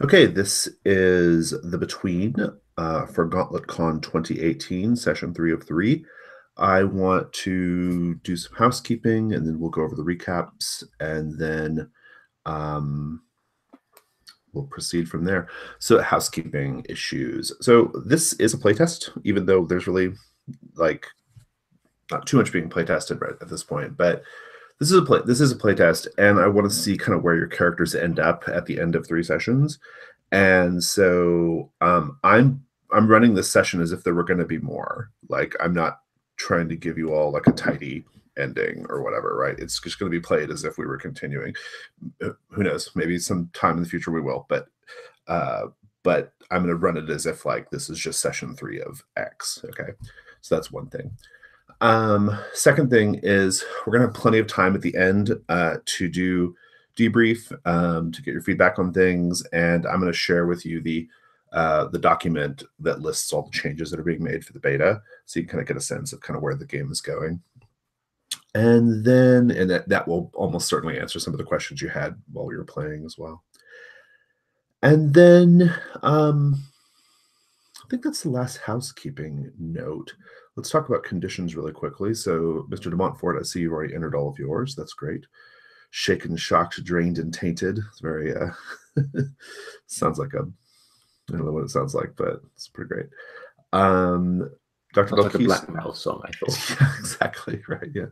Okay, this is the Between for Gauntlet Con 2018, session 3 of 3. I want to do some housekeeping and then we'll go over the recaps and then um, we'll proceed from there. So, housekeeping issues. So, this is a playtest, even though there's really like not too much being playtested right at this point, but this is a playtest, and I want to see kind of where your characters end up at the end of 3 sessions. And so I'm running this session as if there were going to be more. Like I'm not trying to give you all like a tidy ending or whatever, right? It's just going to be played as if we were continuing. Who knows? Maybe some time in the future we will, uh, but I'm going to run it as if like this is just session 3 of X. Okay, so that's one thing. Second thing is we're going to have plenty of time at the end to do debrief, to get your feedback on things, and I'm going to share with you the document that lists all the changes that are being made for the beta, so you can kind of get a sense of kind of where the game is going. And then, that will almost certainly answer some of the questions you had while we were playing as well. And then, I think that's the last housekeeping note. Let's talk about conditions really quickly. So, Mr. de Montfort, I see you've already entered all of yours. That's great. Shaken, shocked, drained, and tainted. It's very, sounds like I don't know what it sounds like, but it's pretty great. Dr. Sounds like a Belkis. black metal song, I thought. Yeah, exactly. Right. Yeah.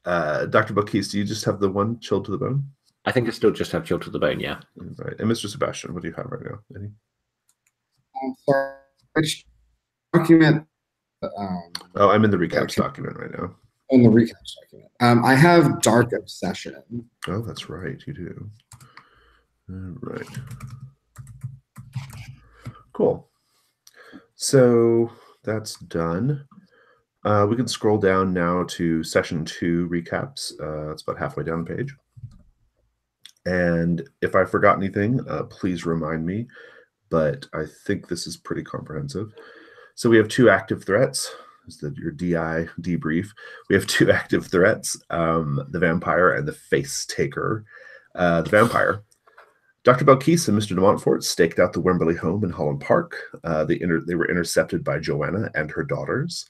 Dr. Belkis, do you just have the one chilled to the bone? I think I still just have chilled to the bone, yeah. Right. And Mr. Sebastian, what do you have right now? Any? Sorry, which document? Oh, I'm in the recaps document right now. In the recaps document. I have Dark Obsession. Oh, that's right. You do. All right. Cool. So that's done. We can scroll down now to session 2 recaps. It's about halfway down the page. And if I forgot anything, please remind me. But I think this is pretty comprehensive. So we have 2 active threats. Is that your DI debrief? We have 2 active threats: the vampire and the face taker. The vampire. Dr. Belkis and Mr. de Montfort staked out the Wemberley home in Holland Park. They were intercepted by Joanna and her daughters.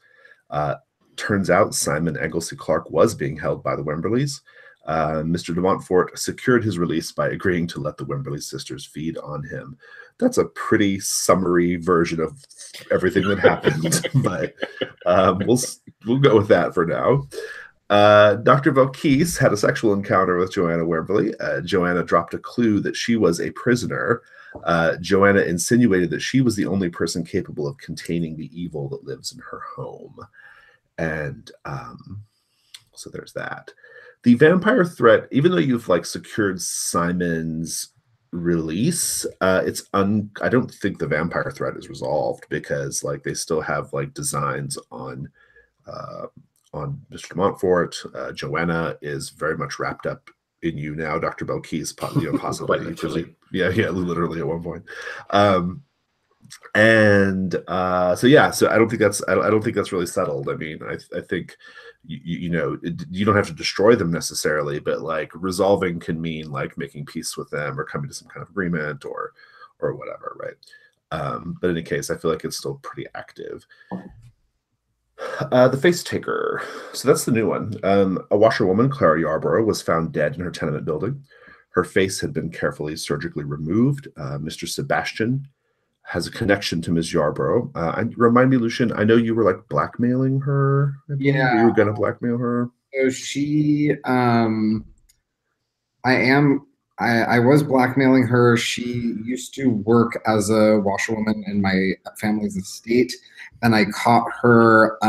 Turns out Simon Anglesey Clark was being held by the Wemberleys. Mr. de Montfort secured his release by agreeing to let the Wemberley sisters feed on him. That's a pretty summary version of everything that happened, but we'll go with that for now. Dr. Belkis had a sexual encounter with Joanna Wemberley. Joanna dropped a clue that she was a prisoner. Joanna insinuated that she was the only person capable of containing the evil that lives in her home. And so there's that. The vampire threat, even though you've like secured Simon's release, I don't think the vampire threat is resolved because like they still have like designs on Mr. de Montfort. Joanna is very much wrapped up in you now. Dr. Belkis, possibly, literally. yeah, literally at one point. So I don't think that's really settled. I mean, I think you don't have to destroy them necessarily, but like resolving can mean like making peace with them or coming to some kind of agreement or whatever, right? But in any case, I feel like it's still pretty active. The face taker. So that's the new one. A washerwoman, Clara Yarborough, was found dead in her tenement building. Her face had been carefully surgically removed. Mr. Sebastian has a connection to Ms. Yarborough. Remind me, Lucian, I know you were like blackmailing her. Yeah. You were going to blackmail her. So she, I was blackmailing her. She used to work as a washerwoman in my family's estate, and I caught her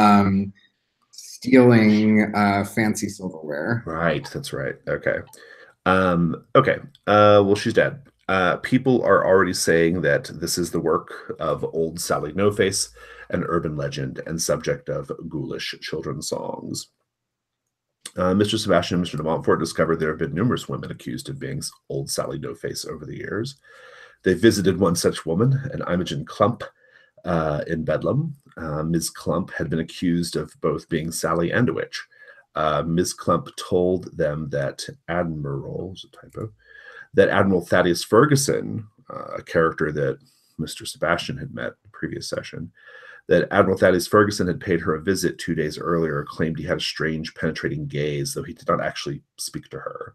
stealing fancy silverware. Right, that's right. Okay. Okay. Well, she's dead. People are already saying that this is the work of old Sally No Face, an urban legend and subject of ghoulish children's songs. Mr. Sebastian and Mr. de Montfort discovered there have been numerous women accused of being old Sally No Face over the years. They visited one such woman, an Imogen Clump, in Bedlam. Ms. Clump had been accused of both being Sally and a witch. Ms. Clump told them that Admiral, was a typo, that Admiral Thaddeus Ferguson, a character that Mr. Sebastian had met in the previous session, that Admiral Thaddeus Ferguson had paid her a visit 2 days earlier, claimed he had a strange, penetrating gaze, though he did not actually speak to her.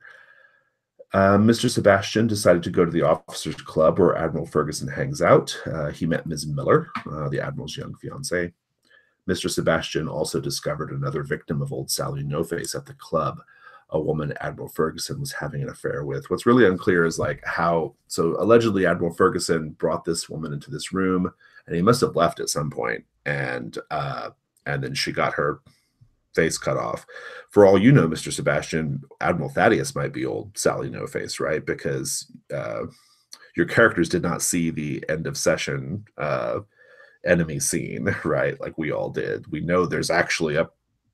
Mr. Sebastian decided to go to the officers' club where Admiral Ferguson hangs out. He met Ms. Miller, the Admiral's young fiancée. Mr. Sebastian also discovered another victim of Old Sally No Face at the club, a woman Admiral Ferguson was having an affair with. What's really unclear is like how, so allegedly Admiral Ferguson brought this woman into this room, and he must have left at some point, and then she got her face cut off. For all you know, Mr. Sebastian, Admiral Thaddeus might be Old Sally No Face, right? Because your characters did not see the end of session enemy scene, right? Like we all did. We know there's actually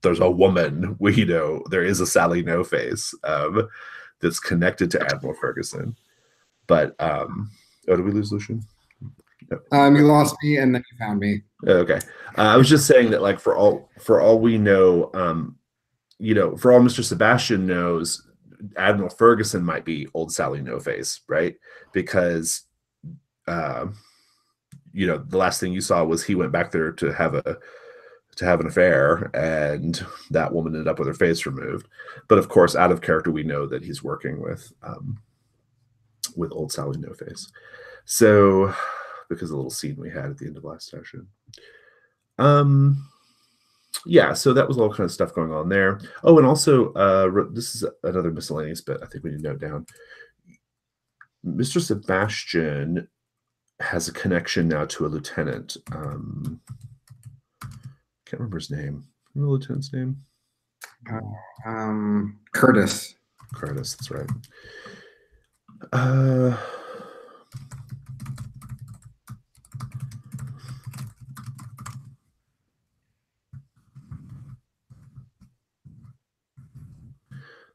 there's a woman. We know there is a Sally No Face that's connected to Admiral Ferguson. But did we lose Lucian? No. You lost me and then you found me. Okay. I was just saying that, like, for all we know, for all Mr. Sebastian knows, Admiral Ferguson might be Old Sally No Face, right? Because the last thing you saw was he went back there to have an affair, and that woman ended up with her face removed. But of course, out of character, we know that he's working with Old Sally No Face. So, because of the little scene we had at the end of last session. Yeah, so that was all kind of stuff going on there. Oh, and also, this is another miscellaneous bit I think we need to note down. Mr. Sebastian has a connection now to a lieutenant. Can't remember his name. Remember the lieutenant's name? Curtis. Curtis, that's right.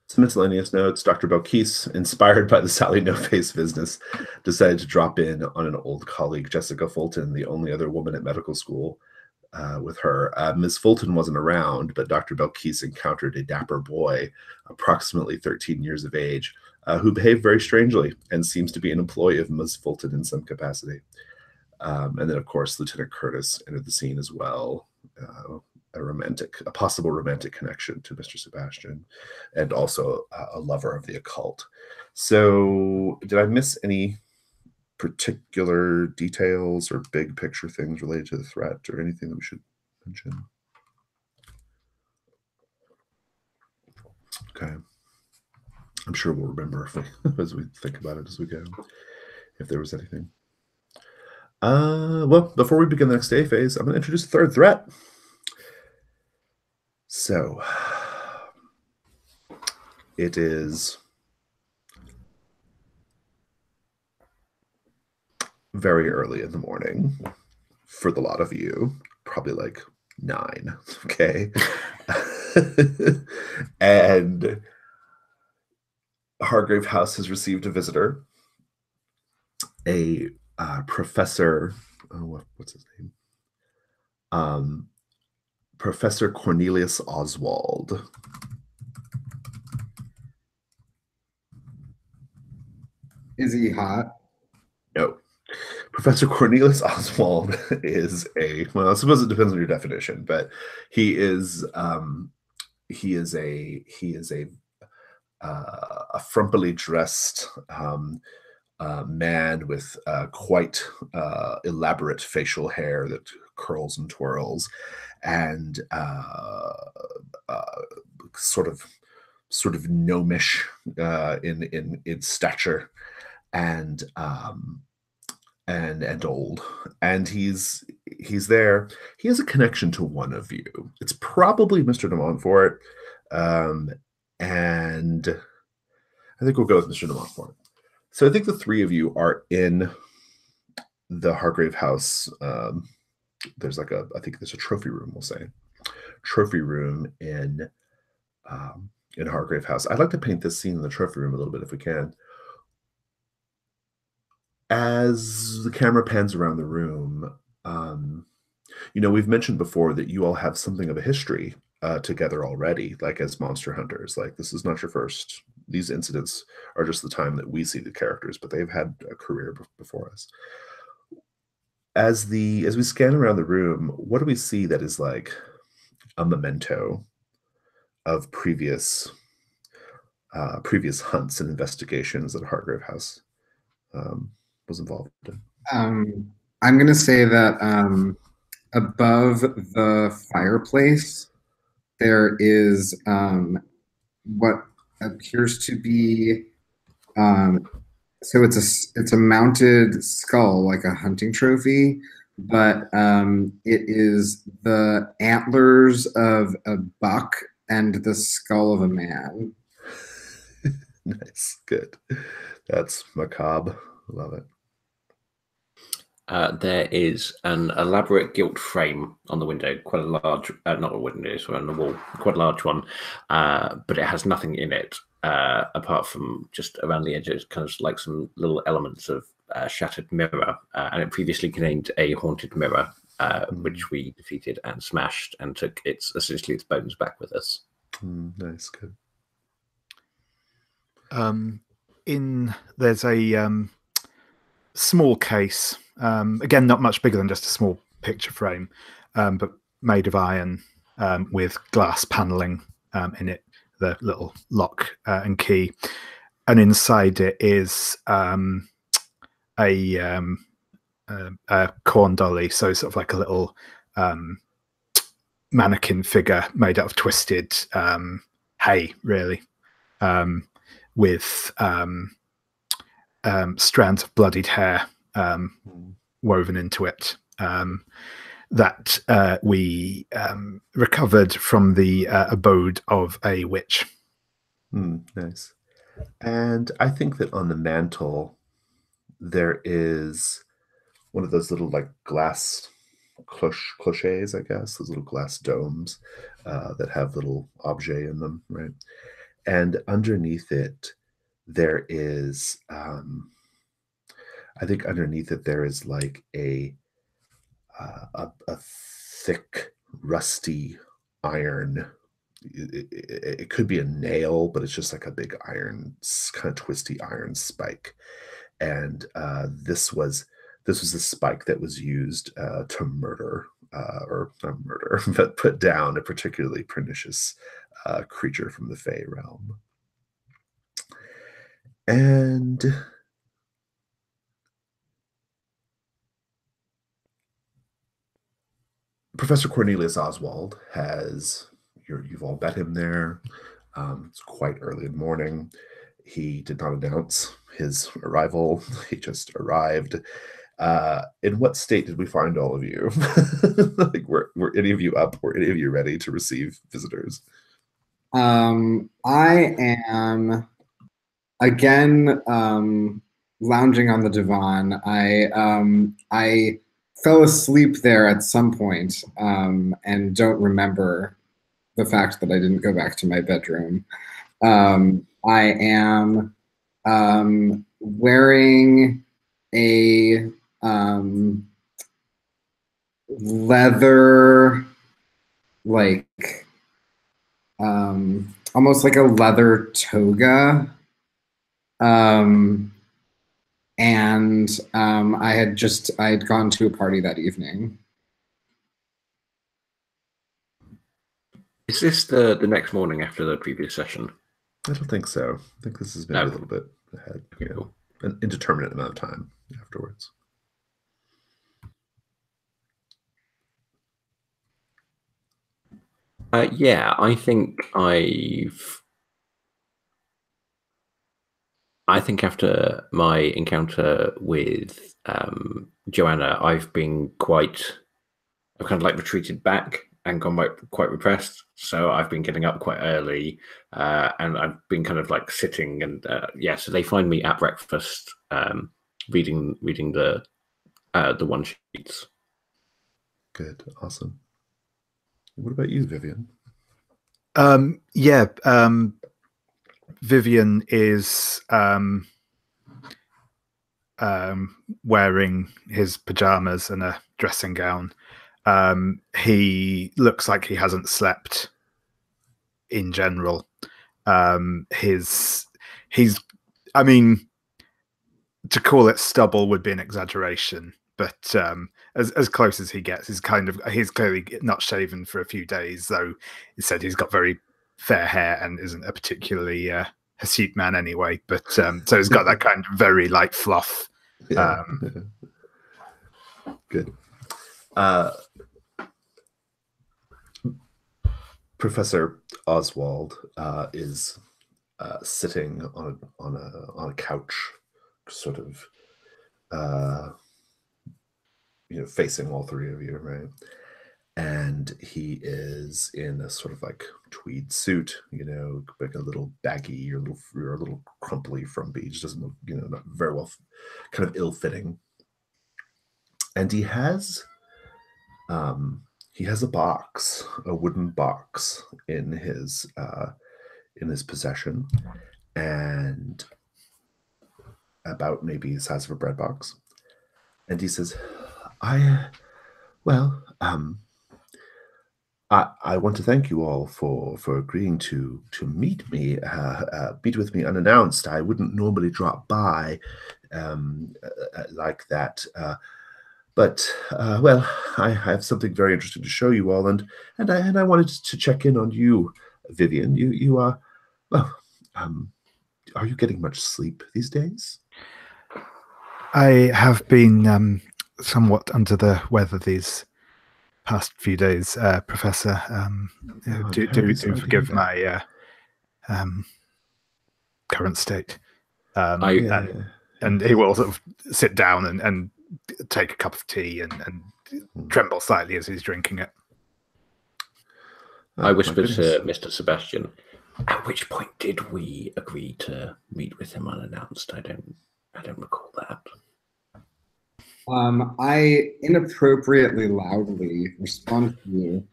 Some miscellaneous notes. Dr. Belkis, inspired by the Sally No Face business, decided to drop in on an old colleague, Jessica Fulton, the only other woman at medical school with her. Ms. Fulton wasn't around, but Dr. Belkis encountered a dapper boy, approximately 13 years of age, who behaved very strangely and seems to be an employee of Ms. Fulton in some capacity. And then, of course, Lieutenant Curtis entered the scene as well. A possible romantic connection to Mr. Sebastian, and also a lover of the occult. So, did I miss any particular details or big picture things related to the threat, or anything that we should mention? Okay. I'm sure we'll remember as we think about it as we go, if there was anything. Well, before we begin the next day phase, I'm going to introduce the third threat. So, it is very early in the morning for the lot of you, probably like 9, okay? And Hargrave House has received a visitor, a professor, what's his name? Professor Cornelius Oswald. Is he hot? No. Professor Cornelius Oswald is I suppose it depends on your definition, but he is a frumpily dressed man with quite elaborate facial hair that curls and twirls, and sort of gnomish in stature, and old, and he's there. He has a connection to one of you. It's probably Mr. de Montfort, and I think we'll go with Mr. de Montfort. So I think the three of you are in the Hargrave House. There's I think there's a trophy room, we'll say. Trophy room in Hargrave House. I'd like to paint this scene in the trophy room a little bit if we can. As the camera pans around the room, we've mentioned before that you all have something of a history together already, like as monster hunters. Like, this is not your first. These incidents are just the time that we see the characters, but they've had a career before us. As we scan around the room, what do we see that is like a memento of previous hunts and investigations that Hargrave House was involved in? I'm going to say that above the fireplace, there is what appears to be so it's a mounted skull, like a hunting trophy, but it is the antlers of a buck and the skull of a man. Nice, good. That's macabre. Love it. There is an elaborate gilt frame on the window, quite a large, not a window, sorry, on the wall, quite a large one, but it has nothing in it apart from just around the edges, kind of like some little elements of shattered mirror. And it previously contained a haunted mirror, which we defeated and smashed and took essentially its bones back with us. Nice, good. There's a small case, again not much bigger than just a small picture frame, but made of iron, with glass paneling in it, the little lock and key, and inside it is a corn dolly, so sort of like a little mannequin figure made out of twisted hay, really, with strands of bloodied hair woven into it, that we recovered from the abode of a witch. Nice. And I think that on the mantle there is one of those little like glass clochets, I guess, those little glass domes that have little objet in them, right? And underneath it there is I think underneath it there is like a thick rusty iron. It could be a nail, but it's just like a big iron, kind of twisty iron spike. And this was the spike that was used to murder, or not murder, but put down a particularly pernicious creature from the Fey realm. And Professor Cornelius Oswald you've all met him there. It's quite early in the morning. He did not announce his arrival. He just arrived. In what state did we find all of you? Like, were any of you up? Were any of you ready to receive visitors? I am again lounging on the divan. I fell asleep there at some point, and don't remember the fact that I didn't go back to my bedroom. I am wearing a leather, like almost like a leather toga. And I had gone to a party that evening. Is this the next morning after the previous session? I don't think so. I think this is maybe a little bit ahead. Cool. An indeterminate amount of time afterwards. Yeah, I think after my encounter with Joanna, I've kind of like retreated back and gone quite repressed. So I've been getting up quite early, and I've been kind of like sitting and so they find me at breakfast, reading the one sheets. Good, awesome. What about you, Vivian? Vivian is wearing his pajamas and a dressing gown. He looks like he hasn't slept in general. He's, I mean, to call it stubble would be an exaggeration, but as close as he gets, he's clearly not shaven for a few days, though he said he's got very fair hair and isn't a particularly hirsute man anyway. But so he's got that kind of very light fluff. Yeah. Good. Professor Oswald is sitting on a couch, sort of, facing all three of you, right? And he is in a sort of like tweed suit, like a little baggy or a little crumply frumpy. Just doesn't look, not very well, kind of ill-fitting. And he has a box, a wooden box in his possession, and about maybe the size of a bread box. And he says, I want to thank you all for agreeing to meet with me unannounced. I wouldn't normally drop by like that, but I have something very interesting to show you all, and I wanted to check in on you, Vivian. You are you getting much sleep these days? I have been somewhat under the weather these past few days, Professor. Do forgive my current state. And he will sort of sit down and take a cup of tea and tremble slightly as he's drinking it. I whispered to Mr. Sebastian, at which point did we agree to meet with him unannounced? I don't recall that. I inappropriately loudly respond to you.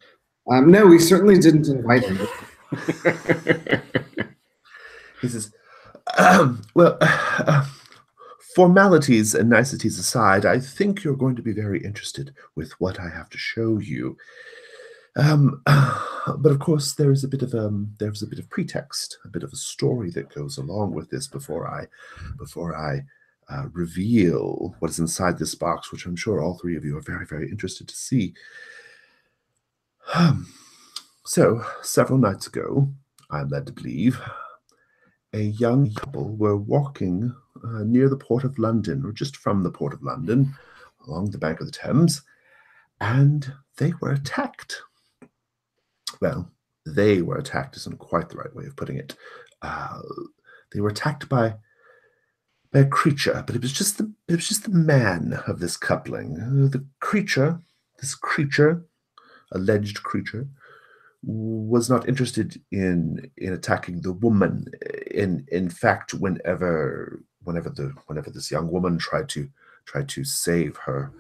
No, we certainly didn't invite him. He says, formalities and niceties aside, I think you're going to be very interested with what I have to show you. But of course, there's a bit of pretext, a bit of a story that goes along with this before I reveal what is inside this box, which I'm sure all three of you are very, very interested to see. So, several nights ago, I'm led to believe, a young couple were walking near the Port of London, or just from the Port of London, along the bank of the Thames, and they were attacked. Well, they were attacked isn't quite the right way of putting it. They were attacked by a creature, but it was just the man of this coupling. This alleged creature, was not interested in attacking the woman. In fact, whenever this young woman tried to save her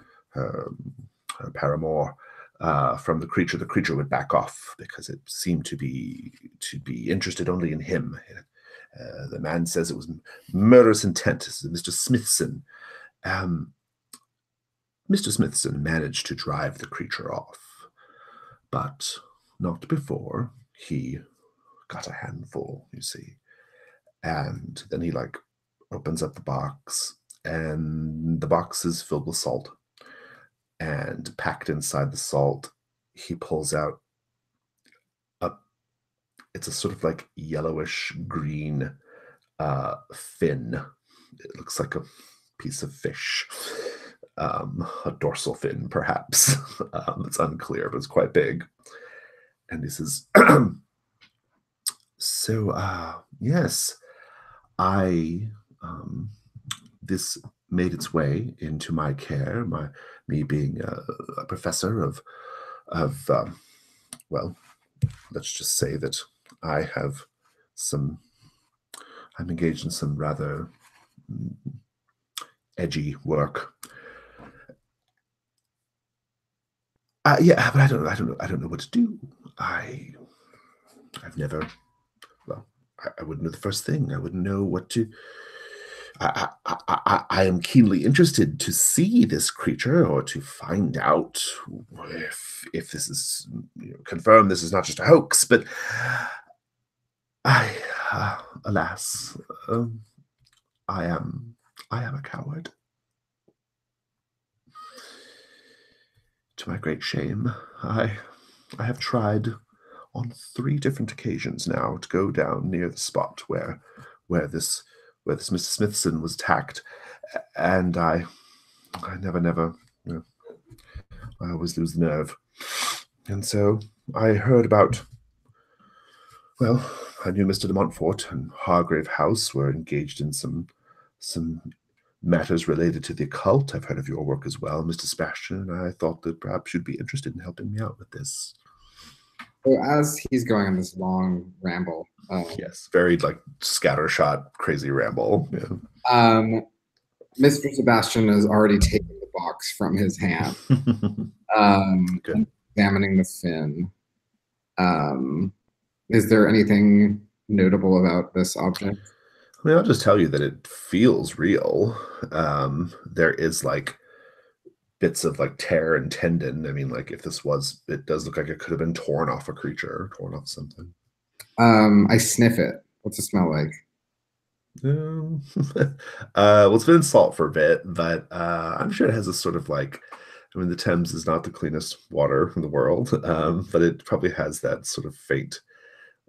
paramour from the creature would back off because it seemed to be interested only in him. The man says it was murderous intent. Mr. Smithson. Mr. Smithson managed to drive the creature off, but not before he got a handful, you see. And then he opens up the box, and the box is filled with salt. And packed inside the salt, he pulls out it's a sort of yellowish green fin. It looks like a piece of fish, a dorsal fin, perhaps. It's unclear, but it's quite big. And he says, so, yes, this made its way into my care, me being a professor of let's just say that I'm engaged in some rather edgy work. But I don't know what to do. I wouldn't know the first thing. I wouldn't know what to. I am keenly interested to see this creature, or to find out if this is confirmed. This is not just a hoax, but Alas, I am a coward. To my great shame, I have tried on 3 different occasions now to go down near the spot where this Mr. Smithson was attacked, and I never, you know, I always lose the nerve. And so I heard about, well, I knew Mr. de Montfort and Hargrave House were engaged in some matters related to the occult. I've heard of your work as well, Mr. Sebastian, and I thought that perhaps you'd be interested in helping me out with this. So as he's going on this long ramble, Yes, very like scattershot, crazy ramble. Yeah. Mr. Sebastian has already taken the box from his hand, Good. examining the fin. Is there anything notable about this object? I mean, I'll just tell you that it feels real. There is like bits of like tear and tendon. I mean, like if this was, it does look like it could have been torn off a creature, torn off something. I sniff it. What's it smell like? Well, it's been in salt for a bit, but I'm sure it has a sort of like, I mean, the Thames is not the cleanest water in the world, but it probably has that sort of faint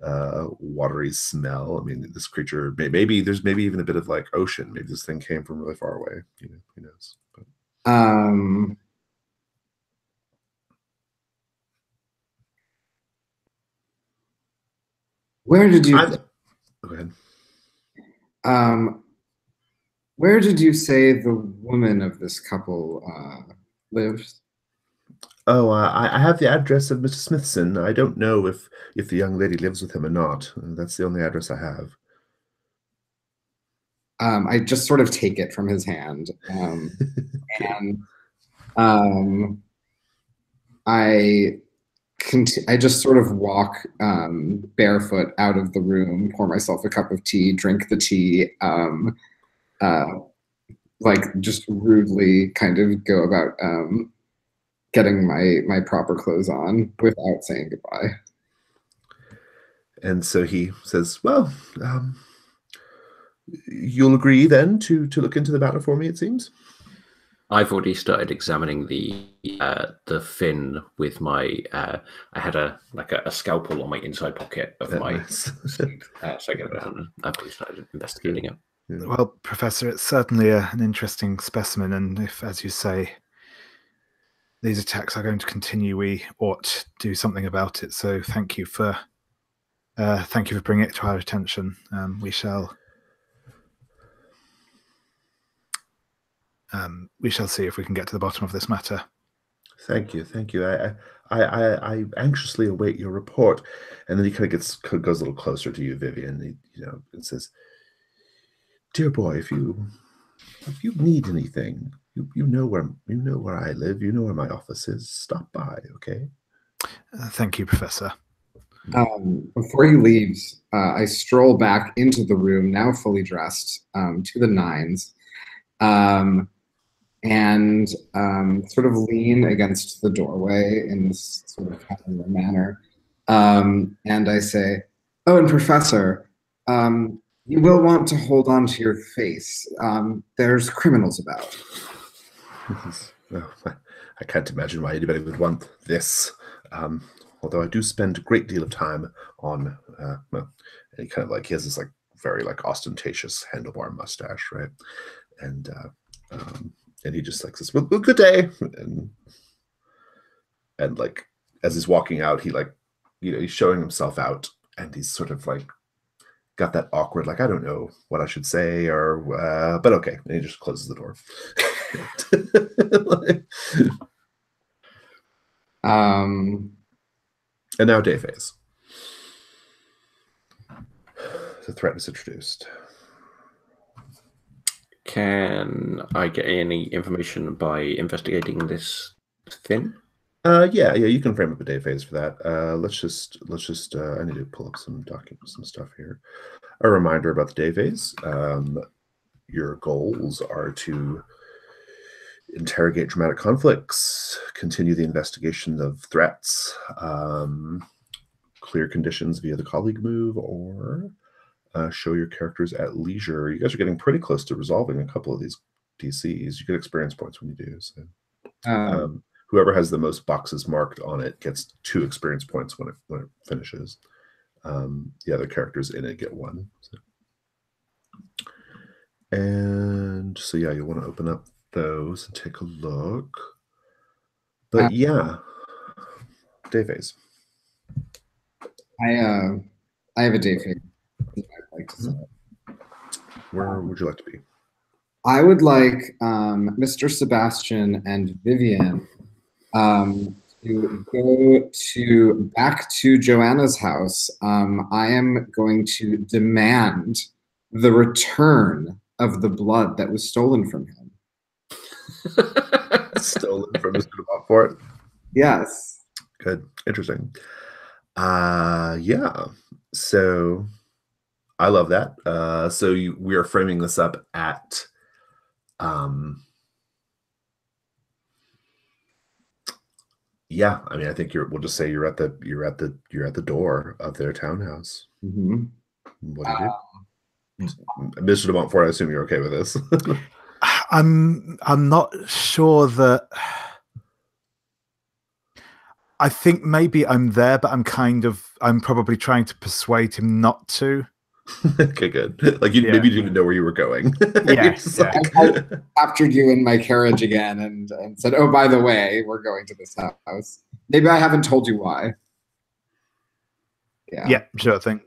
watery smell. I mean, this creature, maybe there's maybe even a bit of like ocean. Maybe this thing came from really far away. You know, who knows? But. Where did you? Go ahead. Where did you say the woman of this couple lives? Oh, I have the address of Mr. Smithson. I don't know if the young lady lives with him or not. That's the only address I have. I just sort of take it from his hand, and I just sort of walk barefoot out of the room, pour myself a cup of tea, drink the tea, like just rudely kind of go about getting my proper clothes on without saying goodbye. And so he says, well, you'll agree then to look into the matter for me, it seems? I've already started examining the fin with my. I had a scalpel on my inside pocket of my sleeve, so I've already started investigating it. Yeah. Well, Professor, it's certainly an interesting specimen, and if, as you say, these attacks are going to continue, we ought to do something about it. So thank you for bringing it to our attention. We shall see if we can get to the bottom of this matter. Thank you. I anxiously await your report. And then he kind of goes a little closer to you, Vivian, and says, "Dear boy, if you need anything, you know where I live, you know where my office is. Stop by, okay?" Thank you, Professor. Before he leaves, I stroll back into the room, now fully dressed, to the nines. And sort of lean against the doorway in this sort of cavalier manner. And I say, "Oh, and Professor, you will want to hold on to your face. There's criminals about." Well, I can't imagine why anybody would want this. Although I do spend a great deal of time on, and he kind of like, he has this like very like ostentatious handlebar mustache, right? And he just like says, well, good day. And like, as he's walking out, he like, he's showing himself out, and he's sort of like got that awkward, like, I don't know what I should say, or, but okay. And he just closes the door. And now day phase. The threat is introduced. Can I get any information by investigating this fin? Yeah, you can frame up a day phase for that. Let's just I need to pull up some documents, some stuff here. A reminder about the day phase. Your goals are to interrogate dramatic conflicts, continue the investigation of threats, clear conditions via the colleague move, or show your characters at leisure. You guys are getting pretty close to resolving a couple of these DCs. You get experience points when you do. So whoever has the most boxes marked on it gets 2 experience points when it finishes. The other characters in it get 1. So. And so yeah, you want to open up those and take a look. But yeah, day phase. I have a day phase. I'd like to say. Where would you like to be? I would like Mr. Sebastian and Vivian to go back to Joanna's house. I am going to demand the return of the blood that was stolen from him. Stolen from Mr. Montfort? Yes. Good. Interesting. Yeah. So I love that. So we are framing this up at yeah, I mean, I think we'll just say you're at the door of their townhouse. Mm-hmm. What do you do? Mr. de Montfort, I assume you're okay with this. I'm not sure that. I think maybe I'm there, but I'm probably trying to persuade him not to. Okay, good. Like maybe you didn't even know where you were going. Yeah. I captured you in my carriage again and said, "Oh, by the way, we're going to this house." Maybe I haven't told you why. Yeah. Yeah. Sure thing.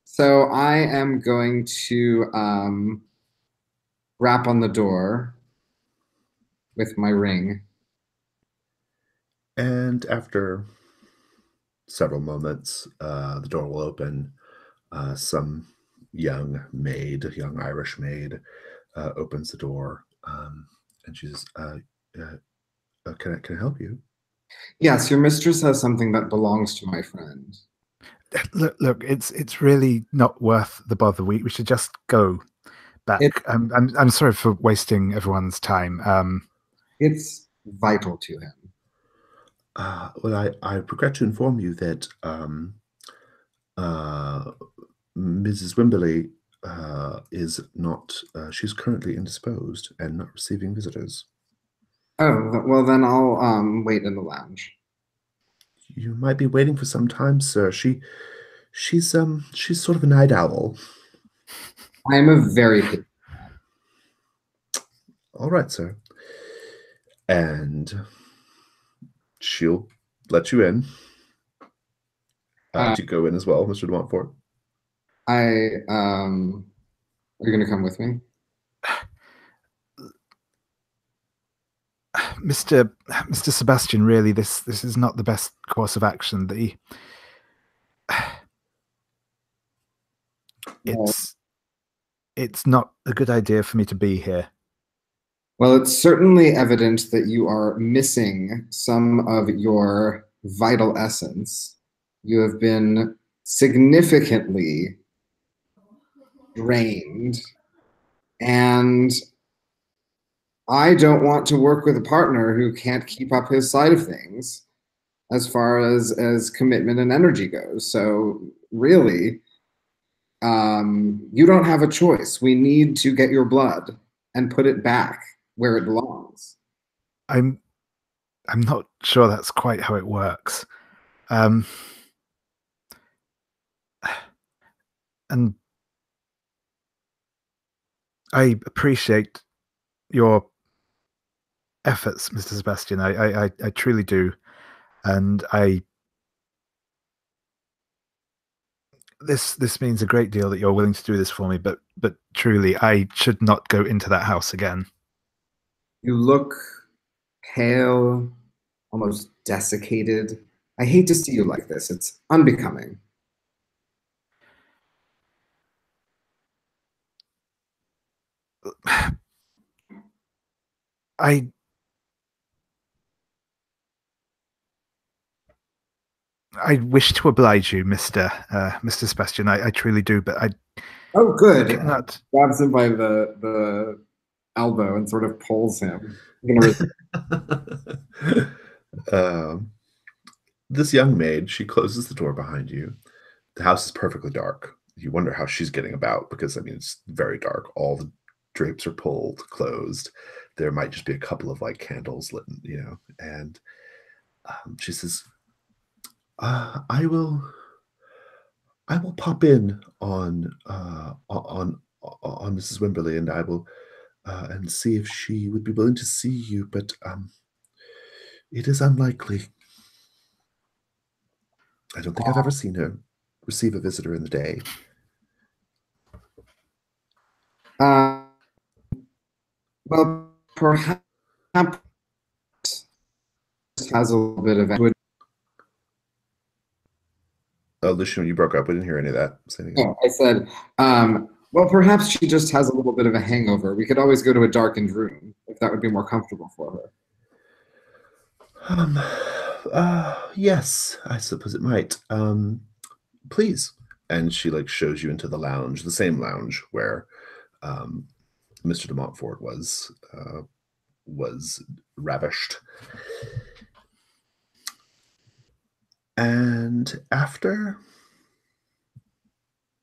So I am going to rap on the door with my ring. And after several moments, the door will open. Some young Irish maid, opens the door, and she says, can I help you? Yes, your mistress has something that belongs to my friend. Look, it's really not worth the bother. We should just go back. I'm sorry for wasting everyone's time. It's vital to him. Well, I regret to inform you that Mrs. Wimberley is not. She's currently indisposed and not receiving visitors. Oh, well then I'll wait in the lounge. You might be waiting for some time, sir. She's sort of a night owl. I am a very good. All right, sir. And she'll let you in. To go in as well, Mr. de Montfort. Are you going to come with me? Mr. Sebastian, really, this is not the best course of action. It's not a good idea for me to be here. Well, it's certainly evident that you are missing some of your vital essence. You have been significantly drained, and I don't want to work with a partner who can't keep up his side of things as far as commitment and energy goes. So really, you don't have a choice. We need to get your blood and put it back where it belongs. I'm not sure that's quite how it works. And I appreciate your efforts, Mr. Sebastian. I truly do. And this means a great deal that you're willing to do this for me, but truly I should not go into that house again. You look pale, almost desiccated. I hate to see you like this. It's unbecoming. I wish to oblige you, Mr. Sebastian. I truly do, but I. Oh, good. Cannot. Grabs him by the elbow and sort of pulls him. This young maid, she closes the door behind you. The house is perfectly dark. You wonder how she's getting about because, I mean, it's very dark. All the drapes are pulled, closed. There might just be a couple of like candles lit, you know. And she says, "I will pop in on Mrs. Wimberley, and I will and see if she would be willing to see you. But it is unlikely. I don't think I've ever seen her receive a visitor in the day." Well, perhaps has a little bit of Oh, Lucian, you broke up. We didn't hear any of that. Say it again. Oh, I said, well, perhaps she just has a little bit of a hangover. We could always go to a darkened room if that would be more comfortable for her. Yes, I suppose it might. Please. And she like shows you into the lounge, the same lounge where Mr. de Montfort was ravished. And after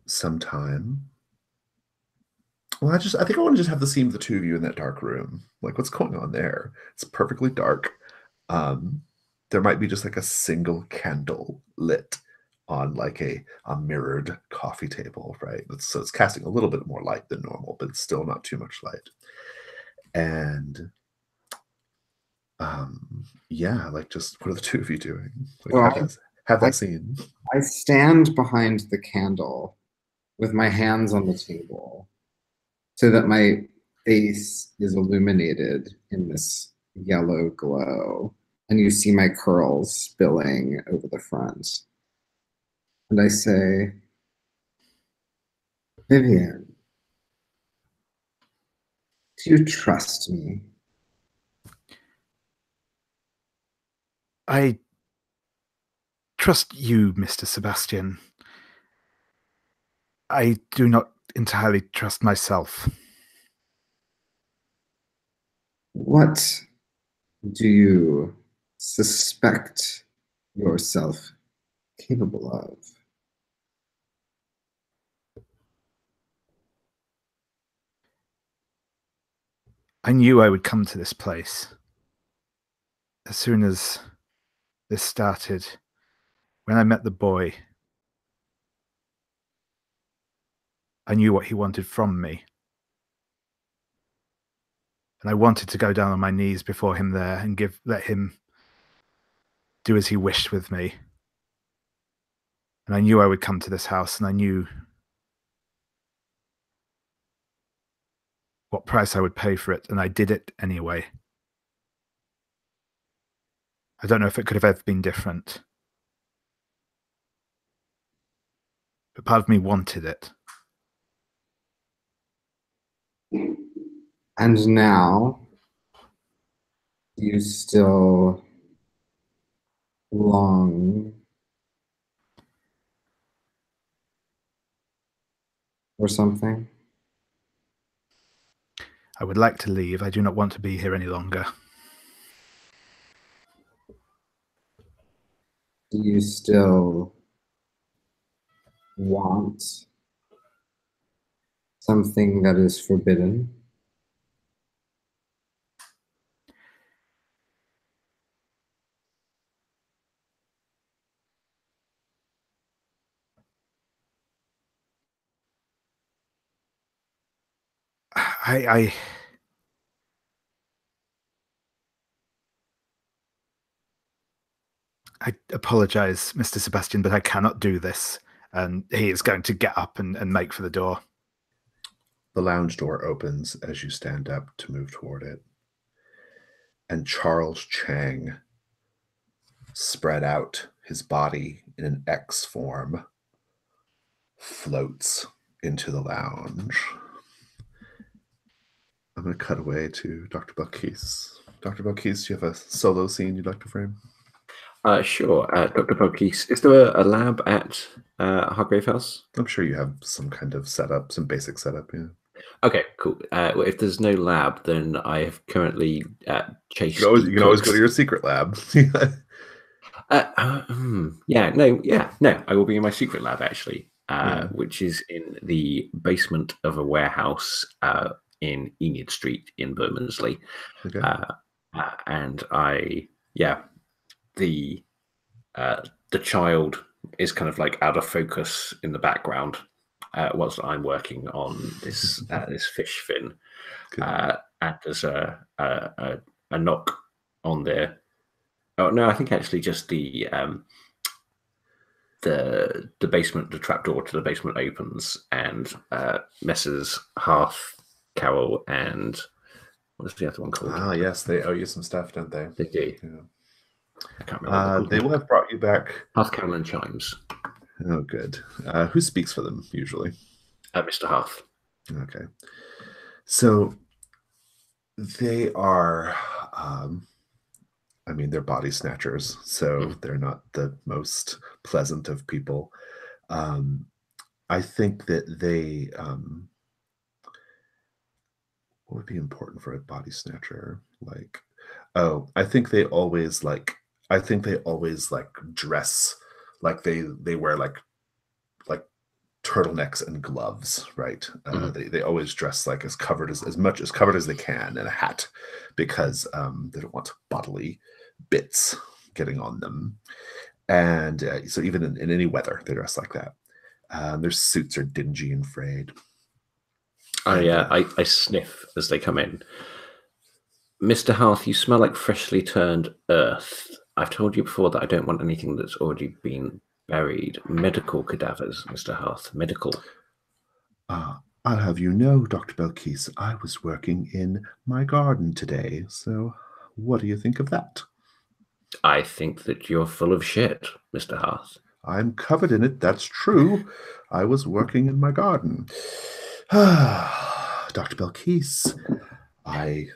some time, well, I think I want to just have the scene of the two of you in that dark room. Like, what's going on there? It's perfectly dark. There might be just like a single candle lit on like a mirrored coffee table, right? So it's casting a little bit more light than normal, but it's still not too much light. And yeah, like, just what are the two of you doing? Like, Well, have that scene. I stand behind the candle with my hands on the table so that my face is illuminated in this yellow glow, and you see my curls spilling over the front. And I say, Vivian, do you trust me? I trust you, Mr. Sebastian. I do not entirely trust myself. What do you suspect yourself capable of? I knew I would come to this place. As soon as this started, when I met the boy, I knew what he wanted from me. And I wanted to go down on my knees before him there and let him do as he wished with me. And I knew I would come to this house, and I knew what price I would pay for it, and I did it anyway. I don't know if it could have ever been different. But part of me wanted it. And now, you still long for something? I would like to leave. I do not want to be here any longer. Do you still want something that is forbidden? I apologize, Mr. Sebastian, but I cannot do this. And he is going to get up and make for the door. The lounge door opens as you stand up to move toward it. And Charles Chang, spread out, his body in an X form, floats into the lounge. I'm going to cut away to Dr. Belkis. Dr. Belkis, do you have a solo scene you'd like to frame? Sure. Dr. Belkis, is there a lab at Hargrave House? I'm sure you have some kind of setup, some basic setup, yeah. Okay, cool. Well, if there's no lab, then I have currently chased. You can always go to your secret lab. No. I will be in my secret lab actually, Yeah. which is in the basement of a warehouse in Enid Street in Bermondsey. Okay. And the child is kind of like out of focus in the background whilst I'm working on this this fish fin. Good. And there's a knock on there. Oh no, I think actually just the basement, the trapdoor to the basement opens, and Messrs. Hearth, Carroll, and what's the other one called? Ah, yes, they owe you some stuff, don't they? They do. Yeah. I can't remember. They will have brought you back. Hearth, Carroll, and Chimes. Oh, good. Who speaks for them usually? Mr. Hearth. Okay. So they are, I mean, they're body snatchers, so they're not the most pleasant of people. I think that they, what would be important for a body snatcher? Like, oh, I think they always dress like they wear like turtlenecks and gloves, right? They always dress like as much as covered as they can, and a hat, because they don't want bodily bits getting on them. And so even in any weather, they dress like that. Their suits are dingy and frayed. Oh yeah, I sniff as they come in. Mr. Hearth, you smell like freshly turned earth. I've told you before that I don't want anything that's already been buried. Medical cadavers, Mr. Hearth. Medical. I'll have you know, Dr. Belkis, I was working in my garden today, so what do you think of that? I think that you're full of shit, Mr. Hearth. I'm covered in it, that's true. I was working in my garden. Dr. Belkis, my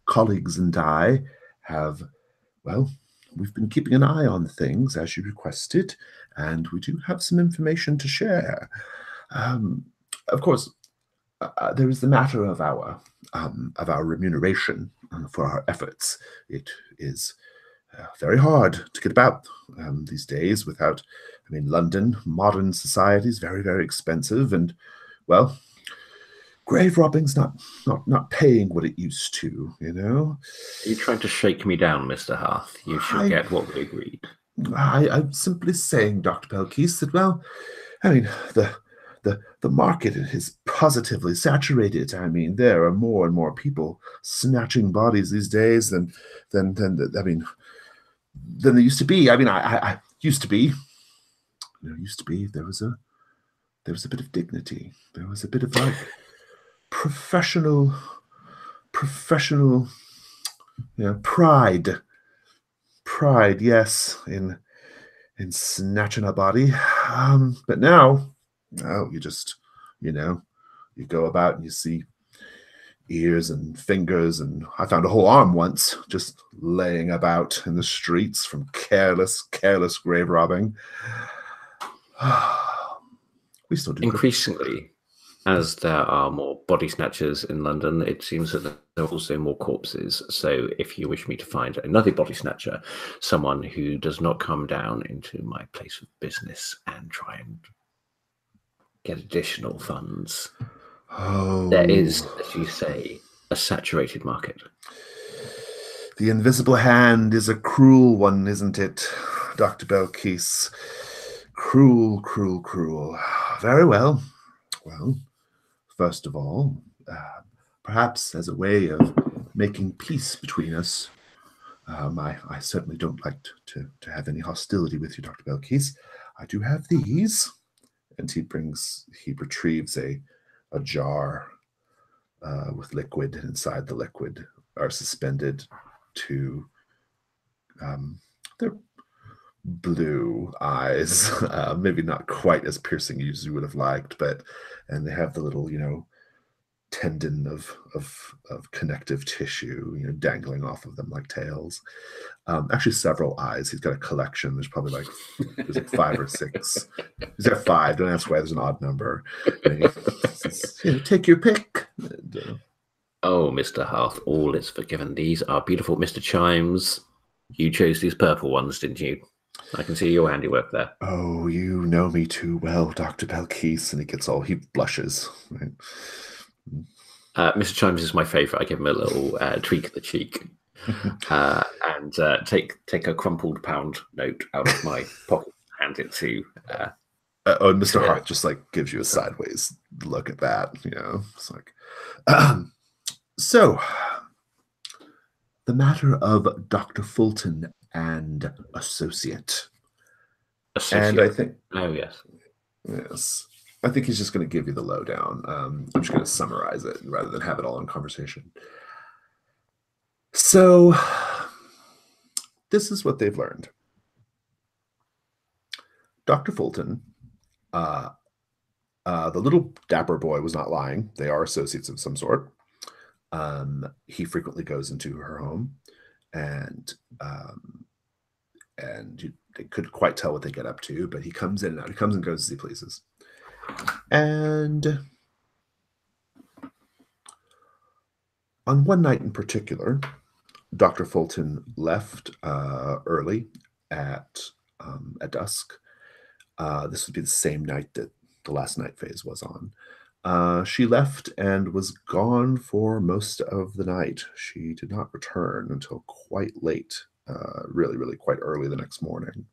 colleagues and I have, well, we've been keeping an eye on things as you requested, and we do have some information to share. Of course, there is the matter of our remuneration for our efforts. It is very hard to get about these days without, I mean, London, modern society is very, very expensive, and, well, grave robbing's not paying what it used to, you know? Are you trying to shake me down, Mr. Hearth? You should get what we agreed. I'm simply saying, Dr. Belkis, that, well, I mean, the market is positively saturated. I mean, there are more and more people snatching bodies these days than there used to be. I mean, I used to be. There was a bit of dignity. There was a bit of like professional, pride. Pride, yes, in snatching a body. But now, you just, you go about and you see ears and fingers, and I found a whole arm once just laying about in the streets from careless grave robbing. We still do. Increasingly, as there are more body snatchers in London, it seems that there are also more corpses. So if you wish me to find another body snatcher, someone who does not come down into my place of business and try and get additional funds, there is, as you say, a saturated market. The invisible hand is a cruel one, isn't it, Dr. Belkis? Cruel, cruel, cruel. Very well. Well, first of all, perhaps as a way of making peace between us, I certainly don't like to have any hostility with you, Dr. Belkis. I do have these. And he retrieves a jar with liquid, and inside the liquid are suspended two they're blue eyes, maybe not quite as piercing as you would have liked, and they have the little, tendon of connective tissue, dangling off of them like tails. Actually, several eyes. He's got a collection. There's probably there's like 5 or 6. He's got 5. Don't ask why there's an odd number. And take your pick. And, oh, Mr. Hearth, all is forgiven. These are beautiful, Mr. Chimes. You chose these purple ones, didn't you? I can see your handiwork there. Oh, you know me too well, Dr. Belkis. And he blushes. Right? Mr. Chimes is my favorite. I give him a little tweak of the cheek. And take a crumpled pound note out of my pocket, hand it to. And Mr. Hart just gives you a sideways look at that. It's like, so the matter of Dr. Fulton and associate. And I think, oh yes, I think he's just going to give you the lowdown. I'm just going to summarize it rather than have it all in conversation. So this is what they've learned. Dr. Fulton, the little dapper boy was not lying. They are associates of some sort. He frequently goes into her home, and they couldn't quite tell what they get up to, but he comes in and out. He comes and goes as he pleases. And on one night in particular, Dr. Fulton left early at dusk. This would be the same night that the last night phase was on. She left and was gone for most of the night. She did not return until quite late, really, really quite early the next morning.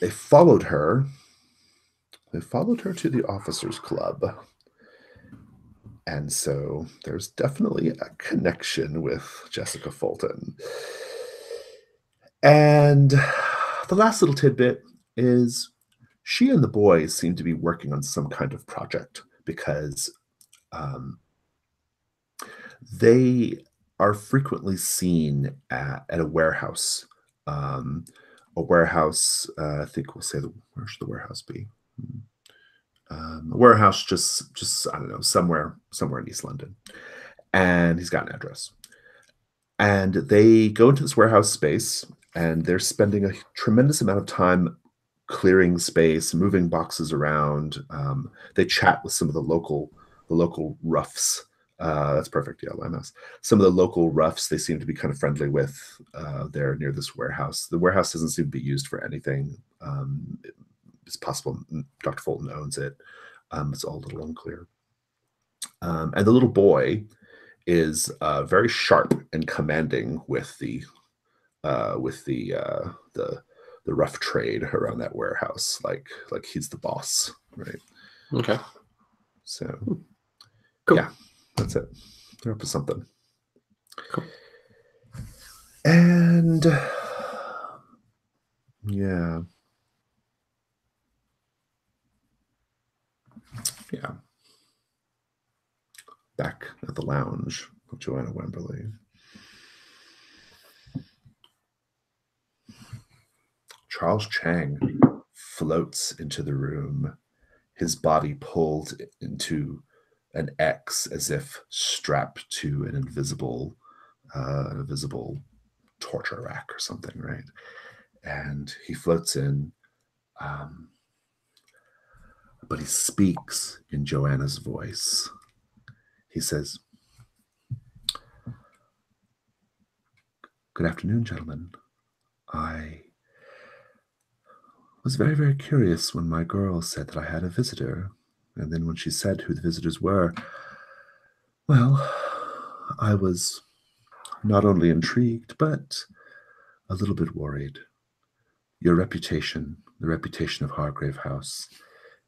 They followed her. They followed her to the officers' club. And so there's definitely a connection with Jessica Fulton. And the last little tidbit is she and the boys seem to be working on some kind of project because they are frequently seen at a warehouse. I think we'll say, where should the warehouse be? A warehouse just I don't know, somewhere in East London. And he's got an address. And they go into this warehouse space, and they're spending a tremendous amount of time clearing space, moving boxes around. They chat with some of the local roughs. That's perfect, yeah, Limehouse. Some of the local roughs they seem to be kind of friendly with. They're near this warehouse. The warehouse doesn't seem to be used for anything. It's possible Dr. Fulton owns it. It's all a little unclear. And the little boy is very sharp and commanding with the rough trade around that warehouse, like he's the boss, right? Okay. So, cool. Yeah, that's it. They're up to something. Cool. And yeah. Back at the lounge of Joanna Wemberley. Charles Chang floats into the room, his body pulled into an X as if strapped to an invisible torture rack or something, right? And he floats in, but he speaks in Joanna's voice. He says, "Good afternoon, gentlemen. I was very, very curious when my girl said that I had a visitor. And then when she said who the visitors were, well, I was not only intrigued, but a little bit worried. Your reputation, the reputation of Hargrave House,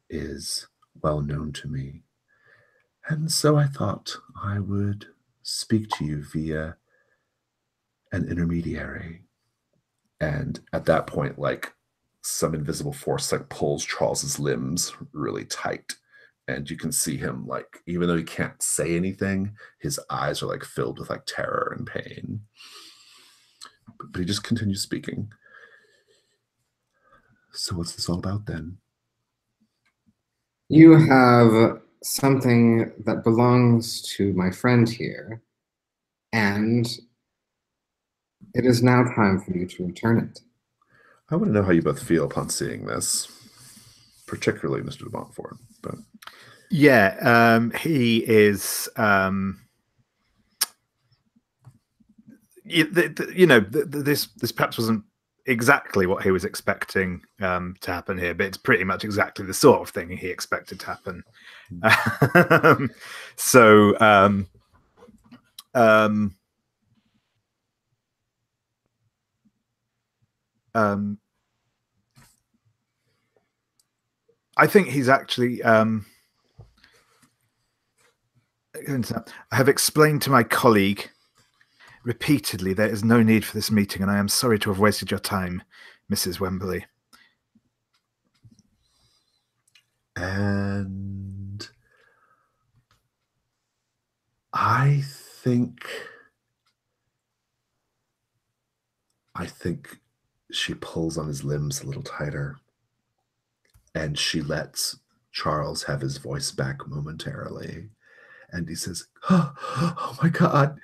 is well known to me. And so I thought I would speak to you via an intermediary." And at that point, some invisible force pulls Charles's limbs really tight. And you can see him, even though he can't say anything, his eyes are filled with terror and pain. But he just continues speaking. "So what's this all about then?" You have something that belongs to my friend here, and it is now time for you to return it. I want to know how you both feel upon seeing this, particularly Mr. de Montfort. But Yeah, he is. This perhaps wasn't exactly what he was expecting to happen here, but it's pretty much exactly the sort of thing he expected to happen. So, I think he's actually. I have explained to my colleague repeatedly there is no need for this meeting, and I am sorry to have wasted your time, Mrs. Wembley. And I think she pulls on his limbs a little tighter, and she lets Charles have his voice back momentarily. And he says, "Oh my God,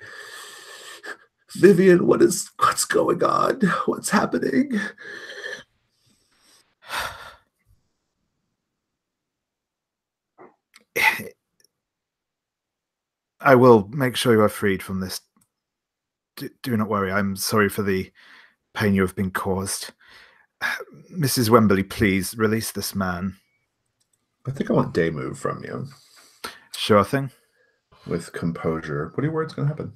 Vivian, what's going on? What's happening?" I will make sure you are freed from this. Do not worry. I'm sorry for the pain you have been caused. Mrs. Wembley, please release this man. I think I want day move from you. Sure thing. With composure. What are your words going to happen?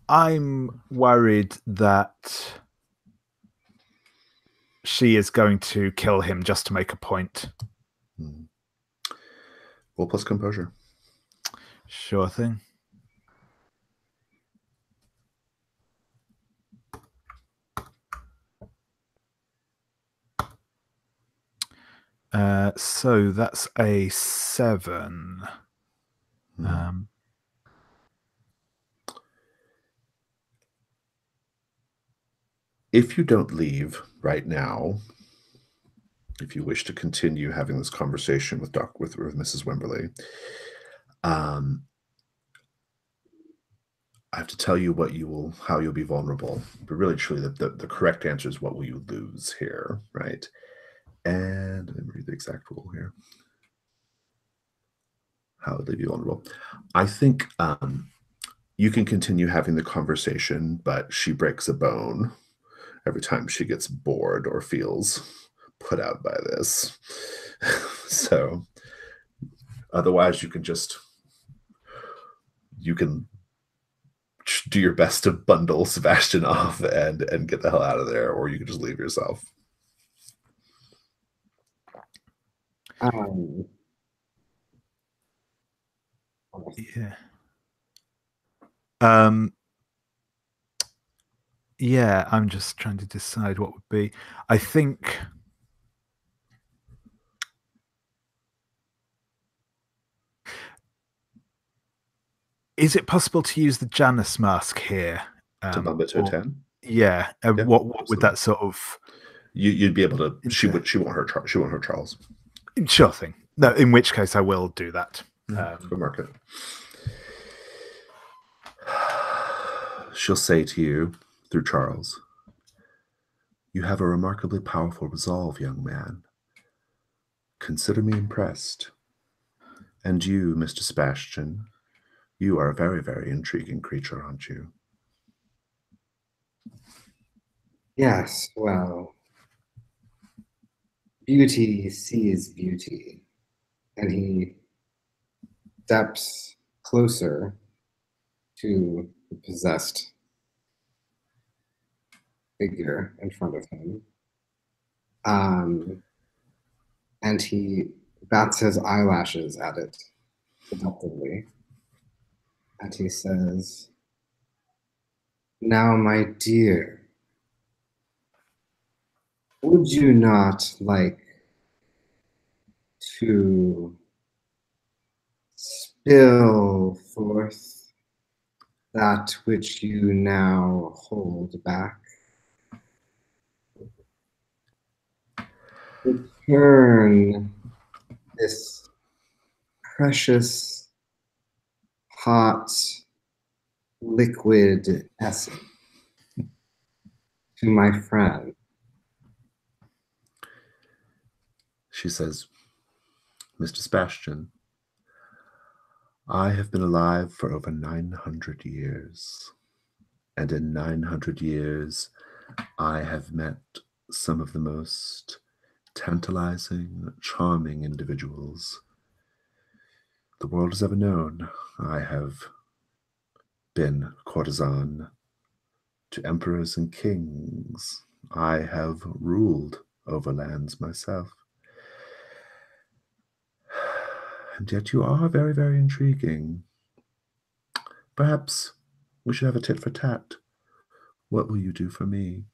I'm worried that she is going to kill him just to make a point. Will plus composure. Sure thing. So that's a 7. If you don't leave right now, if you wish to continue having this conversation with Mrs. Wembley, I have to tell you how you'll be vulnerable. But really, truly, the correct answer is what will you lose here, right? And let me read the exact rule here. How would they be vulnerable? I think you can continue having the conversation, but she breaks a bone every time she gets bored or feels put out by this. So otherwise you can do your best to bundle Sebastian off and get the hell out of there, or you can just leave yourself. Yeah. Yeah, I'm just trying to decide what would be. I think is it possible to use the Janus mask here? To bump it to a 10? Yeah. What would that sort of you'd be able to she won't hurt Charles. Sure thing. No, in which case I will do that. Go mark it. She'll say to you through Charles, "You have a remarkably powerful resolve, young man. Consider me impressed. And you, Mr. Sebastian, you are a very, very intriguing creature, aren't you?" Yes, well, beauty sees beauty. And he steps closer to the possessed figure in front of him. And he bats his eyelashes at it seductively. And he says, "Now, my dear, would you not like to spill forth that which you now hold back?" return this precious, hot, liquid essence to my friend. She says, Mr. Sebastian, I have been alive for over 900 years. And in 900 years, I have met some of the most tantalizing, charming individuals the world has ever known. I have been courtesan to emperors and kings. I have ruled over lands myself. And yet you are very, very intriguing. Perhaps we should have a tit for tat. What will you do for me?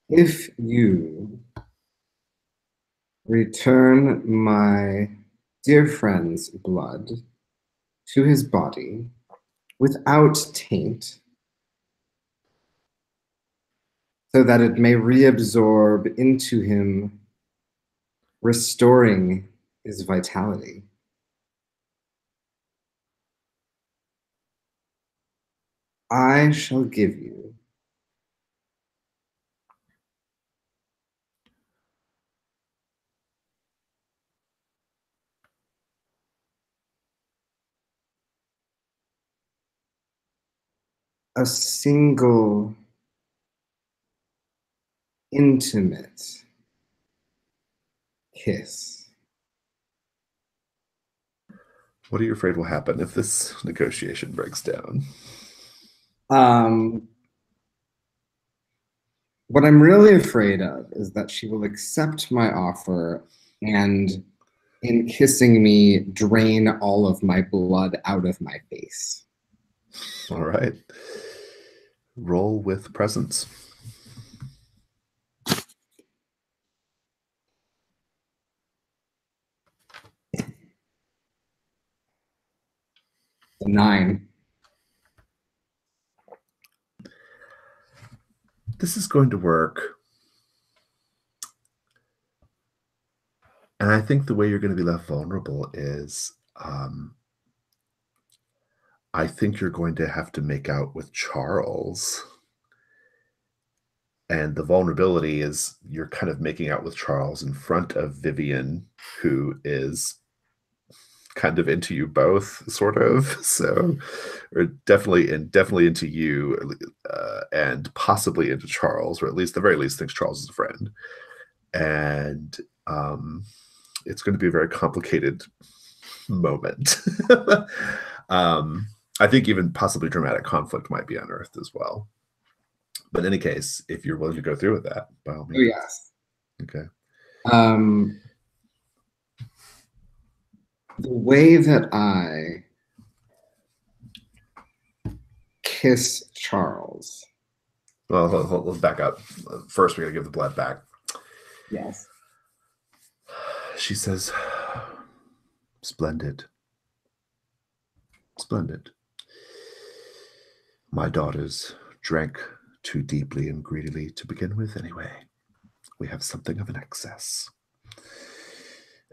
If you return my dear friend's blood to his body without taint, so that it may reabsorb into him, restoring his vitality, I shall give you a single intimate kiss. What are you afraid will happen if this negotiation breaks down? What I'm really afraid of is that she will accept my offer and, in kissing me, drain all of my blood out of my face. All right. Roll with presence. A 9. This is going to work. And I think the way you're going to be left vulnerable is I think you're going to have to make out with Charles. And the vulnerability is you're kind of making out with Charles in front of Vivian, who is kind of into you both, sort of. So, or definitely into you, and possibly into Charles, or at least the very least thinks Charles is a friend. And it's going to be a very complicated moment. I think even possibly dramatic conflict might be unearthed as well. But in any case, if you're willing to go through with that, by all means. Oh, yes. Okay. The way that I kiss Charles. Well, let's back up. First, we got to give the blood back. Yes. She says, splendid. Splendid. My daughters drank too deeply and greedily to begin with anyway. We have something of an excess.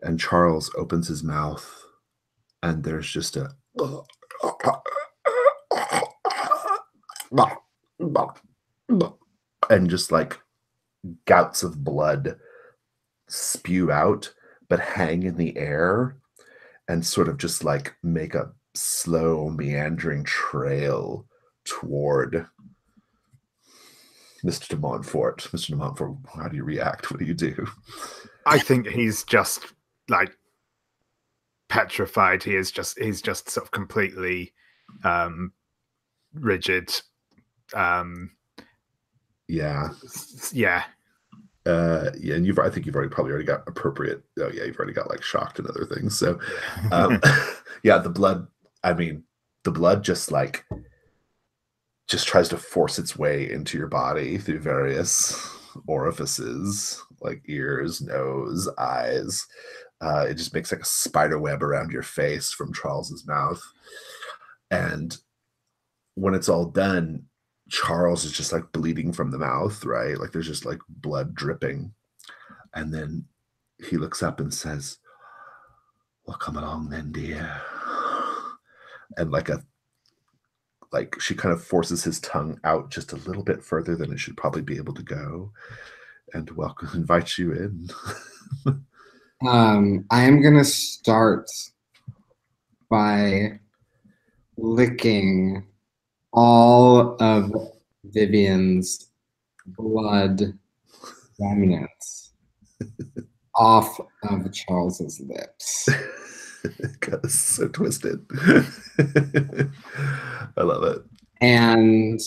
And Charles opens his mouth, and there's just a and just like gouts of blood spew out, but hang in the air and sort of just like make a slow meandering trail toward Mr. de Montfort. Mr. de Montfort, how do you react? What do you do? I think he's just like petrified. He's just sort of completely rigid. Yeah. Yeah. Yeah, and I think you've already got appropriate. Oh yeah, you've already got like shocked and other things. So, yeah, the blood just tries to force its way into your body through various orifices like ears, nose, eyes, It just makes like a spider web around your face from Charles's mouth. And when it's all done, Charles is just like bleeding from the mouth, right? Like there's just like blood dripping. And then he looks up and says, "Well, come along then, dear." And like she kind of forces his tongue out just a little bit further than it should probably be able to go, and invites you in. I am gonna start by licking all of Vivian's blood remnants off of Charles's lips. God, this is so twisted. I love it. And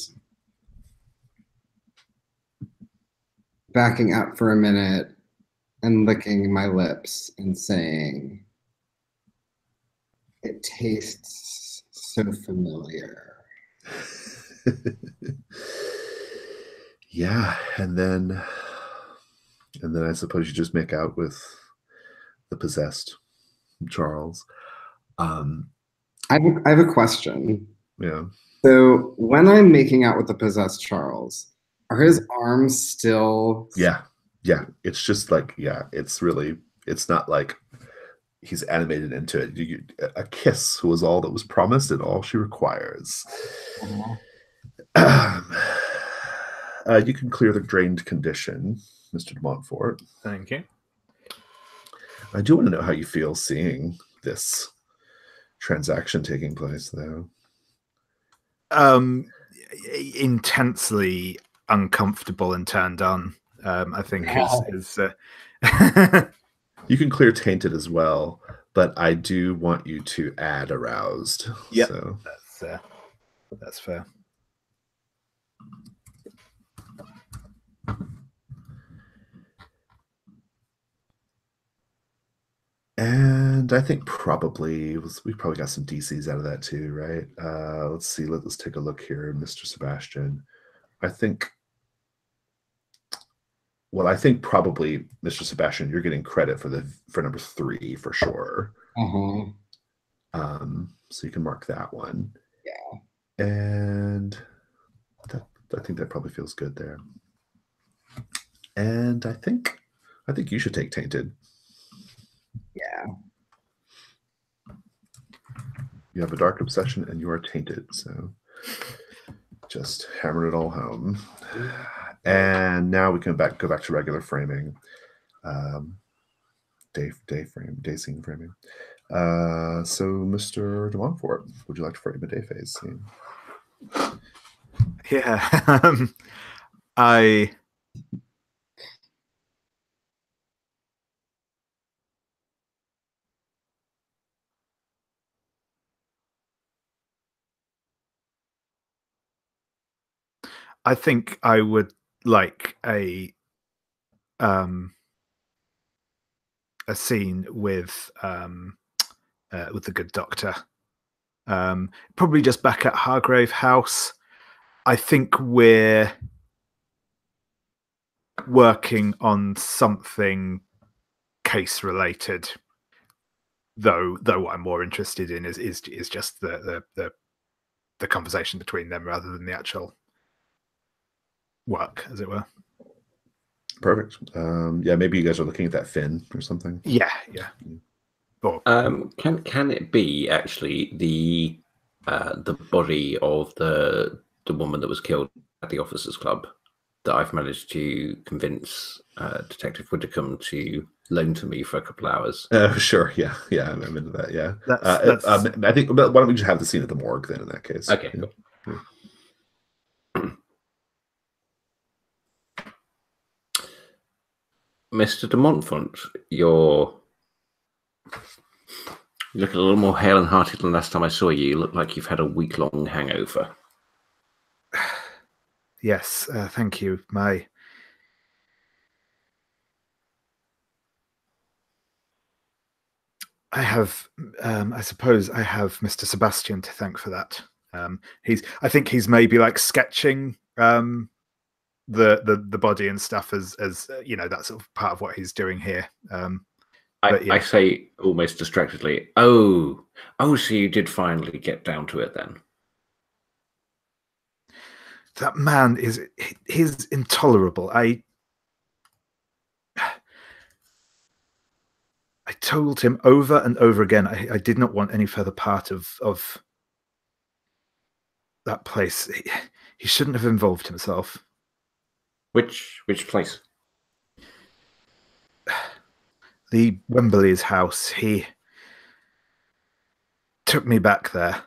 backing up for a minute and licking my lips and saying, "It tastes so familiar." Yeah, and then I suppose you just make out with the possessed Charles. I have a question. Yeah. So when I'm making out with the possessed Charles, are his arms still? Yeah. It's just like, it's not like he's animated into it. A kiss was all that was promised and all she requires. You can clear the drained condition, Mr. de Montfort. Thank you. I do want to know how you feel seeing this transaction taking place, though. Intensely uncomfortable and turned on. I think is You can clear tainted as well, but I do want you to add aroused. Yeah, so. That's fair. And I think we probably got some DCs out of that too, right? Let's see. Let's take a look here, Mr. Sebastian. I think probably, Mr. Sebastian, you're getting credit for number 3 for sure. So you can mark that one. Yeah. And I think that probably feels good there. And I think you should take tainted. Yeah. You have a dark obsession and you are tainted, so just hammer it all home. And now we can go back to regular framing. Day scene framing. So Mr. de Montfort, would you like to frame a day phase scene? Yeah. I think I would like a scene with the good doctor. Probably just back at Hargrave House. I think we're working on something case related. Though what I'm more interested in is just the conversation between them rather than the actual work, as it were. Perfect. Yeah, maybe you guys are looking at that fin or something. Yeah. Or, can it be actually the body of the woman that was killed at the Officers Club that I've managed to convince Detective Widdicombe to loan to me for a couple of hours? Oh, sure. Yeah, I'm into that. Yeah. That's... I think. Why don't we just have the scene at the morgue then? In that case. Okay. Yeah. Cool. Mr. de Montfort, you look a little more hale and hearted than last time I saw you. You look like you've had a week-long hangover. Yes, thank you. I suppose I have Mr. Sebastian to thank for that. I think he's maybe like sketching the body and stuff as you know, that's sort of part of what he's doing here. But yeah. I say almost distractedly, oh, so you did finally get down to it then. That man he's intolerable. I told him over and over again I did not want any further part of that place. He shouldn't have involved himself. Which place? The Wembley's house. He took me back there.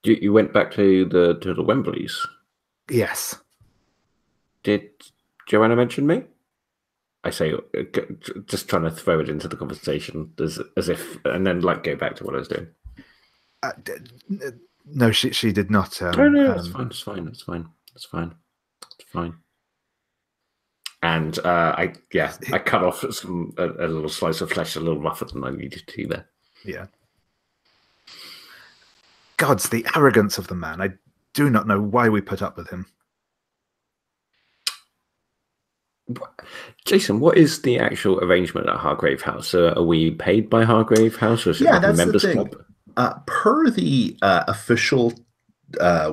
You went back to the Wembleys. Yes. Did Joanna mention me? I say, just trying to throw it into the conversation as if, and then like go back to what I was doing. No, she did not. No, it's fine. It's fine. It's fine. It's fine. It's fine. And I cut off a little slice of flesh a little rougher than I needed to there. Yeah. Gods, the arrogance of the man. I do not know why we put up with him. Jason, what is the actual arrangement at Hargrave House? Are we paid by Hargrave House, or is it like a members club? Per the official,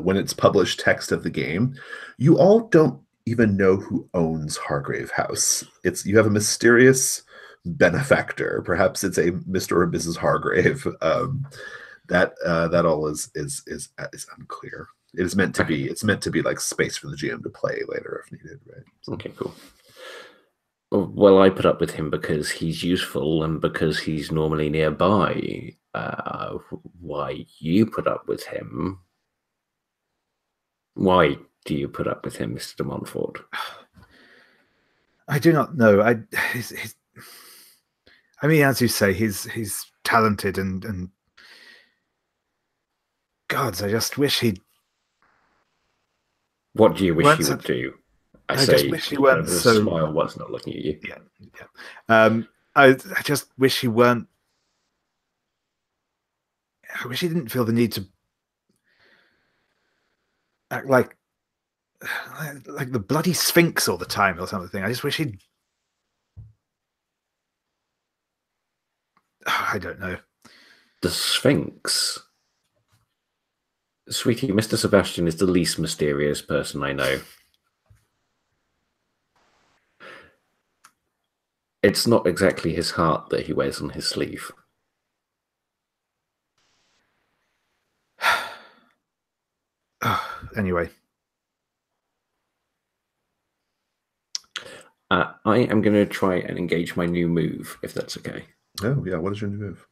when it's published text of the game, you all don't even know who owns Hargrave House. You have a mysterious benefactor. Perhaps it's a Mr. or Mrs. Hargrave. That all is unclear. It is meant to be. It's meant to be like space for the GM to play later if needed, right? Okay, cool. Well, I put up with him because he's useful and because he's normally nearby. Why you put up with him? Why do you put up with him, Mr. de Montfort? I do not know. I mean, as you say, he's talented and gods, I just wish he'd. What do you wish he would do? I just wish he weren't so. Smile was not looking at you. Yeah. I just wish he weren't. I wish he didn't feel the need to act like the bloody Sphinx all the time or something. I just wish he'd. I don't know. The Sphinx. Sweetie, Mr. Sebastian is the least mysterious person I know. It's not exactly his heart that he wears on his sleeve. Anyway. I am going to try and engage my new move, if that's okay. Oh, yeah. What is your new move?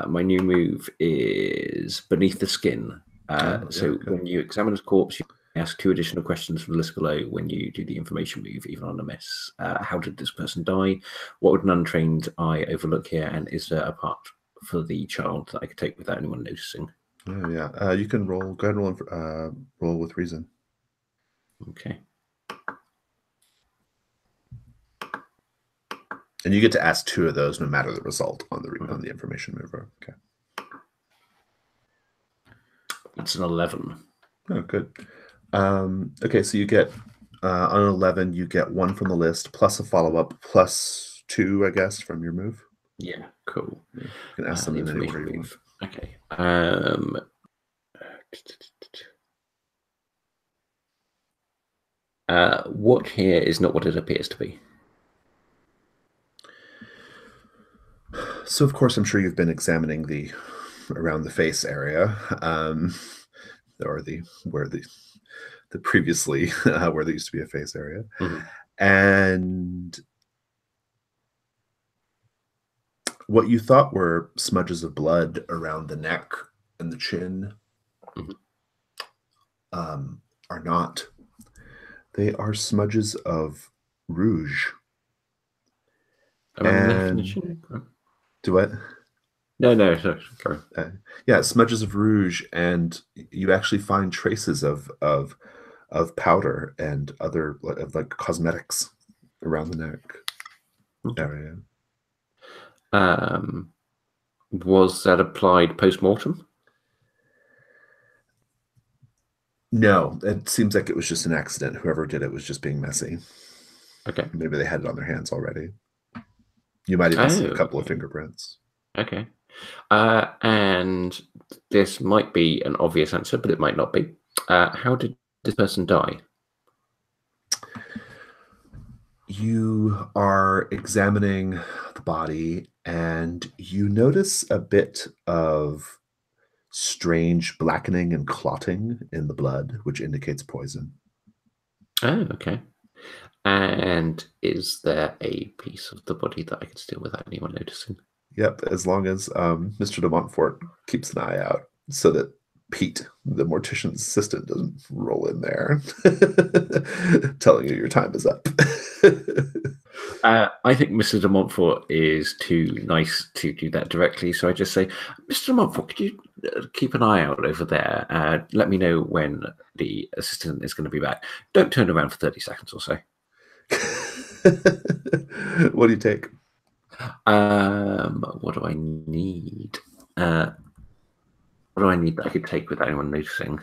My new move is Beneath the Skin. When you examine his corpse, you ask 2 additional questions from the list below when you do the information move, even on a miss. How did this person die? What would an untrained eye overlook here? And is there a part for the child that I could take without anyone noticing? Oh, yeah. You can roll. Go ahead and roll with reason. Okay. And you get to ask 2 of those no matter the result on the information mover. Okay. It's an 11. Oh, good. Okay, so you get on an 11, you get 1 from the list plus a follow-up plus 2, I guess, from your move. Yeah, cool. You can ask them in any order you want. Okay. What here is not what it appears to be? So, of course, I'm sure you've been examining around the face area, or where the previously where there used to be a face area, and what you thought were smudges of blood around the neck and the chin are not. They are smudges of rouge. Do what? No, sorry. Yeah, smudges of rouge, and you actually find traces of powder and other like cosmetics around the neck area. Was that applied post-mortem? No, it seems like it was just an accident. Whoever did it was just being messy. Okay. Maybe they had it on their hands already. You might even see a couple of fingerprints. Okay. And this might be an obvious answer, but it might not be. How did this person die? You are examining the body and you notice a bit of strange blackening and clotting in the blood, which indicates poison. Oh, okay. And is there a piece of the body that I could steal without anyone noticing? Yep, as long as Mr. de Montfort keeps an eye out so that Pete, the mortician's assistant, doesn't roll in there telling you your time is up. I think Mr. de Montfort is too nice to do that directly, so I just say, Mr. de Montfort, could you keep an eye out over there? Let me know when the assistant is going to be back. Don't turn around for 30 seconds or so. What do you take? What do I need? What do I need that I could take without anyone noticing?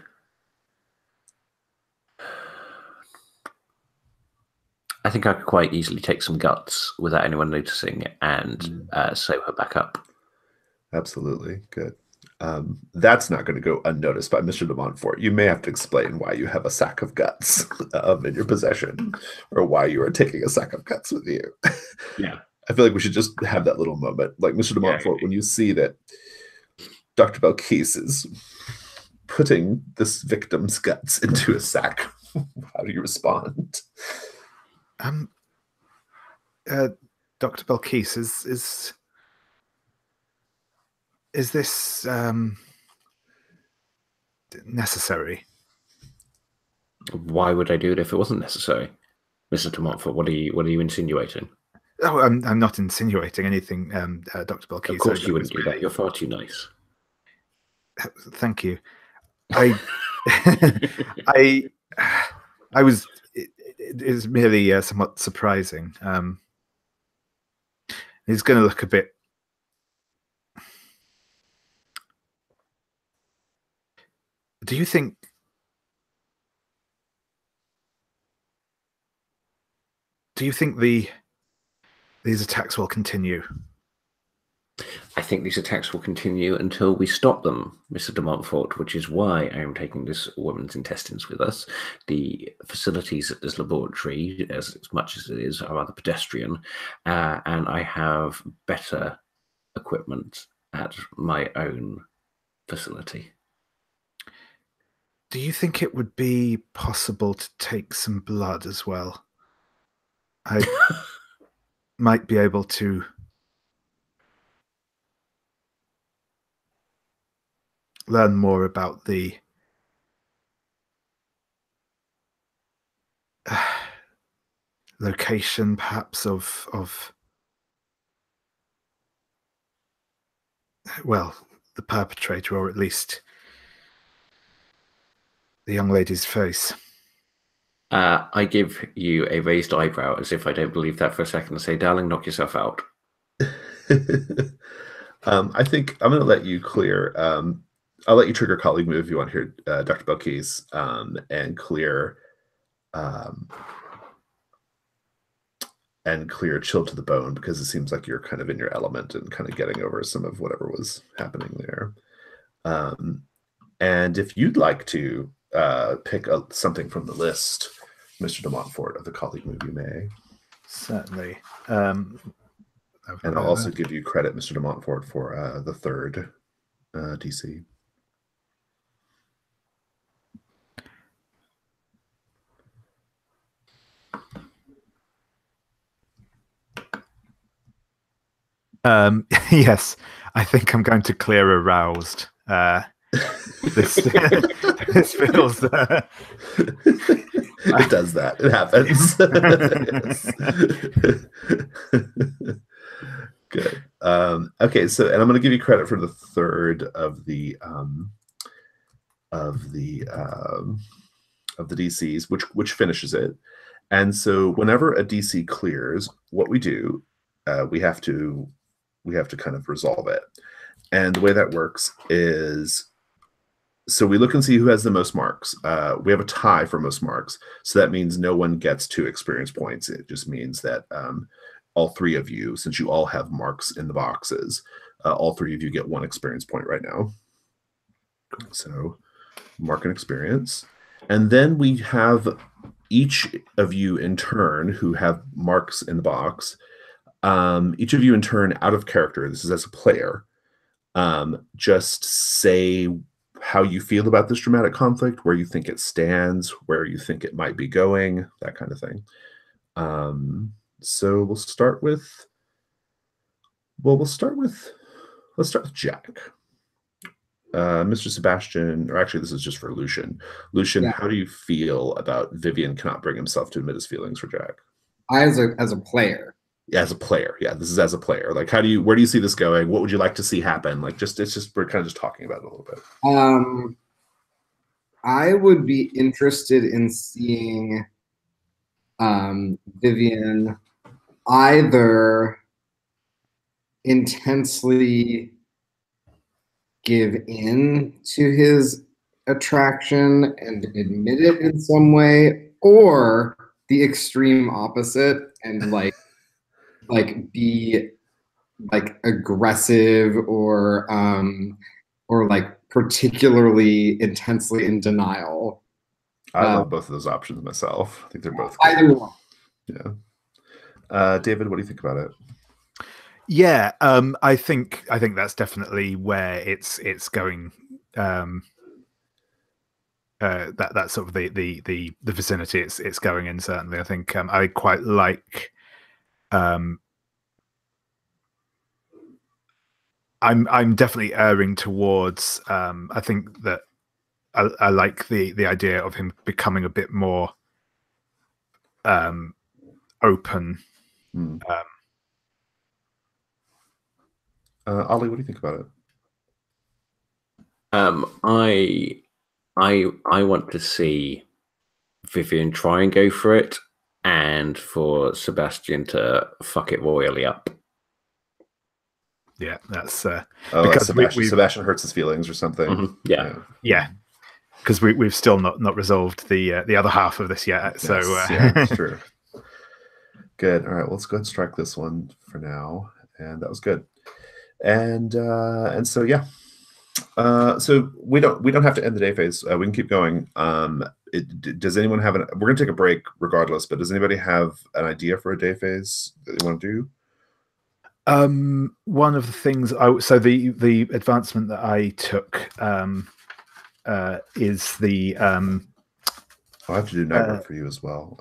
I think I could quite easily take some guts without anyone noticing and sew her back up. Absolutely. Good. That's not going to go unnoticed by Mr. de Montfort. You may have to explain why you have a sack of guts in your possession, or why you are taking a sack of guts with you. Yeah. I feel like we should just have that little moment. Like, Mr. de Montfort, when you see that Dr. Belkis is putting this victim's guts into a sack, how do you respond? Dr. Belkis, is this necessary? Why would I do it if it wasn't necessary, Mr. de Montfort? What are you insinuating? Oh, I'm not insinuating anything, Dr. Belkis. Of course you wouldn't do that. You're far too nice. Thank you. I was. It is merely somewhat surprising. It's going to look a bit. Do you think? These attacks will continue? I think these attacks will continue until we stop them, Mr. de Montfort, which is why I am taking this woman's intestines with us. The facilities at this laboratory, as much as it is, are rather pedestrian, and I have better equipment at my own facility. Do you think it would be possible to take some blood as well? I might be able to learn more about the location, perhaps, of well, the perpetrator, or at least the young lady's face. I give you a raised eyebrow as if I don't believe that for a second and say, darling, knock yourself out. I think I'm going to let you clear. I'll let you trigger a colleague move if you want here, Dr. Belkis, and clear chill to the bone, because it seems like you're kind of in your element and kind of getting over some of whatever was happening there. And if you'd like to pick something from the list, Mr. de Montfort, of the colleague move, you may. Certainly. And I'll also give you credit, Mr. de Montfort, for the third DC. Yes, I think I'm going to clear aroused. This feels. It does that. It happens. Good. Okay, so, and I'm going to give you credit for the third of the DCs, which finishes it. And so, whenever a DC clears, what we do, we have to kind of resolve it. And the way that works is, so we look and see who has the most marks. We have a tie for most marks. So that means no one gets 2 experience points. It just means that all three of you, since you all have marks in the boxes, all three of you get 1 experience point right now. So mark an experience. And then we have each of you in turn who have marks in the box. Each of you in turn, out of character, this is as a player, just say how you feel about this dramatic conflict, where you think it stands, where you think it might be going, that kind of thing. So let's start with Jack. Mr. Sebastian, or actually this is just for Lucian. Lucian, Yeah. how do you feel about Vivian cannot bring himself to admit his feelings for Jack? As a player. Yeah, as a player. Yeah, this is as a player. Like, where do you see this going? What would you like to see happen? Like, we're kind of just talking about it a little bit. I would be interested in seeing Vivian either intensely give in to his attraction and admit it in some way, or the extreme opposite and like be like aggressive or like particularly intensely in denial. I love both of those options myself. I think they're both good. Either one. Yeah. David, what do you think about it? Yeah, I think that's definitely where it's going. That's sort of the vicinity it's going in. Certainly, I think I quite like. I'm definitely erring towards. I think that I like the idea of him becoming a bit more open. Ollie, what do you think about it? I want to see Vivian try and go for it, and for Sebastian to fuck it royally up. Yeah, that's because Sebastian hurts his feelings or something. Mm-hmm. Yeah. Because we've still not resolved the other half of this yet. So yeah, that's true. Good. All right, well, let's go ahead and strike this one for now, and that was good. And so yeah. So we don't have to end the day phase. We can keep going. Does anyone have we're gonna take a break regardless, but does anybody have an idea for a day phase that they want to do? One of the things the advancement that I took is the I have to do night work for you as well.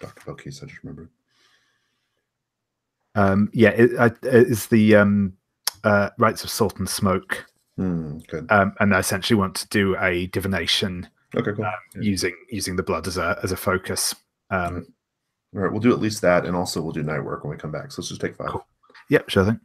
Dr. Belkis, I just remembered. It's the rites of salt and smoke. Good. And I essentially want to do a divination. Okay, cool. Using the blood as a focus. All right, we'll do at least that, and also we'll do night work when we come back. So let's just take 5. Cool. Yep, sure thing.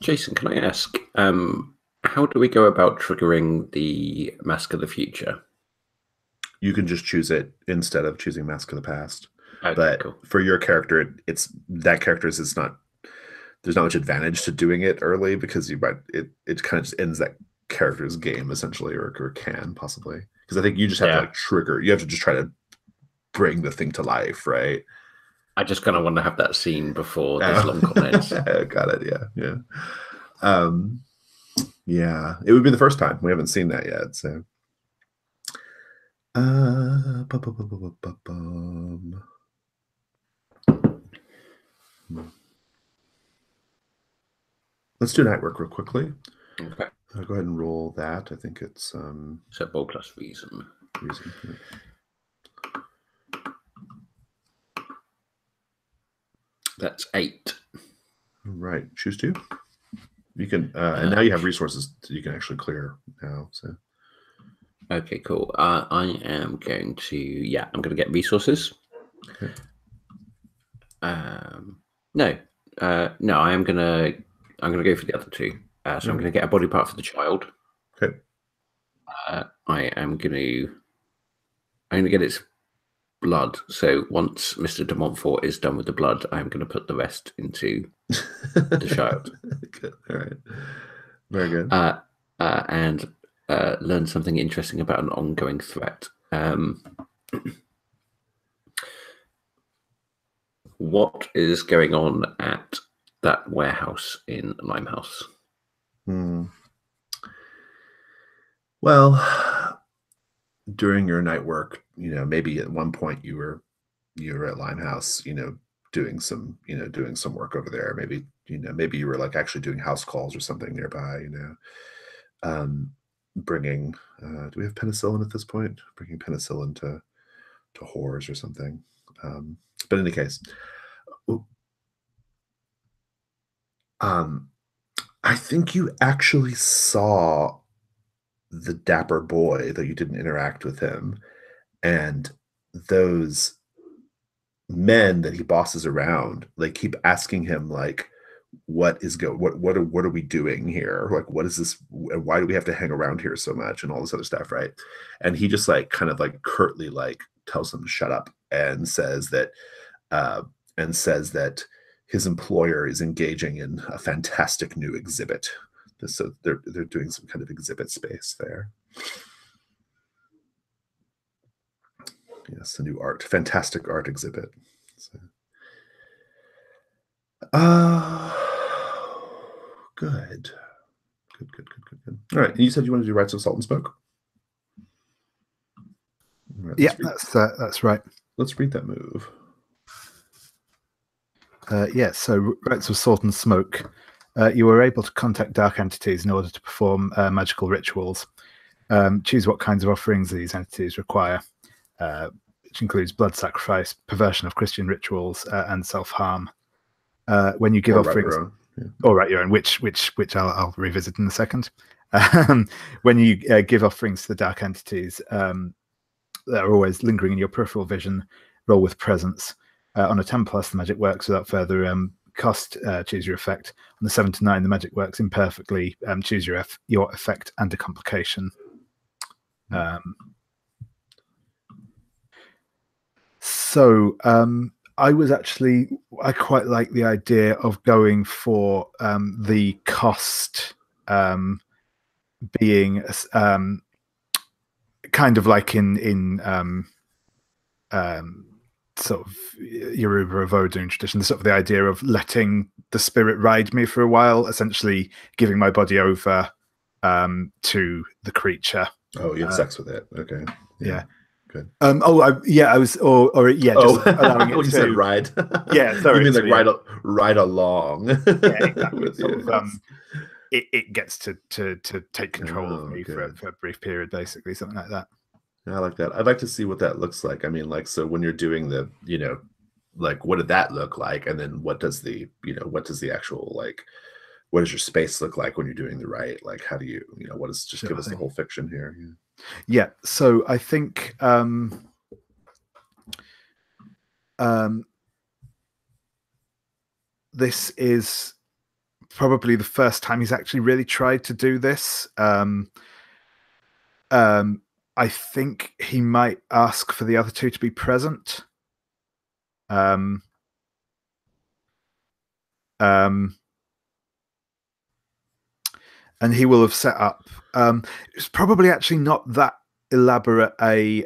Jason, can I ask, how do we go about triggering the Mask of the Future? You can just choose it instead of choosing Mask of the Past. Okay, but cool. for your character, it's not. There's not much advantage to doing it early because it kind of just ends that character's game essentially, or can possibly, because I think you just have to like trigger. You have to just try to bring the thing to life, right? I just kind of want to have that scene before this long con ends. Got it. Yeah. Yeah, it would be the first time. We haven't seen that yet, so. Let's do night work real quickly. Okay. I'll go ahead and roll that. I think it's so ball plus reason. Yeah. That's 8. Right. Choose 2. You can and now you have resources you can actually clear now. So okay, cool. I am going to I'm going to get resources. Okay. No, I am gonna go for the other 2. So I'm going to get a body part for the child. Okay. I'm going to get its blood. So once Mr. de Montfort is done with the blood, I'm going to put the rest into the child. Good. All right. Very good. And learn something interesting about an ongoing threat. What is going on at that warehouse in Limehouse? Well, during your night work, maybe at one point you were at Limehouse, doing some work over there. Maybe you were like actually doing house calls or something nearby. Bringing. Do we have penicillin at this point? Bringing penicillin to whores or something. But in any case, I think you actually saw the dapper boy, though you didn't interact with him, and those men that he bosses around, like, keep asking him, like, what are we doing here? Like, what is this? Why do we have to hang around here so much and all this other stuff, right? And he just like kind of like curtly like tells them to shut up and says that his employer is engaging in a fantastic new exhibit. So they're doing some kind of exhibit space there. Yes, a new fantastic art exhibit. So. Good. All right, and you said you wanted to do Rites of Salt and Smoke? Right, yeah, that's right. Let's read that move. So Rites of Salt and Smoke. You were able to contact dark entities in order to perform magical rituals. Choose what kinds of offerings these entities require, which includes blood sacrifice, perversion of Christian rituals, and self-harm. When you give offerings, your own, which I'll revisit in a second. When you give offerings to the dark entities that are always lingering in your peripheral vision, roll with presence. On a 10+, the magic works without further cost. Choose your effect. On the 7 to 9, the magic works imperfectly. Choose your effect and a complication. I quite like the idea of going for the cost being kind of like in sort of Yoruba Vodun tradition, sort of the idea of letting the spirit ride me for a while, essentially giving my body over to the creature. Oh, you have sex with it. Okay. Yeah. Good. I was, just allowing it when you said ride. Yeah, sorry. You mean like ride along. Yeah, exactly. It gets to take control of me for a brief period, basically, something like that. I like that. I'd like to see what that looks like. I mean, like, so when you're doing the, like, what did that look like? And then what does the actual, like, what does your space look like when you're doing the right? Like, how do you, what is, just give us the whole fiction here. Yeah. So I think, this is probably the first time he's actually really tried to do this. I think he might ask for the other two to be present. And he will have set up. It's probably actually not that elaborate a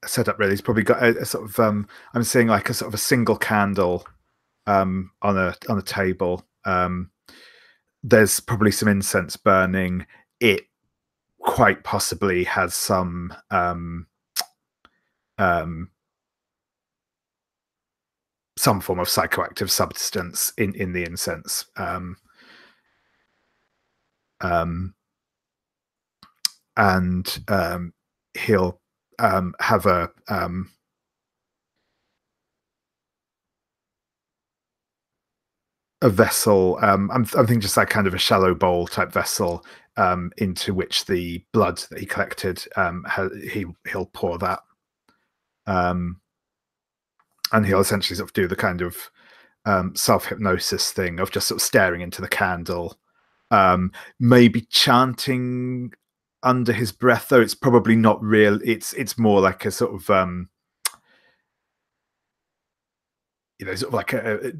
setup. Really, he's probably got a sort of. I'm seeing like a sort of a single candle on a table. There's probably some incense burning. It quite possibly has some form of psychoactive substance in the incense. And he'll have a vessel. I'm thinking just like kind of a shallow bowl type vessel into which the blood that he collected, he'll pour that. And he'll essentially sort of do the kind of self-hypnosis thing of just sort of staring into the candle, maybe chanting under his breath, though it's probably not real. It's more like a sort of sort of like a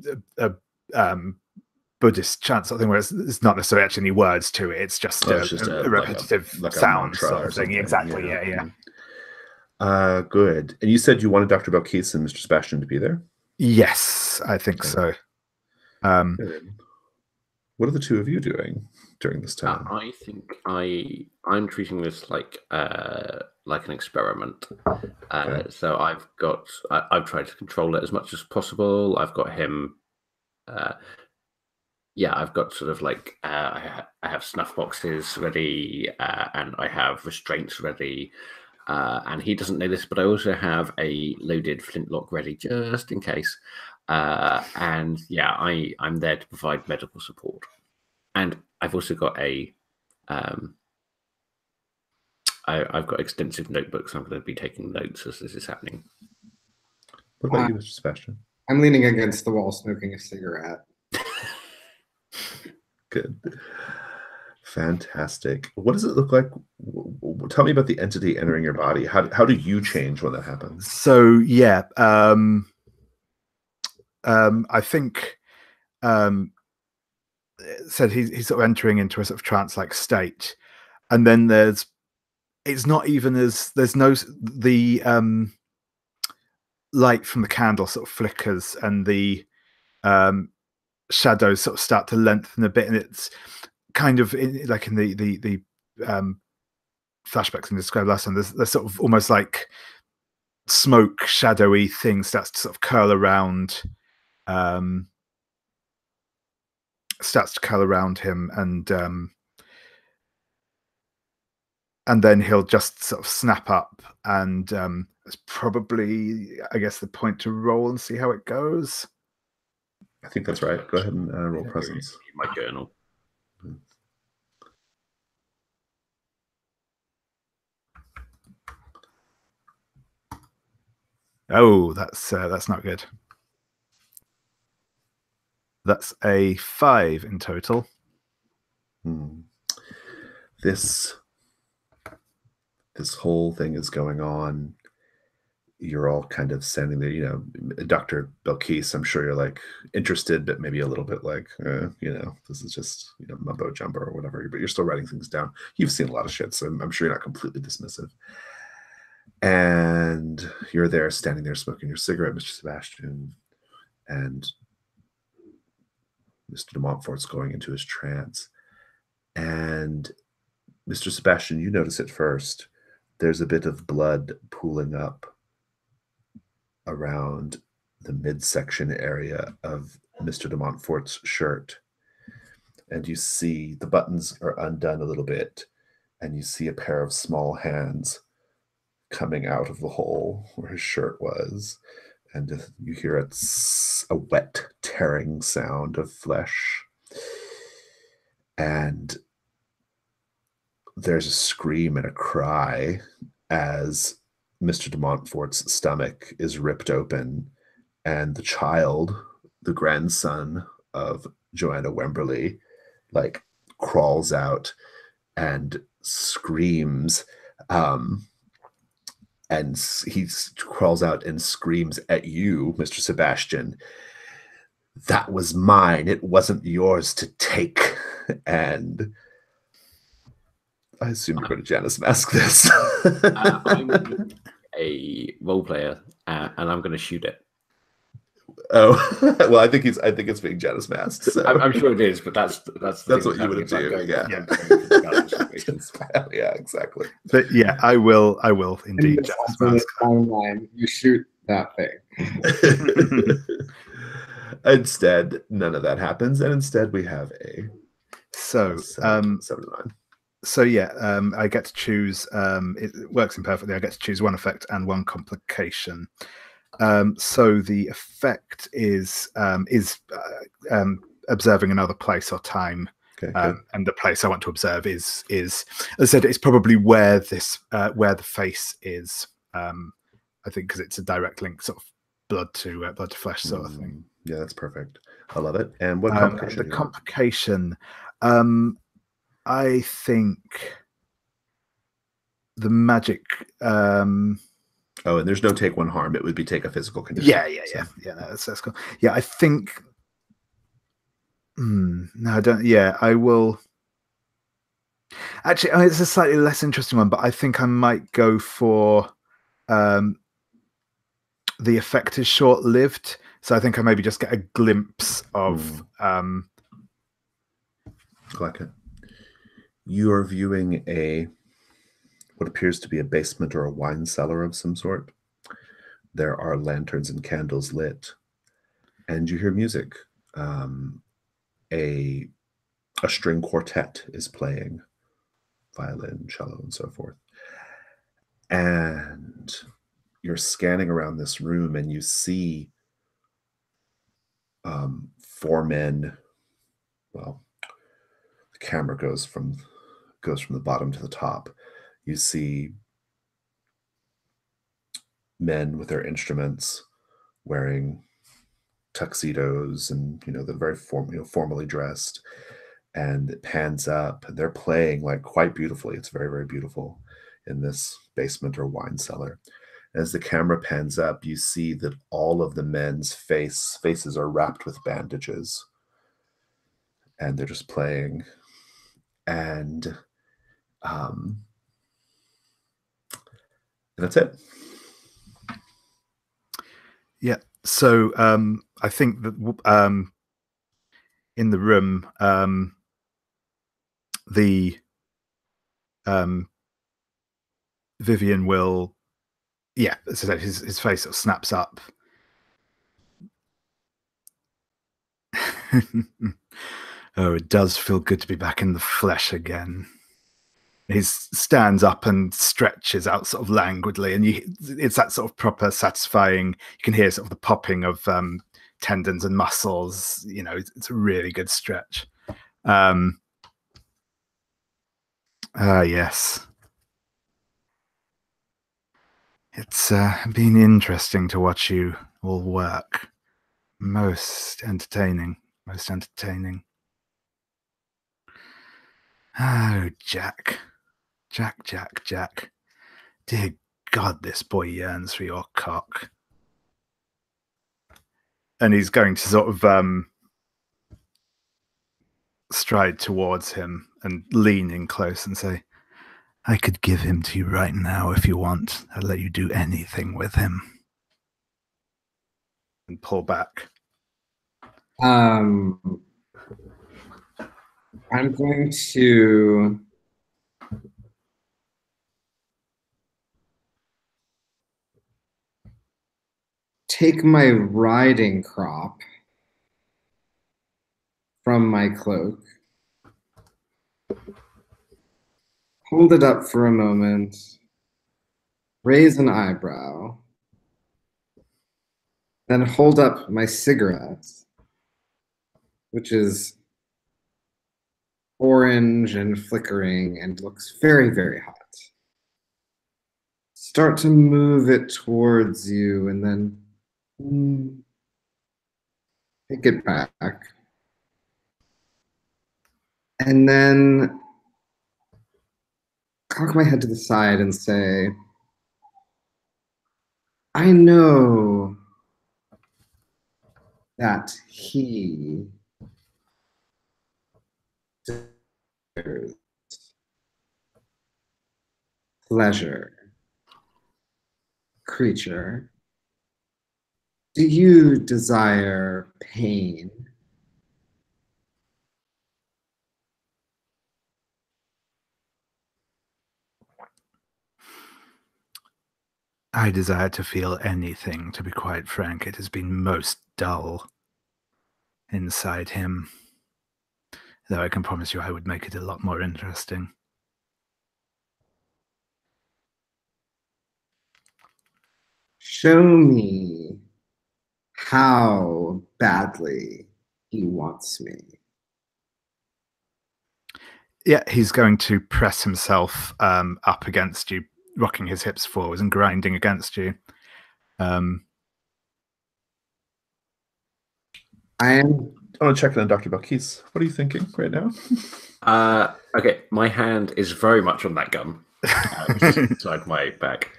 Buddhist chant sort of thing, where it's not necessarily actually any words to it. It's just a repetitive like sound sort of thing. Exactly. Yeah. Good. And you said you wanted Dr. Belkis and Mr. Sebastian to be there? Yes, I think so. Good. What are the two of you doing during this time? I think I'm treating this like an experiment. Okay. So I've tried to control it as much as possible. I've got him. I've got sort of like I have snuff boxes ready, and I have restraints ready. And he doesn't know this, but I also have a loaded flintlock ready just in case. And yeah, I'm there to provide medical support. And I've also got I've got extensive notebooks. I'm going to be taking notes as this is happening. What about you, Mr. Sebastian? I'm leaning against the wall smoking a cigarette. Good. Fantastic. What does it look like? Tell me about the entity entering your body. How do you change when that happens? So yeah, I think said he's sort of entering into a sort of trance-like state, and then there's no light from the candle sort of flickers, and the shadows sort of start to lengthen a bit, and it's kind of like in the flashbacks and described last time. There's sort of almost like smoke shadowy thing starts to sort of curl around him, and then he'll just sort of snap up, and it's probably, I guess, the point to roll and see how it goes. I think that's right. Go ahead and roll presence. My journal. Oh, that's not good. That's a 5 in total. This whole thing is going on. You're all kind of standing there, Dr. Belkis, I'm sure you're like interested, but maybe a little bit like, this is just, mumbo jumbo or whatever, but you're still writing things down. You've seen a lot of shit, so I'm sure you're not completely dismissive. And you're there, standing there, smoking your cigarette, Mr. Sebastian, and Mr. de Montfort's going into his trance. And Mr. Sebastian, you notice it first. There's a bit of blood pooling up around the midsection area of Mr. de Montfort's shirt. And you see the buttons are undone a little bit, and you see a pair of small hands coming out of the hole where his shirt was. And you hear a wet, tearing sound of flesh. And there's a scream and a cry as Mr. de Montfort's stomach is ripped open, and the child, the grandson of Joanna Wemberley, like crawls out and screams. And he crawls out and screams at you, Mr. Sebastian. That was mine. It wasn't yours to take. And I assume you're going to Janus Mask this. I'm a role player, and I'm going to shoot it. Oh, well, I think it's being Janus Masked. So. I'm sure it is, but that's what you would do. Yeah, exactly. But yeah, I will indeed. Timeline, you shoot that thing. Instead, none of that happens, and instead we have a 7 to 9. So yeah, I get to choose. It works imperfectly. I get to choose one effect and one complication. So the effect is observing another place or time, and the place I want to observe is as I said, it's probably where the face is. I think because it's a direct link, sort of blood to flesh sort of thing. Yeah, that's perfect. I love it. And what complication? The complication, I think the magic. Oh, and there's no take one harm. It would be take a physical condition. Yeah. No, that's cool. Yeah, I think. No, I don't. Yeah, I will. Actually, it's a slightly less interesting one, but I think I might go for. The effect is short-lived, so I think I maybe just get a glimpse of. Like it. You are viewing what appears to be a basement or a wine cellar of some sort. There are lanterns and candles lit, and you hear music. A string quartet is playing, violin, cello, and so forth. And you're scanning around this room, and you see 4 men. Well, the camera goes from the bottom to the top. You see men with their instruments, wearing tuxedos, and they're very formally dressed. And it pans up, and they're playing like quite beautifully. It's very, very beautiful in this basement or wine cellar. As the camera pans up, you see that all of the men's faces are wrapped with bandages, and they're just playing. And that's it. Yeah. So I think that in the room, the Vivian will, as I said, his face sort of snaps up. Oh, it does feel good to be back in the flesh again. He stands up and stretches out sort of languidly, and it's that sort of proper satisfying. You can hear sort of the popping of tendons and muscles. It's a really good stretch. Yes. It's been interesting to watch you all work. Most entertaining. Oh, Jack. Jack. Dear God, this boy yearns for your cock. And he's going to sort of stride towards him and lean in close and say, I could give him to you right now if you want. I'd let you do anything with him. And pull back. I'm going to take my riding crop from my cloak, hold it up for a moment, raise an eyebrow, then hold up my cigarette, which is orange and flickering and looks very, very hot. start to move it towards you and then take it back. And then cock my head to the side and say, I know that he desires pleasure. Creature, do you desire pain? I desire to feel anything, to be quite frank. It has been most dull inside him. Though I can promise you I would make it a lot more interesting. Show me how badly he wants me. Yeah, he's going to press himself up against you, rocking his hips forwards and grinding against you. I am. I want to check in on Dr. Balkis. What are you thinking right now? Okay, my hand is very much on that gun, just inside my back.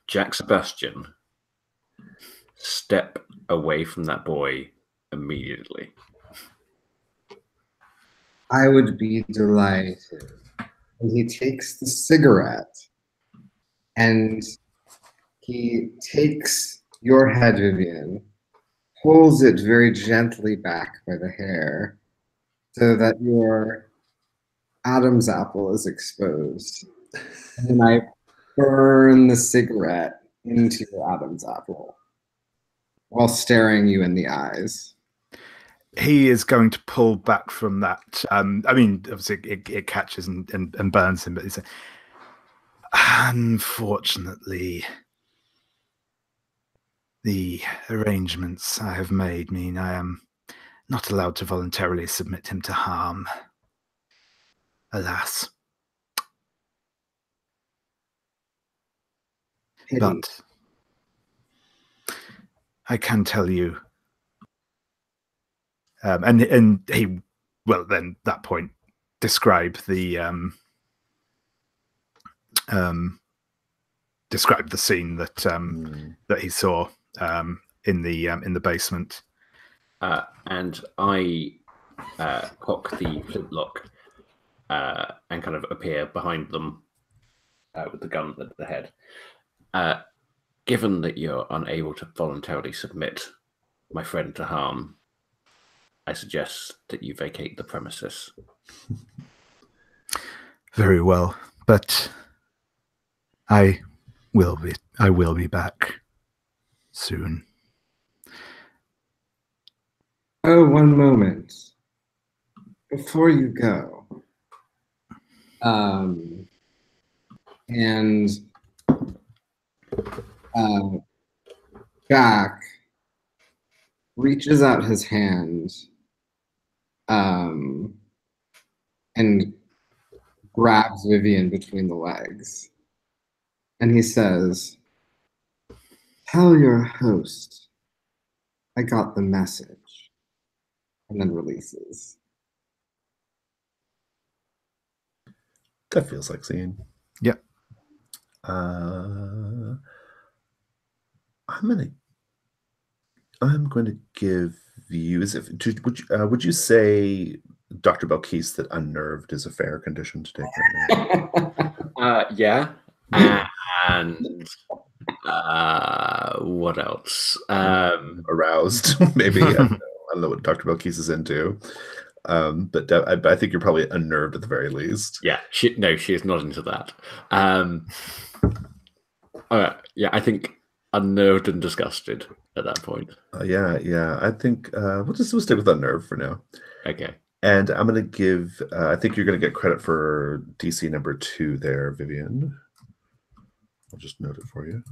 Jack Sebastian, step away from that boy immediately. I would be delighted. And he takes the cigarette and he takes your head, Vivian, pulls it very gently back by the hair so that your Adam's apple is exposed. And then I burn the cigarette into your Adam's apple while staring you in the eyes. He is going to pull back from that. I mean, obviously it catches and burns him, but he's unfortunately, the arrangements I have made mean I am not allowed to voluntarily submit him to harm. Alas. Pity. But I can tell you, and he will then at that point describe the scene that that he saw in the basement. And I cock the flintlock and kind of appear behind them with the gun at the head. Given that you're unable to voluntarily submit my friend to harm, I suggest that you vacate the premises. Very well, but I will be back soon. Oh, one moment. Before you go. And Jack reaches out his hand and grabs Vivian between the legs. And he says, tell your host I got the message. And then releases. That feels like scene. Yep. I'm going to give you. Would you say, Dr. Balkis, that unnerved is a fair condition to take right now? Yeah. And what else? Aroused, maybe. I don't know what Dr. Balkis is into. But I think you're probably unnerved at the very least. Yeah, she is not into that. Yeah, I think unnerved and disgusted at that point. Yeah. I think we'll stick with unnerved for now. Okay. And I'm going to give. I think you're going to get credit for DC number 2 there, Vivian. I'll just note it for you.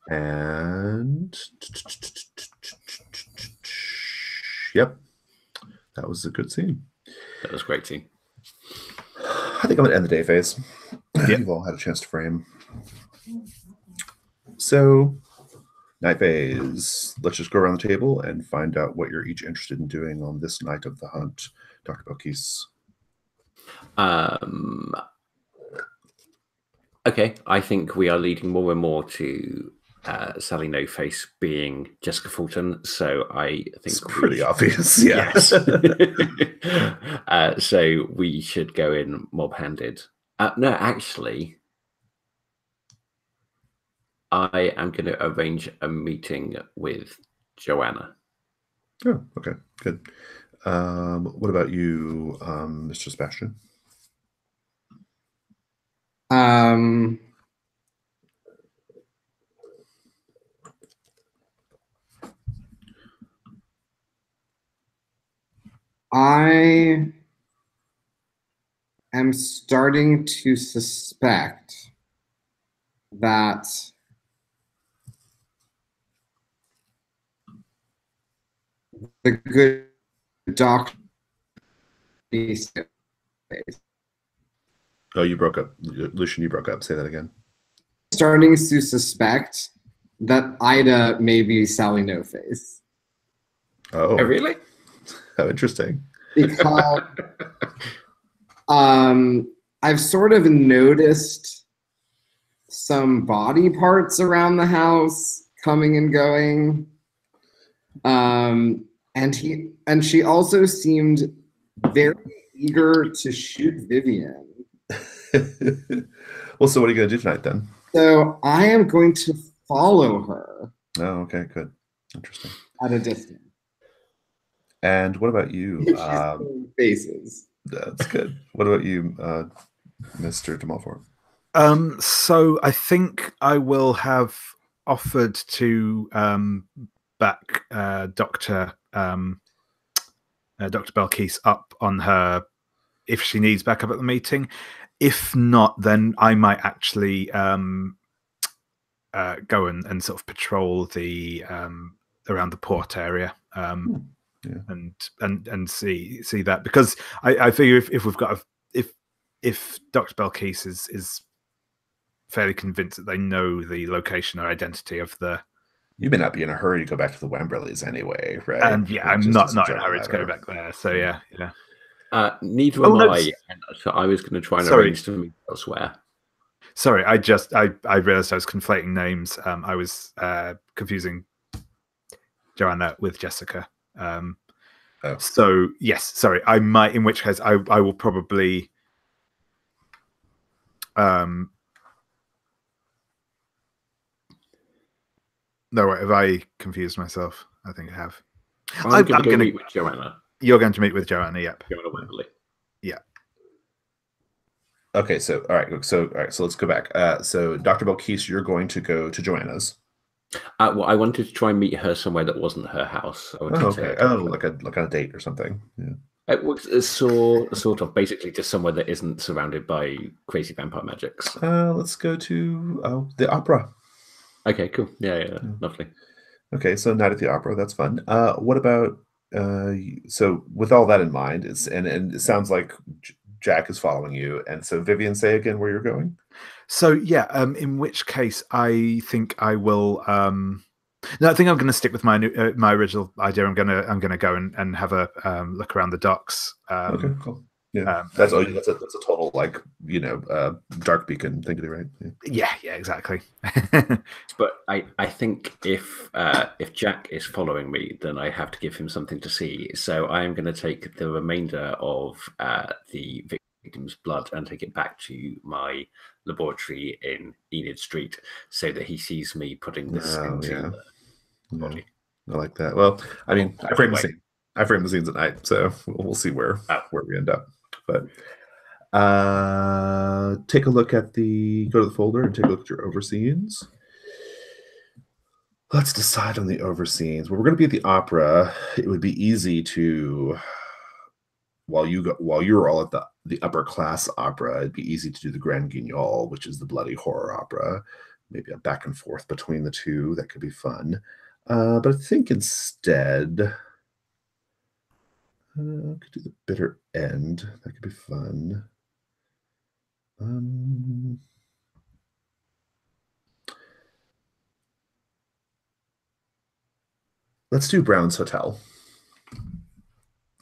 And yep, that was a good scene. That was a great scene. I think I'm going to end the day phase. You've all had a chance to frame. So, night phase. Let's just go around the table and find out what you're each interested in doing on this night of the hunt. Dr. Belkis. Okay, I think we are leading more and more to Sally No Face being Jessica Fulton. So I think It's pretty obvious. Yeah. Yes. So we should go in mob-handed. No, actually, I am going to arrange a meeting with Joanna. Oh, okay, good. What about you, Mr. Sebastian? I am starting to suspect that the good doctor. Oh, you broke up. Lucian, you broke up. Say that again. Starting to suspect that Ida may be Sally No Face. Oh, really? How interesting. Because I've sort of noticed some body parts around the house coming and going. And she also seemed very eager to shoot Vivian. Well, so what are you going to do tonight then? So I am going to follow her. Oh, okay, good. Interesting. At a distance. And what about you? Faces. That's good. What about you, Mr. Demalfort? So I think I will have offered to back Dr. Belkis up on her if she needs backup at the meeting. If not, then I might actually go and sort of patrol the around the port area. And see that, because I figure if we've got if Dr. Belkis is fairly convinced that they know the location or identity of the. You may not be in a hurry to go back to the Wemberleys anyway, right? And yeah, I'm not in a hurry to go back there. So yeah. Neither am I. So I was going to try and arrange to meet elsewhere. Sorry, I realized I was conflating names. I was confusing Joanna with Jessica. So yes, sorry. I might, in which case I will probably no, wait, have I confused myself? I think I have. I'm going to meet with Joanna. You're going to meet with Joanna, yep. Joanna Wemberley. Yeah. Okay, so all right, so let's go back. So Dr. Belkis, you're going to go to Joanna's. Well, I wanted to try and meet her somewhere that wasn't her house. Okay. Like a date or something. Yeah. It was sort of basically just somewhere that isn't surrounded by crazy vampire magics. Let's go to the opera. Okay, cool. Yeah, lovely. Okay, so night at the opera, that's fun. What about so with all that in mind, and it sounds like Jack is following you, and so Vivian, say again where you're going. So yeah, in which case I think I will. No, I think I'm going to stick with my my original idea. I'm gonna go and have a look around the docks. Okay, cool. Yeah, that's a total dark beacon thing to do, right? Yeah, exactly. But I think if Jack is following me, then I have to give him something to see. So I am going to take the remainder of the victim's blood and take it back to my laboratory in Enid Street, so that he sees me putting this into the body. I like that. Well, I mean, I frame the scenes at night, so we'll see where we end up. But take a look at go to the folder and take a look at your overscenes. Let's decide on the overscenes. Well, we're going to be at the opera. It would be easy to, while you're all at the upper class opera, it'd be easy to do the Grand Guignol, which is the bloody horror opera. Maybe a back and forth between the two. That could be fun. But I think instead, I could do the bitter end. That could be fun. Let's do Brown's Hotel,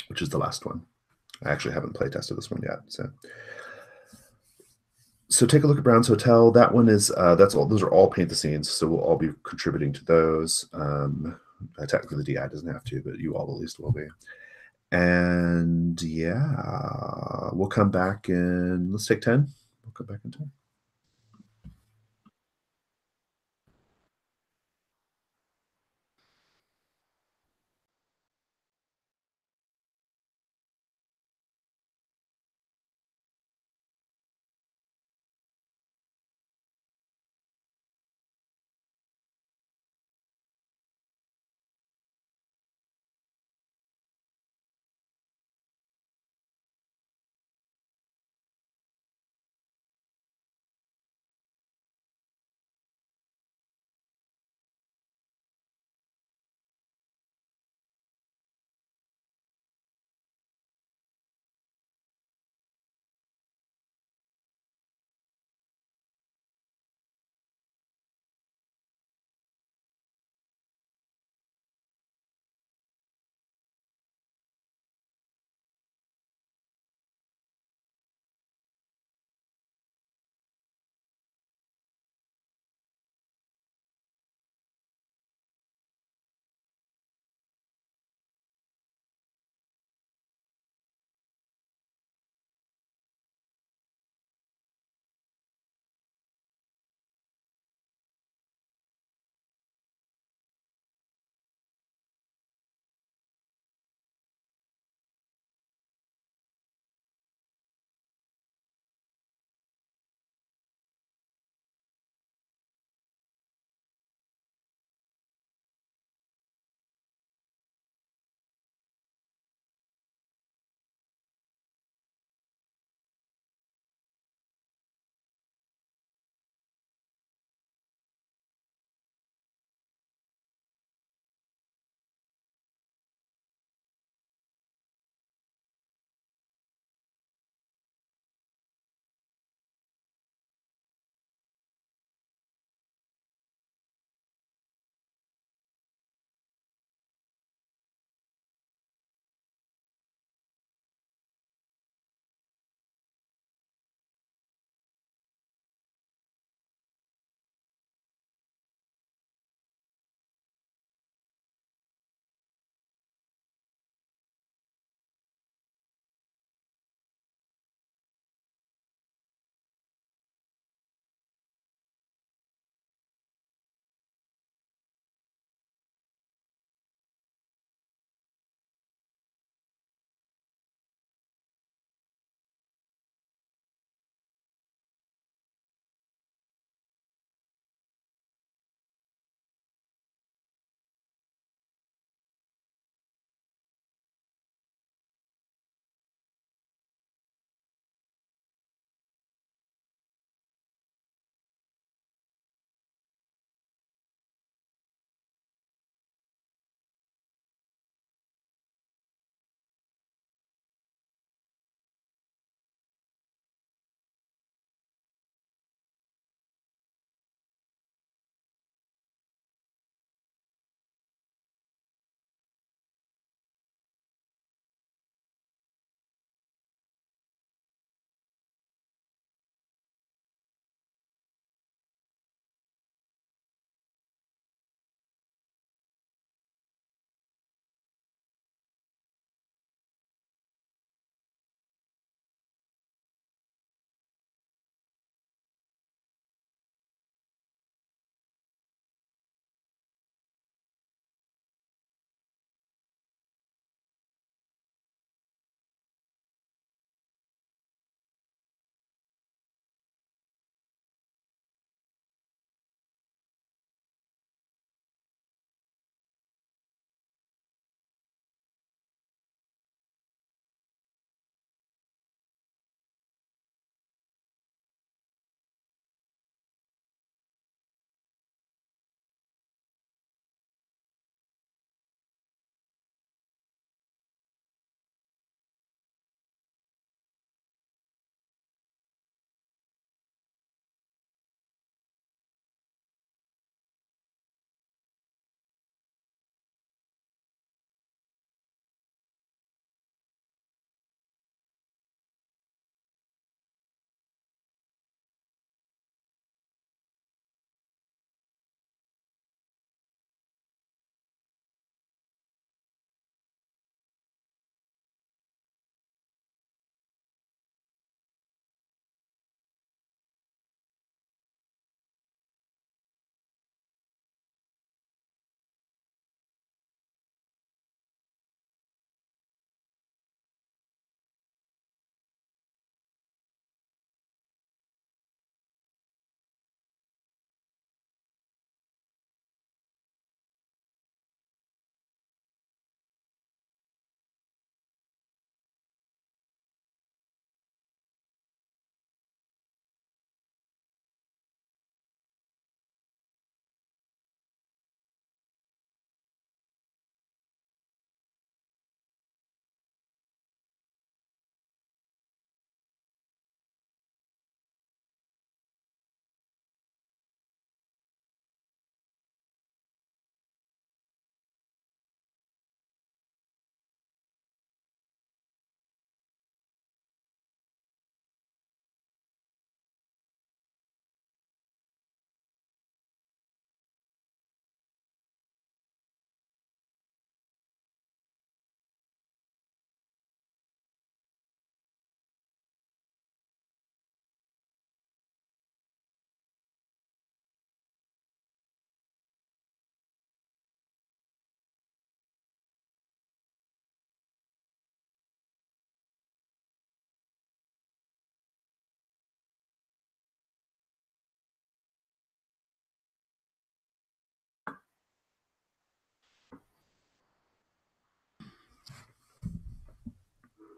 which is the last one. I actually haven't play tested this one yet, so take a look at Brown's Hotel. That one is that's all. Those are all paint the scenes, so we'll all be contributing to those. Technically, the DI doesn't have to, but you all at least will be. And yeah, we'll come back in. Let's take 10. We'll come back in 10.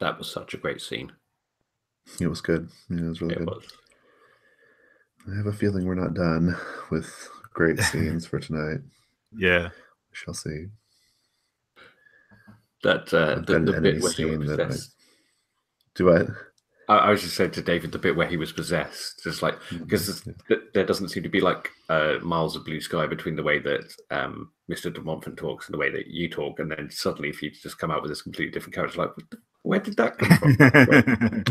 That was such a great scene. It was good. Yeah, it was really It good. was. I have a feeling we're not done with great scenes for tonight. Yeah. We shall see. That I've got an the enemy bit where he was scene that I possessed. do. I was just saying to David the bit where he was possessed, just like because there doesn't seem to be like miles of blue sky between the way that Mr. De Montfort talks and the way that you talk, and then suddenly if you just come out with this completely different character, like where did that come from?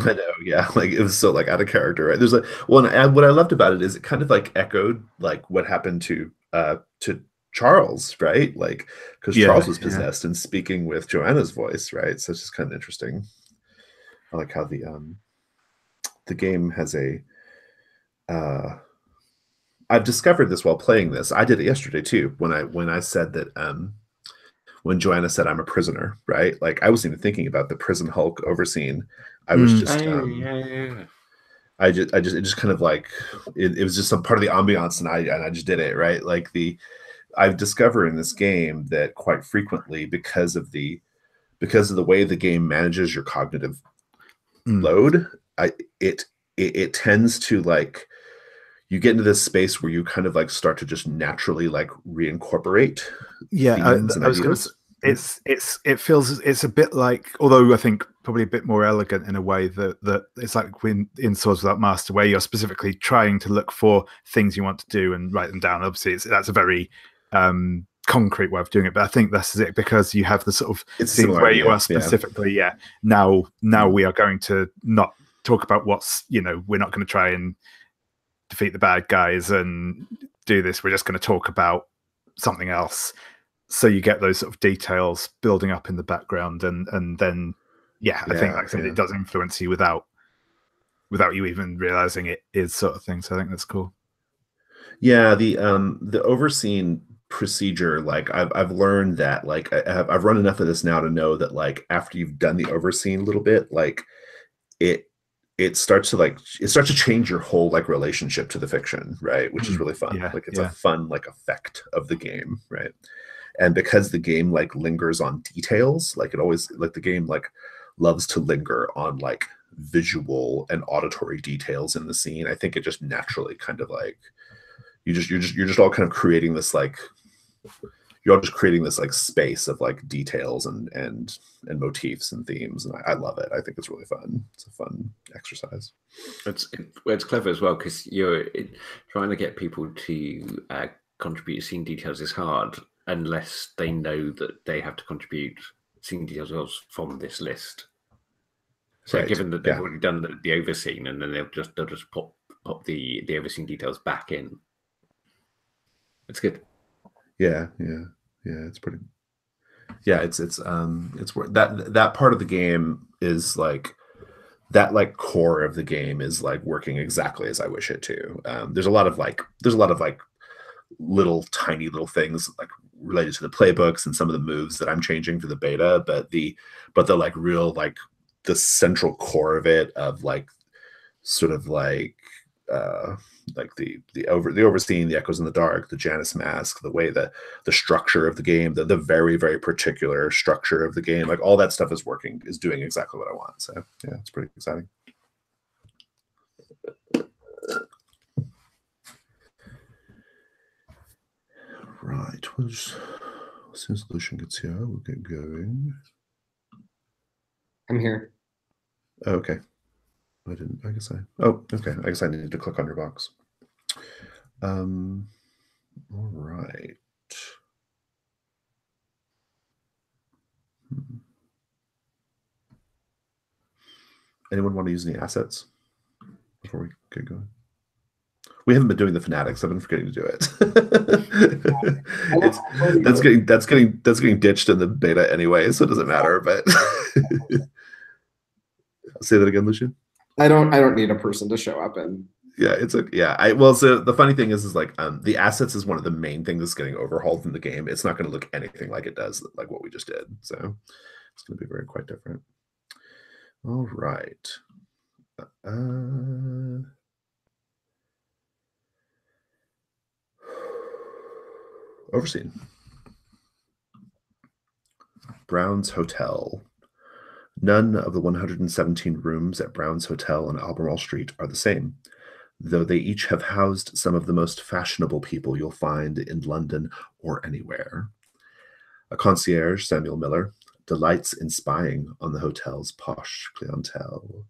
I know, yeah, like it was so like out of character, right? There's like one. And what I loved about it is it kind of like echoed like what happened to Charles, right? Like because Charles was possessed and speaking with Joanna's voice, right? So it's just kind of interesting. I like how the game has a. I've discovered this while playing this. I did it yesterday too. When I said that when Joanna said I'm a prisoner, right? Like I wasn't even thinking about the prison Hulk overseen. I was just it just kind of like it was just some part of the ambiance, and I just did it, right? Like I've discovered in this game that quite frequently because of the way the game manages your cognitive load, it tends to like you get into this space where you kind of like start to just naturally like reincorporate themes and ideas. It feels it's a bit like, although I think probably a bit more elegant in a way that it's like when in Swords Without Master, where you're specifically trying to look for things you want to do and write them down. Obviously, that's a very concrete way of doing it, but I think this is it because you have the sort of things where you are specifically, now we are going to not talk about what's, we're not going to try and defeat the bad guys and do this. We're just going to talk about something else. So you get those sort of details building up in the background, and then I think like I said, it does influence you without you even realizing it is, sort of thing. So I think that's cool. Yeah, the overseen procedure, like I've learned that like I've run enough of this now to know that like after you've done the overseen a little bit, like it starts to change your whole like relationship to the fiction, right? Which is really fun. Like it's a fun like effect of the game, right? And because the game like lingers on details, like it always like the game like loves to linger on like visual and auditory details in the scene. I think it just naturally kind of like you're just all kind of creating this like you're all just creating this like space of like details and motifs and themes, and I love it. I think it's really fun. It's a fun exercise. It's clever as well because you're trying to get people to contribute scene details is hard unless they know that they have to contribute scene details from this list. So given that they've already done the overseen, and then they'll just pop the overseen details back in. It's good. Yeah, it's pretty. Yeah, it's that part of the game is like that like core of the game is like working exactly as I wish it to. There's a lot of little tiny little things like related to the playbooks and some of the moves that I'm changing for the beta, but the like real like the central core of it of like sort of like the overseeing, the echoes in the dark, the Janus mask, the way the structure of the game, the very very particular structure of the game, like all that stuff is doing exactly what I want. So yeah, it's pretty exciting. Right, as soon as Lucian gets here, we'll get going. I'm here. Oh, okay. Oh, okay. I guess I needed to click on your box. All right. Anyone want to use any assets before we get going? We haven't been doing the fanatics. I've been forgetting to do it. that's getting ditched in the beta anyway, so it doesn't matter. But say that again, Lucian. I don't need a person to show up and. Yeah, so the funny thing is like the assets is one of the main things that's getting overhauled in the game. It's not going to look anything like it does like what we just did. So it's going to be quite different. All right. Overseen. Brown's Hotel. None of the 117 rooms at Brown's Hotel on Albemarle Street are the same, though they each have housed some of the most fashionable people you'll find in London or anywhere. A concierge, Samuel Miller, delights in spying on the hotel's posh clientele.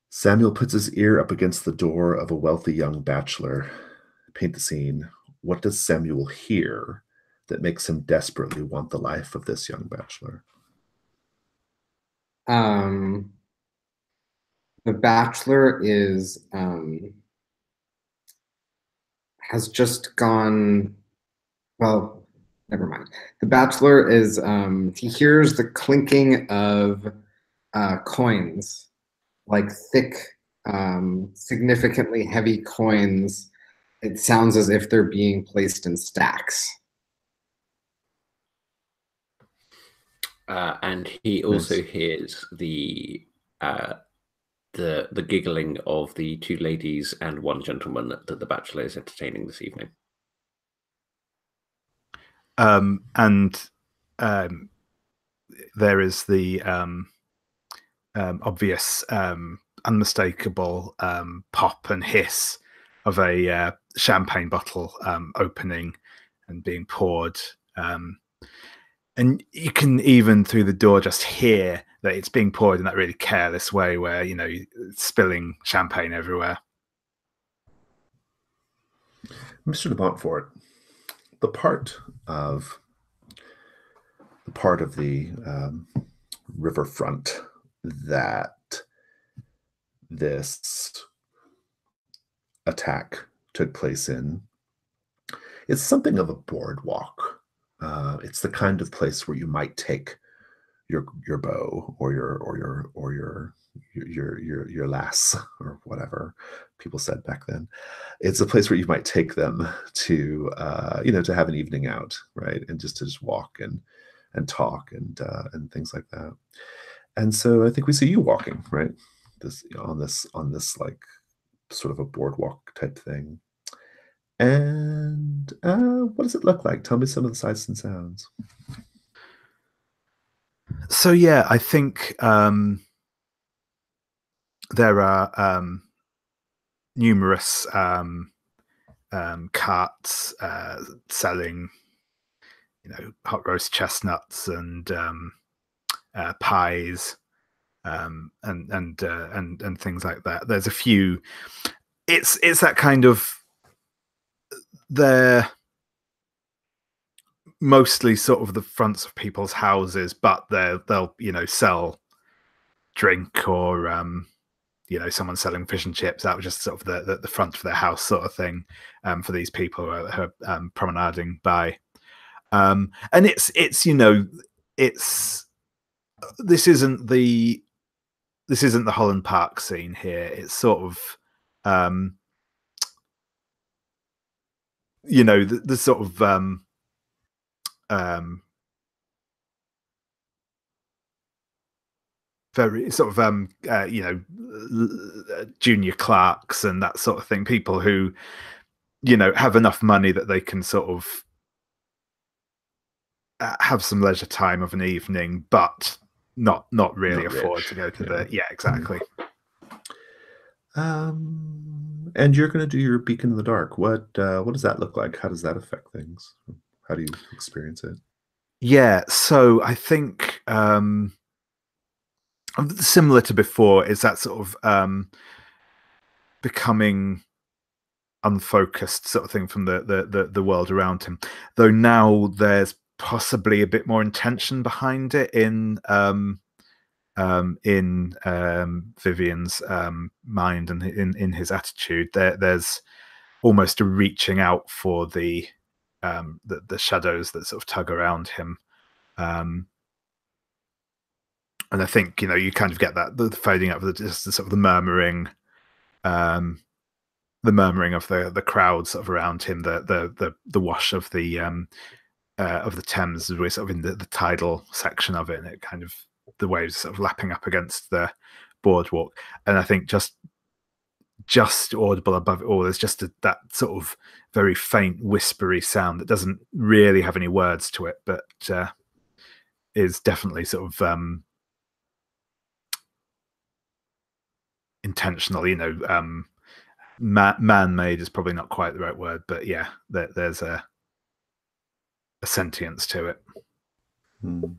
Samuel puts his ear up against the door of a wealthy young bachelor. Paint the scene. What does Samuel hear that makes him desperately want the life of this young bachelor? The bachelor is has just gone. Well, never mind. The bachelor is he hears the clinking of coins, like thick, significantly heavy coins. It sounds as if they're being placed in stacks. And he also hears the giggling of the two ladies and one gentleman that the bachelor is entertaining this evening. There is the obvious, unmistakable pop and hiss of a champagne bottle opening and being poured. And you can even through the door just hear that it's being poured in that really careless way where, you know, spilling champagne everywhere. Mr. de Montfort, the part of the riverfront that this attack took place in, it's something of a boardwalk. It's the kind of place where you might take your beau or your lass or whatever people said back then. It's a place where you might take them to to have an evening out, right, and to just walk and talk and things like that. And so I think we see you walking, right, on this like sort of a boardwalk type thing. And what does it look like? Tell me some of the sights and sounds. So yeah, I think there are numerous carts selling, hot roast chestnuts and pies and things like that. There's a few. It's that kind of. They're mostly sort of the fronts of people's houses, but they'll sell drink or someone selling fish and chips. That was just sort of the front of their house sort of thing for these people who are promenading by. And it's this isn't the Holland Park scene here. It's sort of the sort of very sort of junior clerks and that sort of thing, people who have enough money that they can sort of have some leisure time of an evening, but not really afford to go to the exactly. And you're going to do your beacon in the dark. What does that look like? How does that affect things? How do you experience it? Yeah, so I think similar to before is that sort of becoming unfocused sort of thing from the world around him. Though now there's possibly a bit more intention behind it in Vivian's mind and in his attitude. There's almost a reaching out for the shadows that sort of tug around him, and I think you kind of get that the fading up of the sort of the murmuring of the crowd sort of around him, the wash of the Thames as we're sort of in the tidal section of it, and it kind of the waves sort of lapping up against the boardwalk. And I think just audible above it all, there's just that sort of very faint whispery sound that doesn't really have any words to it, but is definitely sort of intentional. Man-made is probably not quite the right word, but yeah, there's a sentience to it. You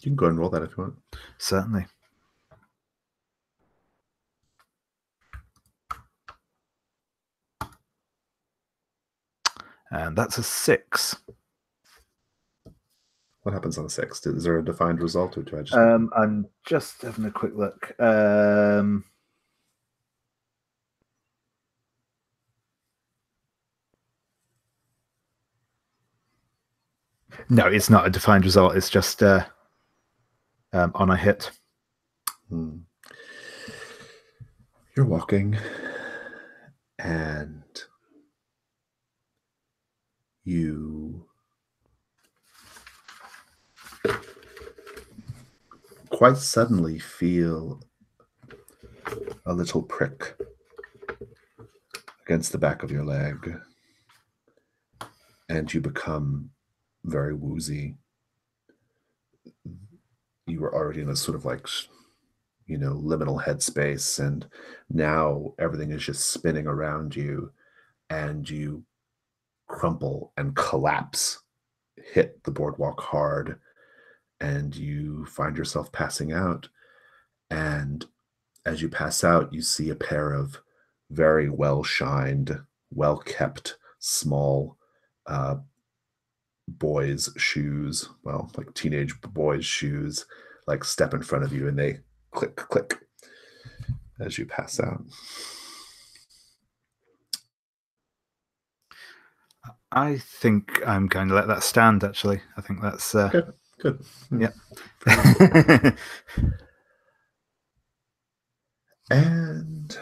can go ahead and roll that if you want. Certainly. And that's a 6. What happens on a 6? Is there a defined result, or do I just? I'm just having a quick look. No, it's not a defined result. It's just on a hit. You're walking, and you quite suddenly feel a little prick against the back of your leg, and you become very woozy. You were already in a sort of like, liminal headspace, and now everything is just spinning around you, and you crumple and collapse, hit the boardwalk hard, and you find yourself passing out. And as you pass out, you see a pair of very well-shined, well-kept, small boys' shoes, well, like teenage boys' shoes, like step in front of you, and they click, click as you pass out. I think I'm going to let that stand, actually. I think that's... Good. Yeah. And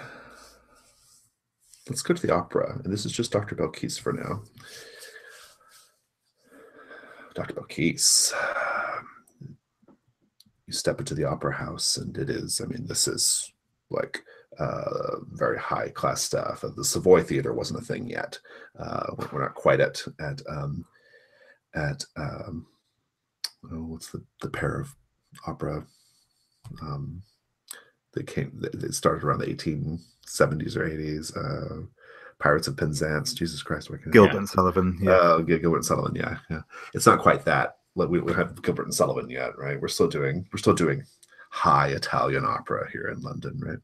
let's go to the opera. And this is just Dr. Belkis for now. Dr. Belkis, you step into the opera house, and this is like very high class stuff. The Savoy Theater wasn't a thing yet. We're not quite at what's the pair of opera? They started around the 1870s or 80s. Pirates of Penzance, Jesus Christ, Gilbert and Sullivan. Yeah, Gilbert and Sullivan. Yeah. It's not quite that. Like we don't have Gilbert and Sullivan yet, right? We're still doing high Italian opera here in London, right?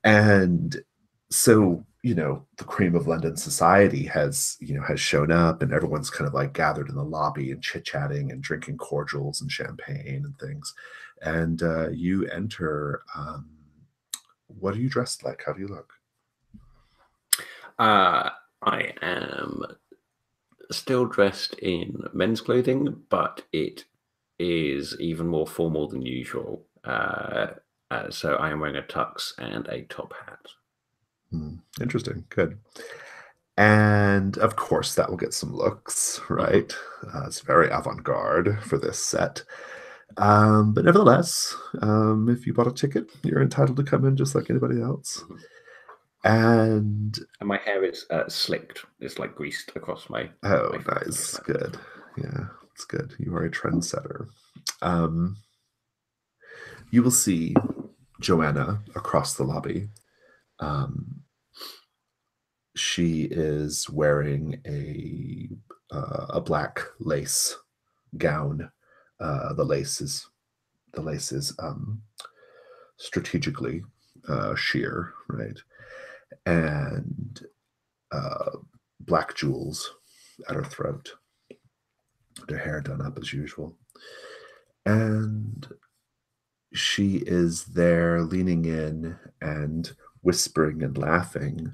And so, the cream of London society has shown up, and everyone's kind of like gathered in the lobby and chit-chatting and drinking cordials and champagne and things. And you enter. What are you dressed like? How do you look? I am still dressed in men's clothing, but it is even more formal than usual. So I am wearing a tux and a top hat. Interesting. Good. And of course, that will get some looks, right? It's very avant-garde for this set. But nevertheless, if you bought a ticket, you're entitled to come in just like anybody else. And my hair is slicked. It's like greased across my... Oh, nice. Good. Yeah, it's good. You are a trendsetter. You will see Joanna across the lobby. She is wearing a black lace gown. The lace is strategically sheer, right? And black jewels at her throat. Her hair done up as usual. And she is there leaning in and whispering and laughing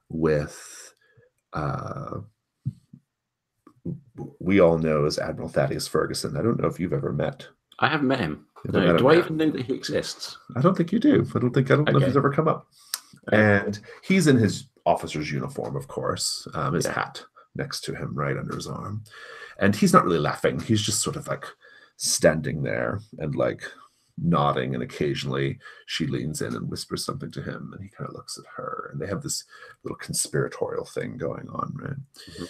with we all know as Admiral Thaddeus Ferguson. I don't know if you've ever met. I haven't met him. No, do I even know that he exists? I don't think you do. I don't know if he's ever come up. And he's in his officer's uniform, of course, his hat next to him, right under his arm. And he's not really laughing. He's just sort of like standing there and like nodding. And occasionally she leans in and whispers something to him. And he kind of looks at her. And they have this little conspiratorial thing going on, right? Mm-hmm.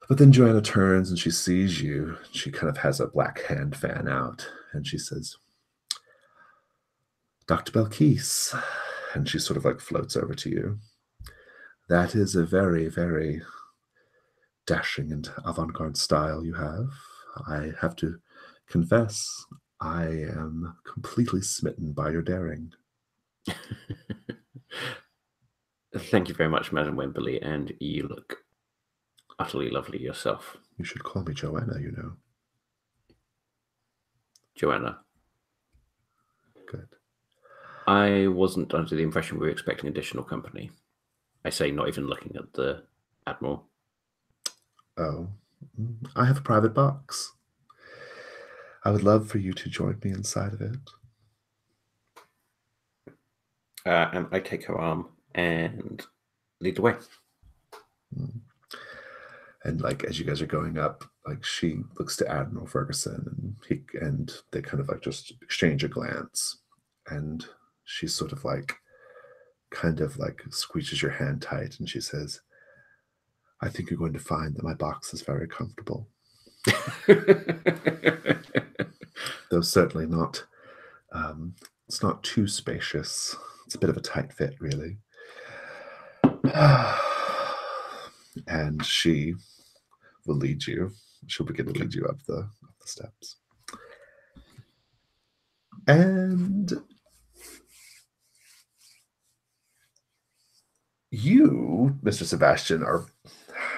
But then Joanna turns and she sees you. She kind of has a black hand fan out. And she says, Dr. Belkis. And she sort of like floats over to you. That is a very, very dashing and avant-garde style you have. I have to confess, I am completely smitten by your daring. Thank you very much, Madam Wembley, and you look utterly lovely yourself. You should call me Joanna, you know. Joanna. Good. I wasn't under the impression we were expecting additional company. I say, not even looking at the Admiral. Oh, I have a private box. I would love for you to join me inside of it. And I take her arm and lead the way. And like as you guys are going up, like she looks to Admiral Ferguson, and they kind of like just exchange a glance, and she's sort of like kind of like squeezes your hand tight, and she says, "I think you're going to find that my box is very comfortable, though certainly not. It's not too spacious. It's a bit of a tight fit, really." And she will lead you. She'll begin to lead you up the steps. And you, Mr. Sebastian,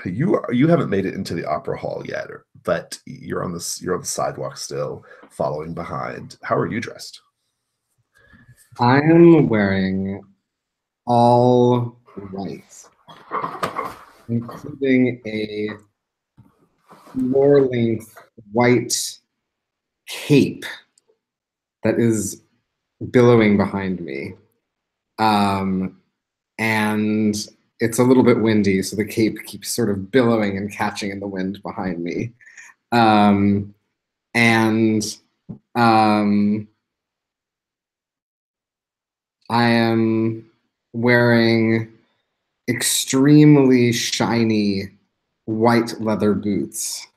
you haven't made it into the opera hall yet, but you're on the sidewalk still, following behind. How are you dressed? I am wearing all white, including a floor-length white cape that is billowing behind me. And it's a little bit windy, so the cape keeps sort of billowing and catching in the wind behind me. I am wearing extremely shiny white leather boots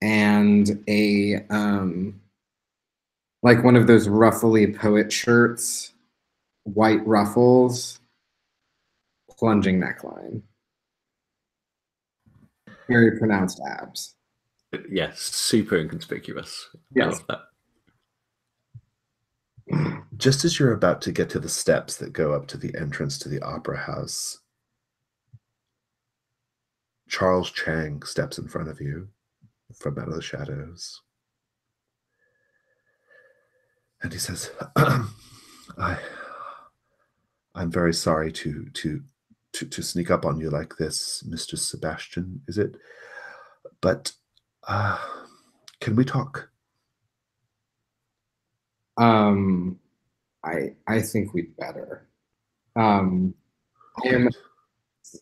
and a like one of those ruffly poet shirts, white ruffles, plunging neckline, very pronounced abs. Yes, super inconspicuous. Yes. I love that. Just as you're about to get to the steps that go up to the entrance to the opera house, Charles Chang steps in front of you from out of the shadows. And he says, I'm very sorry to sneak up on you like this, Mr. Sebastian, is it? But can we talk? I think we'd better.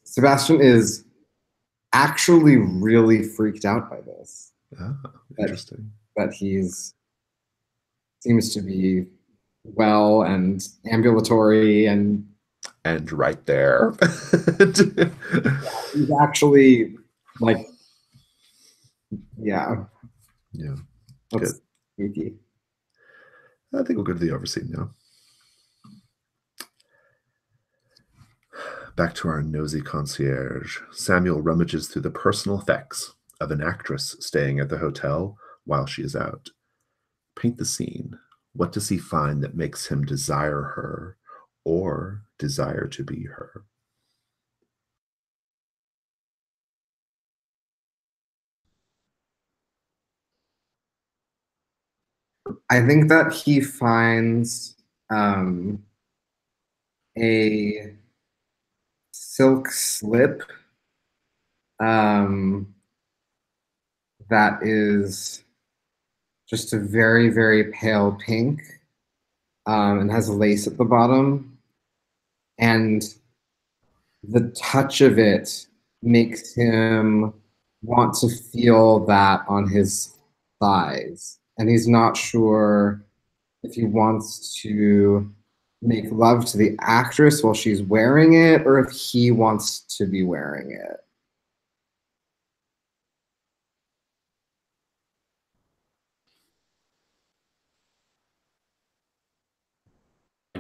Sebastian is actually really freaked out by this. Interesting. That he's seems to be well and ambulatory and right there. he's actually like, yeah. That's Good. spooky. I think we'll go to the overseen now. Back to our nosy concierge. Samuel rummages through the personal effects of an actress staying at the hotel while she is out. Paint the scene. What does he find that makes him desire her or desire to be her? I think that he finds a silk slip that is just a very, very pale pink and has lace at the bottom. And the touch of it makes him want to feel that on his thighs. And he's not sure if he wants to make love to the actress while she's wearing it or if he wants to be wearing it.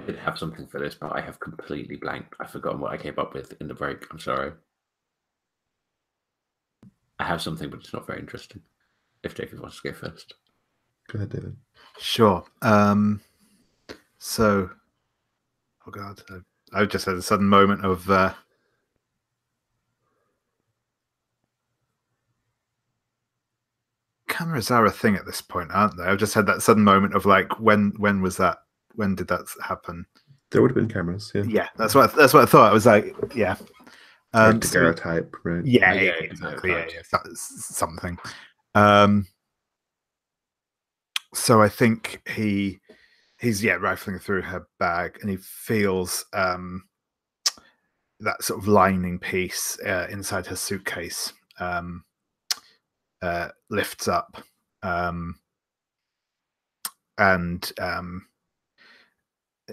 did have something for this, but I have completely blanked. I've forgotten what I came up with in the break. I'm sorry. I have something, but it's not very interesting. If David wants to go first. Go ahead, David. Sure. So, oh God, I just had a sudden moment of cameras are a thing at this point, aren't they? I've just had that sudden moment of like, when was that? When did that happen? There would have been cameras. Yeah. Yeah, that's what I thought. I was like, yeah. Like daguerreotype, right? Yeah, Yeah, exactly. yeah, Yeah, something. So I think he's rifling through her bag, and he feels that sort of lining piece inside her suitcase lifts up, and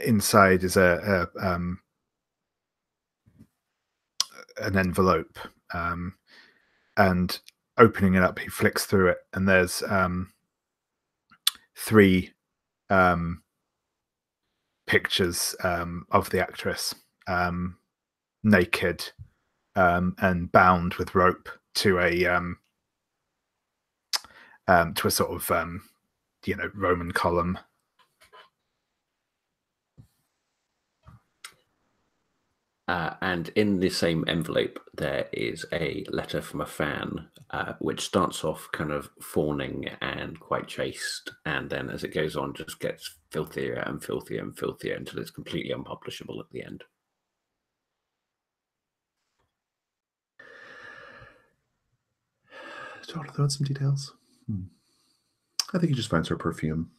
inside is an envelope, and opening it up, he flicks through it, and there's 3 pictures of the actress, naked and bound with rope to a sort of Roman column. And in the same envelope, there is a letter from a fan, which starts off kind of fawning and quite chaste, and then as it goes on, just gets filthier and filthier and filthier until it's completely unpublishable at the end. Do you want to throw in some details? I think he just finds her perfume,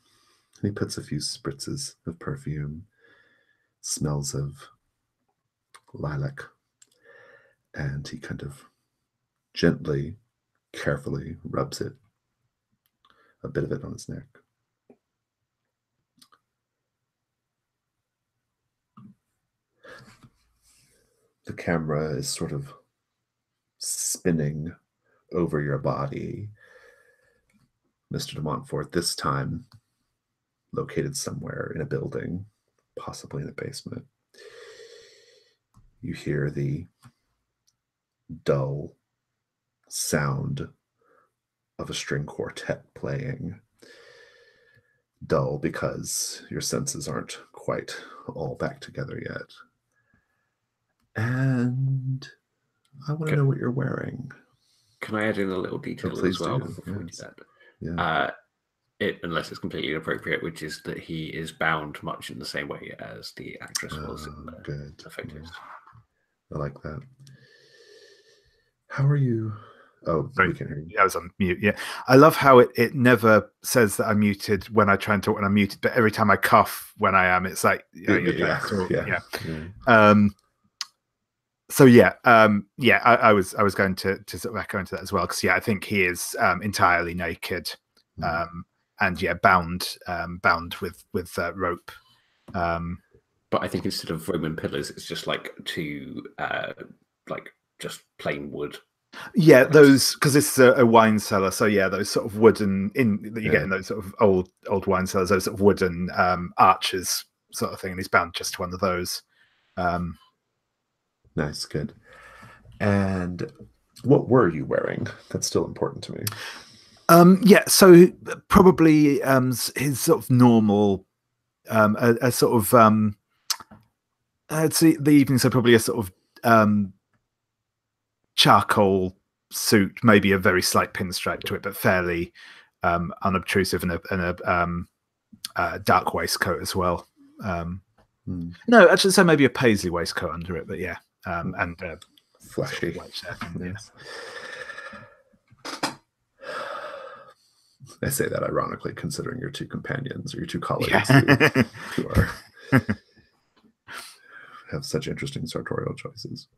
and he puts a few spritzes of perfume. Smells of lilac, and he kind of gently, carefully rubs it, a bit of it on his neck. The camera is sort of spinning over your body, Mr. de Montfort, this time located somewhere in a building, possibly in a basement. You hear the dull sound of a string quartet playing. Dull because your senses aren't quite all back together yet. And I want to know what you're wearing. Can I add in a little detail as well before we do that? Yeah. Unless it's completely inappropriate, which is that he is bound much in the same way as the actress was in the photos. I like that. How are you? Oh, sorry, we can hear you. I was on mute. Yeah, I love how it never says that I'm muted when I try and talk when I'm muted, but every time I cough when I am, it's like Yeah. So I was going to sort of echo into that as well, because I think he is entirely naked, and bound with rope. But I think instead of Roman pillars, it's just like 2 just plain wood. Yeah, those, because it's a wine cellar, so yeah, those sort of wooden that you get in those sort of old wine cellars, those sort of wooden arches sort of thing, and he's bound just to one of those. Nice, good. And what were you wearing? That's still important to me. So probably his sort of normal, a sort of I'd say the evening, so probably a sort of charcoal suit, maybe a very slight pinstripe to it, but fairly unobtrusive, and a dark waistcoat as well. No, actually, so maybe a paisley waistcoat under it, but yeah, and flashy. Sort of yes. I say that ironically, considering your 2 companions or your 2 colleagues who are have such interesting sartorial choices.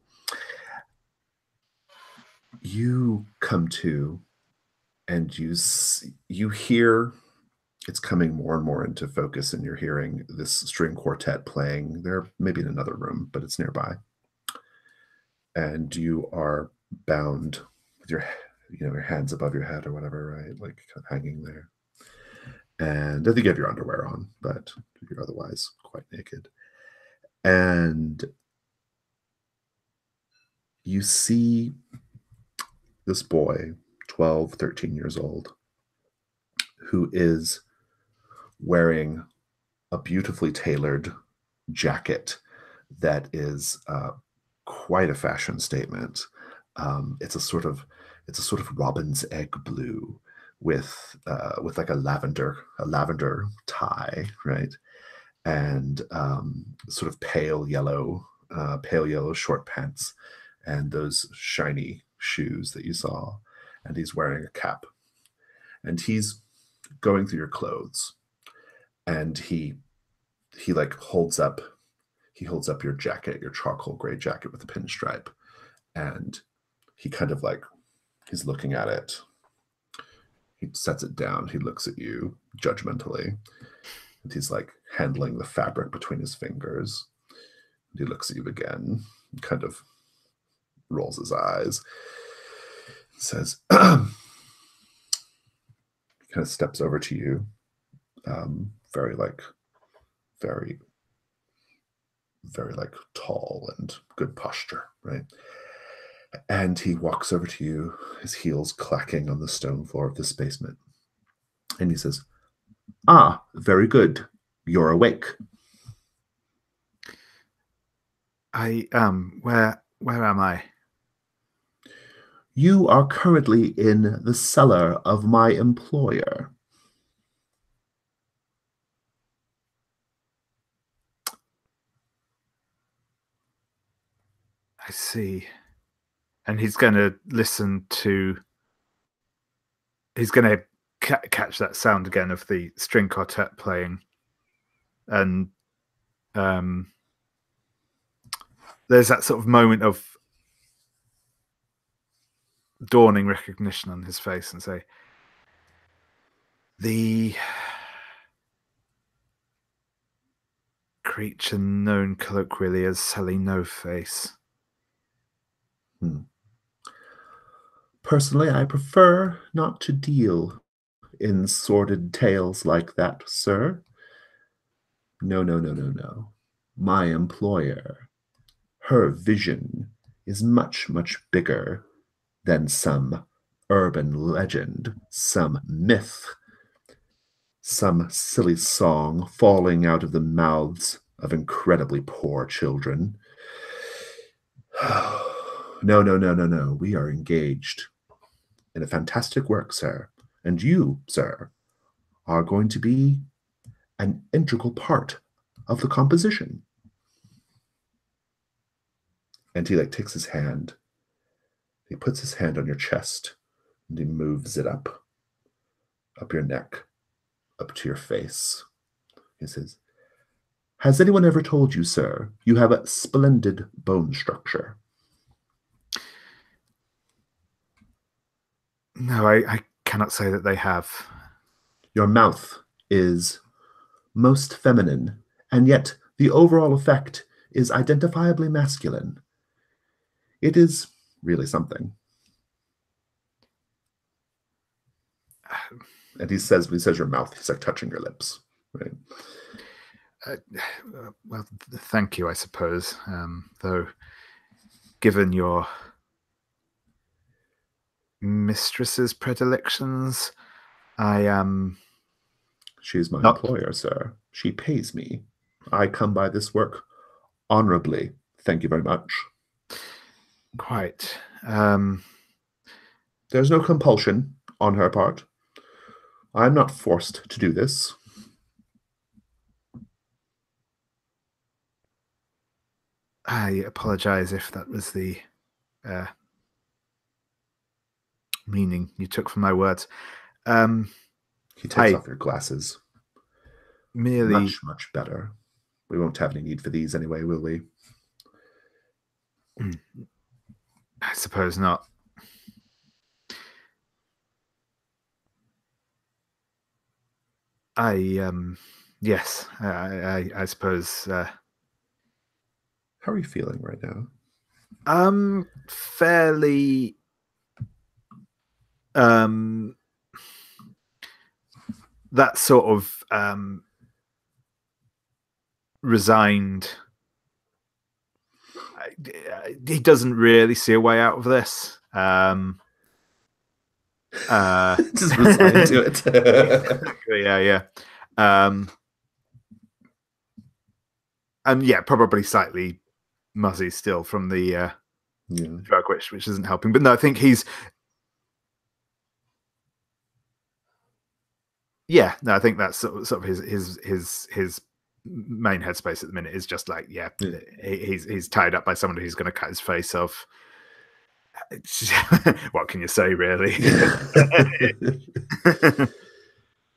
You come to, and you hear, it's coming more and more into focus, and you're hearing this string quartet playing. They're maybe in another room, but it's nearby. And you are bound with your hands above your head or whatever, right? Like kind of hanging there. And I think you have your underwear on, but you're otherwise quite naked. And you see this boy, 12, 13 years old, who is wearing a beautifully tailored jacket that is quite a fashion statement. It's a sort of robin's egg blue with like a lavender tie, right? And sort of pale yellow short pants, and those shiny shoes that you saw. And he's wearing a cap, and he's going through your clothes, and he like holds up your jacket, your charcoal gray jacket with a pinstripe, and he kind of like, he's looking at it. He sets it down. He looks at you judgmentally, and he's like handling the fabric between his fingers. And he looks at you again, and kind of rolls his eyes, says, he kind of steps over to you, very tall and good posture, right? And he walks over to you, his heels clacking on the stone floor of this basement. And he says, "Ah, very good. You're awake." I where am I? You are currently in the cellar of my employer. I see. And he's going to listen to. He's going to catch that sound again of the string quartet playing, and there's that sort of moment of dawning recognition on his face, and say, "The creature known colloquially as Sally No Face." Personally, I prefer not to deal in sordid tales like that, sir. No. My employer, her vision is much, much bigger than some urban legend, some myth, some silly song falling out of the mouths of incredibly poor children. No. We are engaged in a fantastic work, sir. And you, sir, are going to be an integral part of the composition. And he like takes his hand, he puts his hand on your chest, and he moves it up your neck, up to your face. He says, "Has anyone ever told you, sir, you have a splendid bone structure?" No, I cannot say that they have. Your mouth is most feminine, and yet the overall effect is identifiably masculine. It is really something. And he says, when he says your mouth, he's like touching your lips, right? Well, thank you, I suppose. Though, given your mistress's predilections, I am. She's my employer, sir. She pays me. I come by this work honorably. Thank you very much. Quite. There's no compulsion on her part. I'm not forced to do this. I apologize if that was the meaning you took from my words. He takes off your glasses. Merely... Much better. We won't have any need for these anyway, will we? I suppose not. Yes, I suppose. How are you feeling right now? Fairly. That sort of resigned he doesn't really see a way out of this. Just resign to it. Yeah. And yeah, probably slightly muzzy still from the drug, which isn't helping. But no, I think he's. Yeah, no, I think that's sort of his main headspace at the minute is just like, he's tied up by someone who's going to cut his face off. What can you say, really?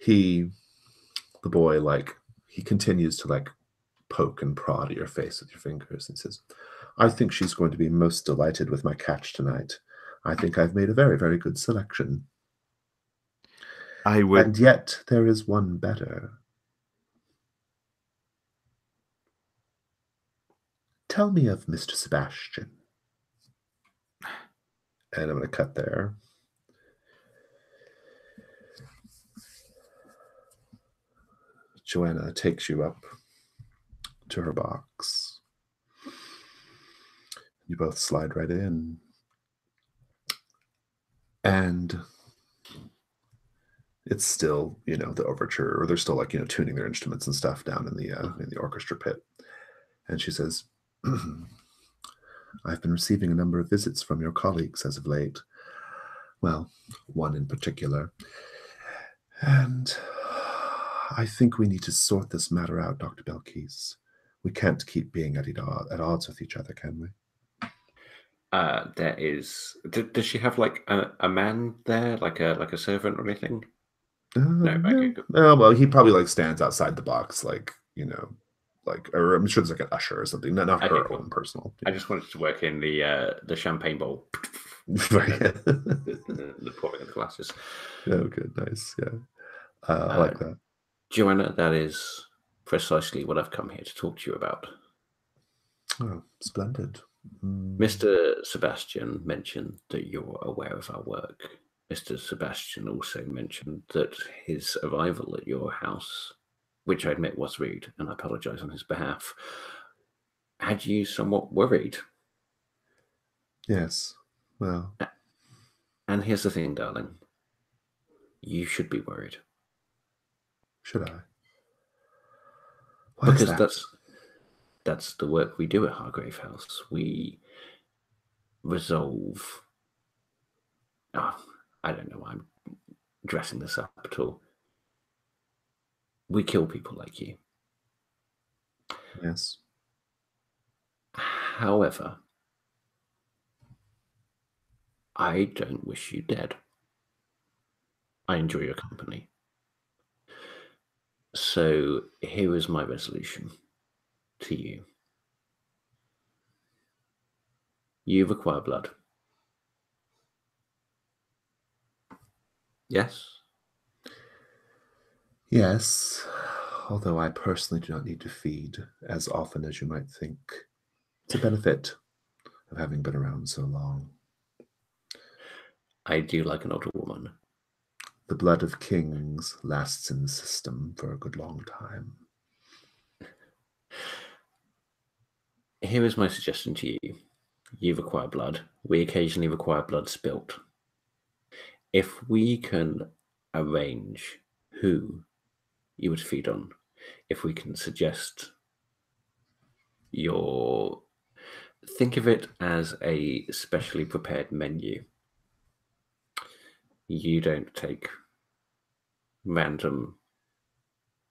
The boy, like, he continues to like poke and prod at your face with your fingers and says, I think she's going to be most delighted with my catch tonight. I think I've made a very, very good selection. I would. And yet there is one better. Tell me of Mr. Sebastian. And I'm going to cut there. Joanna takes you up to her box. You both slide right in. And it's still, the overture, or they're still like, tuning their instruments and stuff down in the orchestra pit. And she says, I've been receiving a number of visits from your colleagues as of late. Well, one in particular. And I think we need to sort this matter out, Dr. Belkis. We can't keep being at odds with each other, can we? There is. Does she have like a man there, like a servant or anything? No. Okay, well, he probably like stands outside the box, like or I'm sure there's like an usher or something. Not her own personal. I just wanted to work in the champagne bowl. Right. The pouring of the glasses. Oh, good, nice, yeah. I like that. Joanna, that is precisely what I've come here to talk to you about. Oh, splendid. Mr. Sebastian mentioned that you're aware of our work. Mr. Sebastian also mentioned that his arrival at your house, which I admit was rude, and I apologize on his behalf, had you somewhat worried. Yes, well. And here's the thing, darling. You should be worried. Should I? Why because that's the work we do at Hargrave House. We resolve. I don't know why I'm dressing this up at all. We kill people like you. Yes. However, I don't wish you dead. I enjoy your company. So here is my resolution to you. You require blood. Yes? Yes, although I personally do not need to feed as often as you might think. It's a benefit of having been around so long. I do like an older woman. The blood of kings lasts in the system for a good long time. Here is my suggestion to you. You require blood. We occasionally require blood spilt. If we can arrange who you would feed on, if we can suggest think of it as a specially prepared menu. You don't take random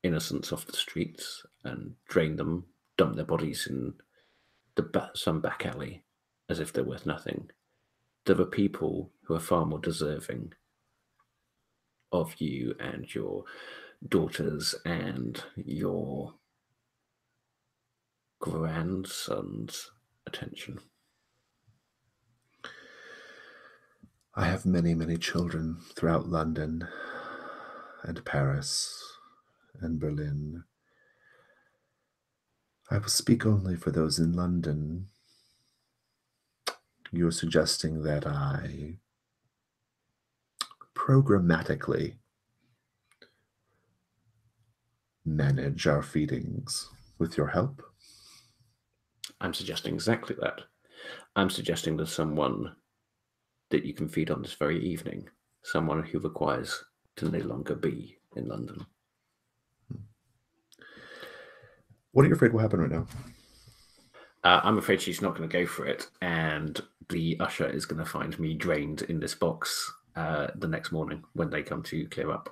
innocents off the streets and drain them, dump their bodies in some back alley as if they're worth nothing. There are people who are far more deserving of you and your daughters and your grandson's attention. I have many, many children throughout London and Paris and Berlin. I will speak only for those in London. You're suggesting that I programmatically manage our feedings with your help? I'm suggesting exactly that. I'm suggesting there's someone that you can feed on this very evening, someone who requires to no longer be in London. What are you afraid will happen right now? I'm afraid she's not going to go for it, and the usher is going to find me drained in this box the next morning when they come to clear up.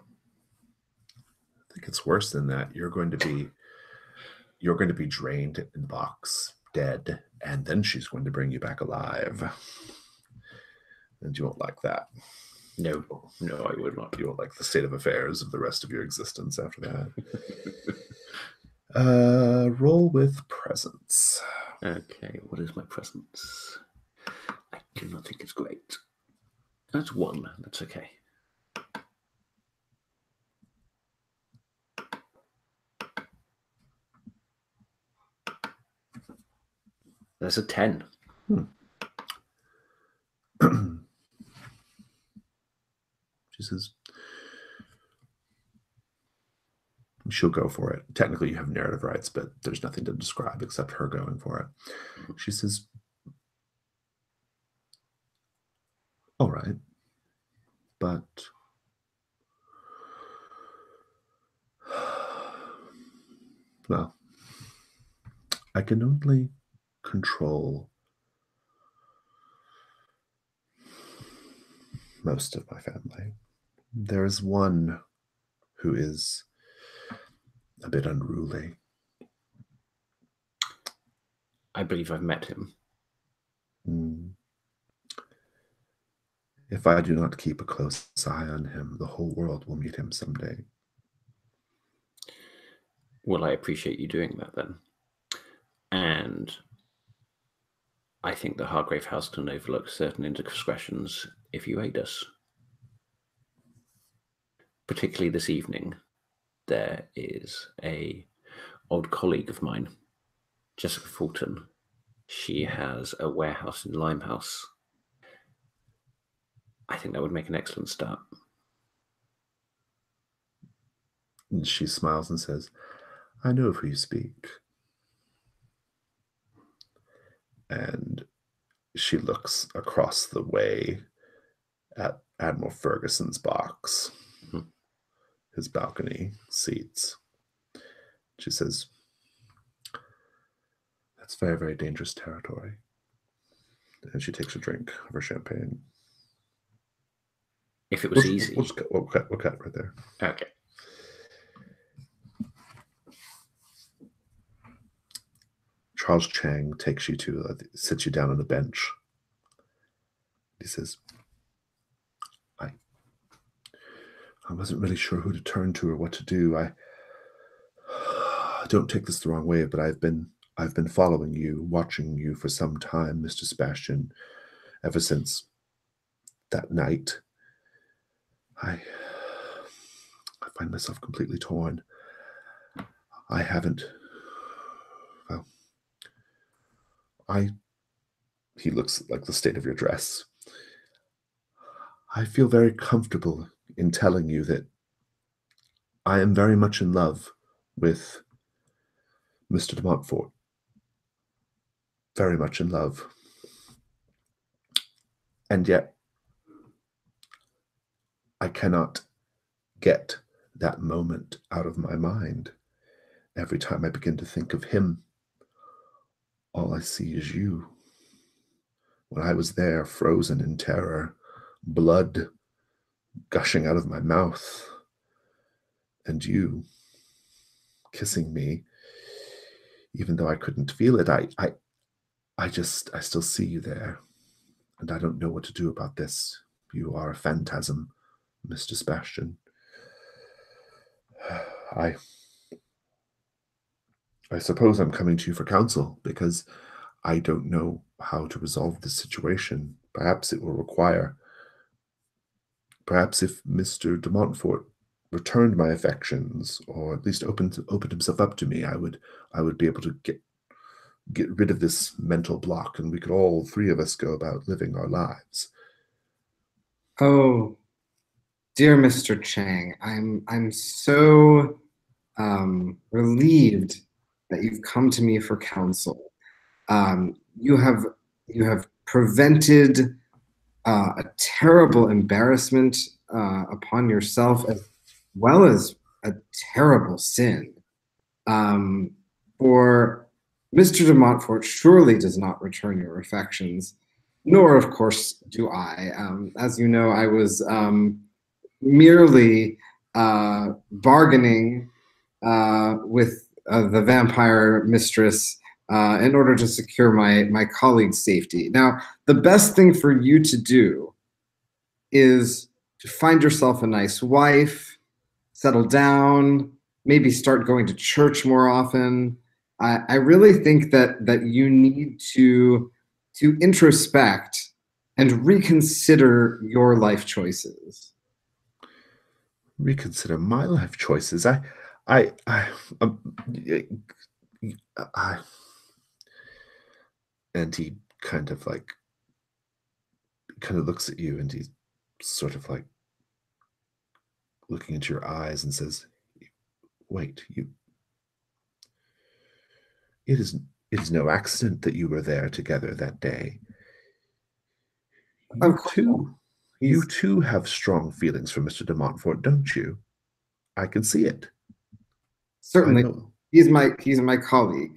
I think it's worse than that. You're going to be drained in the box, dead, and then she's going to bring you back alive. And you won't like that. No, I would not. You won't like the state of affairs of the rest of your existence after that. Roll with presence. Okay, what is my presence? I do not think it's great. That's 1. That's okay. There's a 10. She says, she'll go for it. Technically, you have narrative rights, but there's nothing to describe except her going for it. She says, all right, but well, I can only control most of my family. There is one who is a bit unruly. I believe I've met him. If I do not keep a close eye on him, the whole world will meet him someday. Well, I appreciate you doing that then. And I think the Hargrave House can overlook certain indiscretions if you aid us. Particularly this evening, there is a old colleague of mine, Jessica Fulton. She has a warehouse in Limehouse. I think that would make an excellent start. And she smiles and says, I know of who you speak. And she looks across the way at Admiral Ferguson's box, his balcony seats. She says, that's very, very dangerous territory. And she takes a drink of her champagne. If it was easy. We'll cut right there. Okay. Charles Chang takes you sits you down on a bench. He says, I wasn't really sure who to turn to or what to do. I don't take this the wrong way, but I've been following you, watching you for some time, Mr. Sebastian, ever since that night. I find myself completely torn. He looks like the state of your dress. I feel very comfortable in telling you that I am very much in love with Mr. de Montfort. Very much in love. And yet, I cannot get that moment out of my mind. Every time I begin to think of him, all I see is you. When I was there, frozen in terror, blood gushing out of my mouth, and you kissing me, even though I couldn't feel it, I still see you there, and I don't know what to do about this. You are a phantasm, Mr. Sebastian. I suppose I'm coming to you for counsel because I don't know how to resolve this situation. Perhaps it will require. Perhaps if Mr. de Montfort returned my affections, or at least opened himself up to me, I would be able to get rid of this mental block, and we could all three of us go about living our lives. Oh, dear Mr. Chang, I'm so relieved that you've come to me for counsel. You have prevented a terrible embarrassment upon yourself, as well as a terrible sin. For Mr. de Montfort surely does not return your affections, nor, of course, do I. As you know, I was merely bargaining with the vampire mistress in order to secure my colleague's safety. Now, the best thing for you to do is to find yourself a nice wife, settle down, maybe start going to church more often. I really think that you need to introspect and reconsider your life choices. Reconsider my life choices. I, um, I, and he kind of looks at you, and he's sort of like looking into your eyes and says, "Wait, you. It is no accident that you were there together that day. You too have strong feelings for Mr. de Montfort, don't you? I can see it." Certainly, he's my colleague.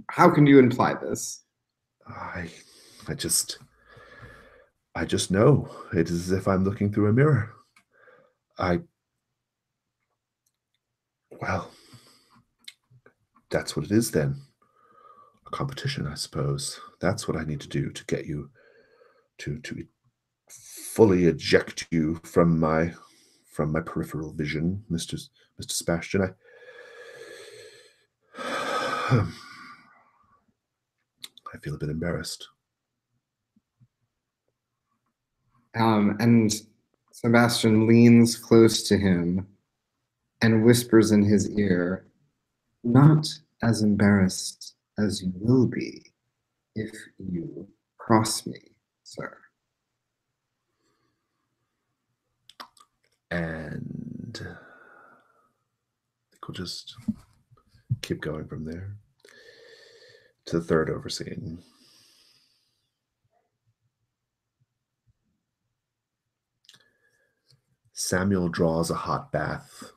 How can you imply this? I just know. It is as if I'm looking through a mirror. Well, that's what it is then. A competition, I suppose. That's what I need to do to get you to fully eject you from my peripheral vision, Mr. Sebastian. I feel a bit embarrassed. And Sebastian leans close to him and whispers in his ear, "Not as embarrassed as you will be if you cross me, sir." And I think we'll just keep going from there to the third overscene. Samuel draws a hot bath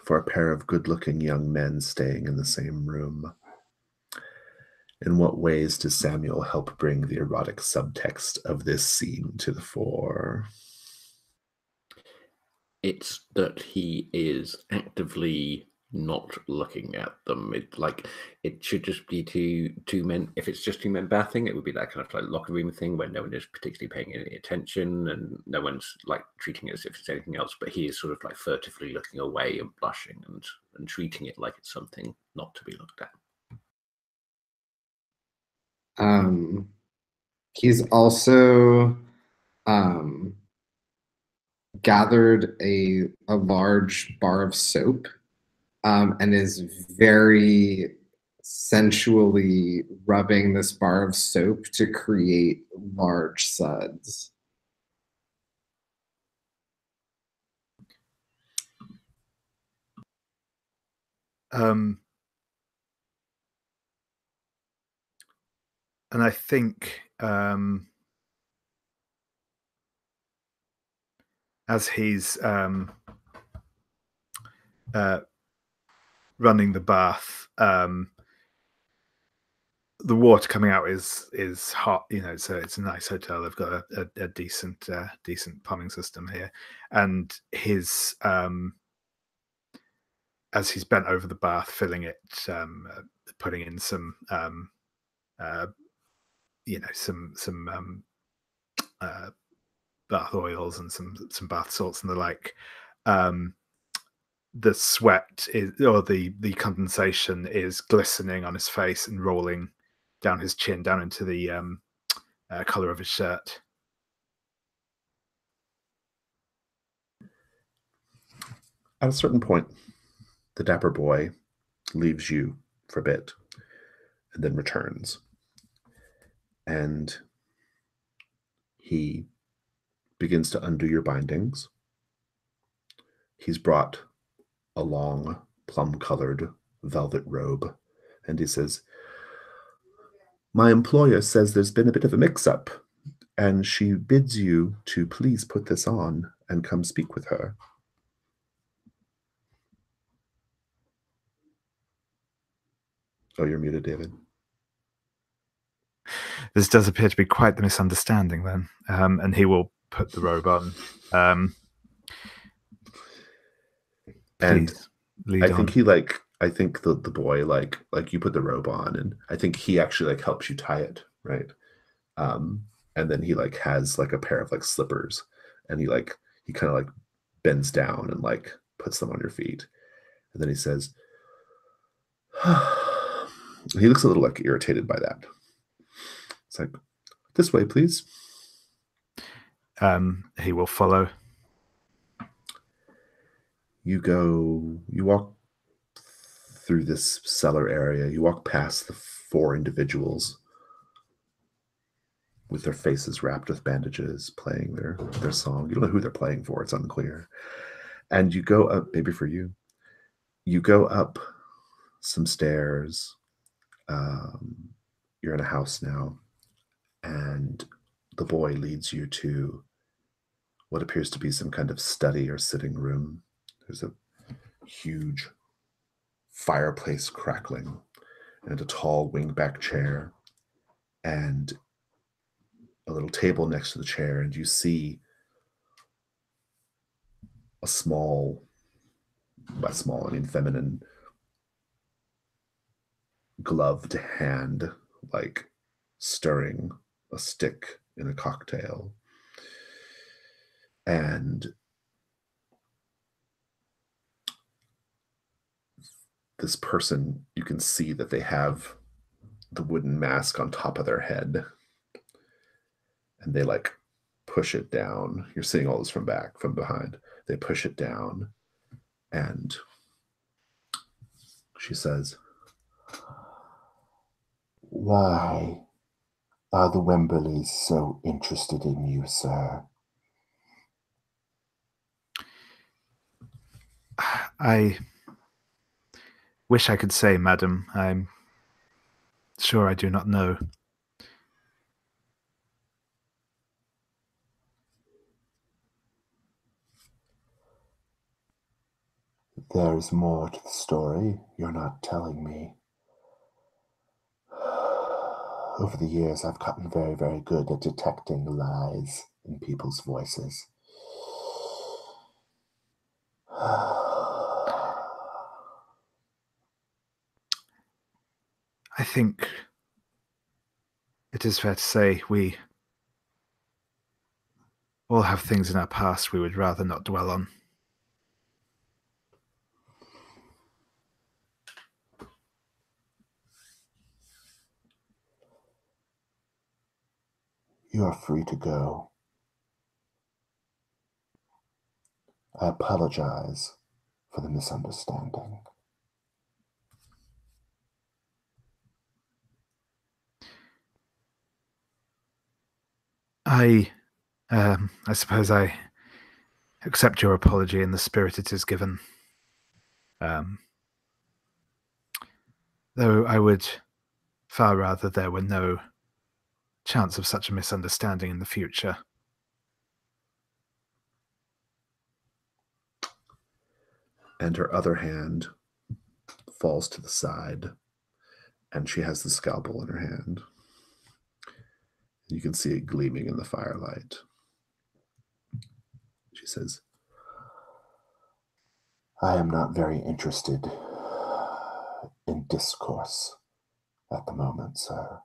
for a pair of good-looking young men staying in the same room. In what ways does Samuel help bring the erotic subtext of this scene to the fore? It's that he is actively not looking at them. It should just be two men. If it's just two men bathing, it would be that kind of like locker room thing where no one is particularly paying any attention and no one's like treating it as if it's anything else. But he is sort of like furtively looking away and blushing and treating it like it's something not to be looked at. He's also gathered a large bar of soap and is very sensually rubbing this bar of soap to create large suds. And I think as he's running the bath, the water coming out is hot. So it's a nice hotel. They've got a decent plumbing system here, and his as he's bent over the bath, filling it, putting in some bath oils and some bath salts and the like. The sweat or the condensation is glistening on his face and rolling down his chin, down into the collar of his shirt. At a certain point, the dapper boy leaves you for a bit and then returns. And he begins to undo your bindings. He's brought a long, plum-colored velvet robe, and he says, My employer says there's been a bit of a mix-up, and she bids you to please put this on and come speak with her. Oh, you're muted, David. This does appear to be quite the misunderstanding then. And he will put the robe on. And Please lead on. I think the boy like you put the robe on, and I think he actually like helps you tie it, right? And then he like has like a pair of like slippers, and he kind of like bends down and like puts them on your feet, and then he says, he looks a little like irritated by that. It's like, this way, please. He will follow. You walk through this cellar area. You walk past the 4 individuals with their faces wrapped with bandages, playing their song. You don't know who they're playing for. It's unclear. And you go up, maybe for you, you go up some stairs. You're in a house now, and the boy leads you to what appears to be some kind of study or sitting room. There's a huge fireplace crackling, and a tall wingback chair, and a little table next to the chair, and you see a small, by small I mean feminine, gloved hand, like stirring a stick in a cocktail. And this person, you can see that they have the wooden mask on top of their head, and they like push it down. You're seeing all this from behind. They push it down, and she says, "Why are the Wemberleys so interested in you, sir?" I wish I could say, madam. I'm sure I do not know. There's more to the story you're not telling me. Over the years, I've gotten very, very good at detecting lies in people's voices. I think it is fair to say we all have things in our past we would rather not dwell on. You are free to go. I apologize for the misunderstanding. I suppose I accept your apology in the spirit it is given. Though I would far rather there were no chance of such a misunderstanding in the future. and her other hand falls to the side, and she has the scalpel in her hand. You can see it gleaming in the firelight. She says, I am not very interested in discourse at the moment, sir.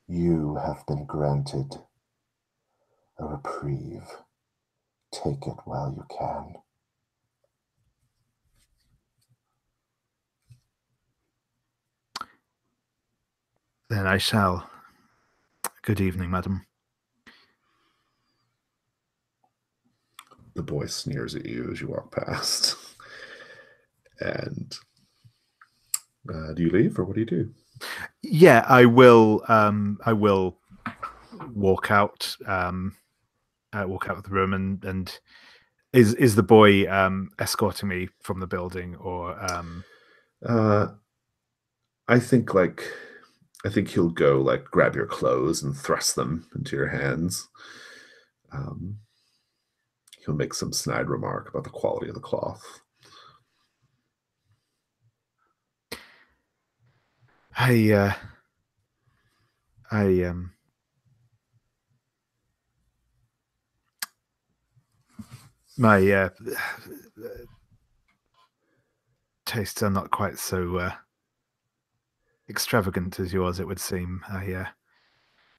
You have been granted a reprieve. Take it while you can. Then I shall. Good evening, madam. the boy sneers at you as you walk past. And do you leave, or what do you do? Yeah, I will. I will walk out. Walk out of the room, and is the boy escorting me from the building, or? I think he'll go like grab your clothes and thrust them into your hands. He'll make some snide remark about the quality of the cloth. I my tastes are not quite so extravagant as yours, it would seem. I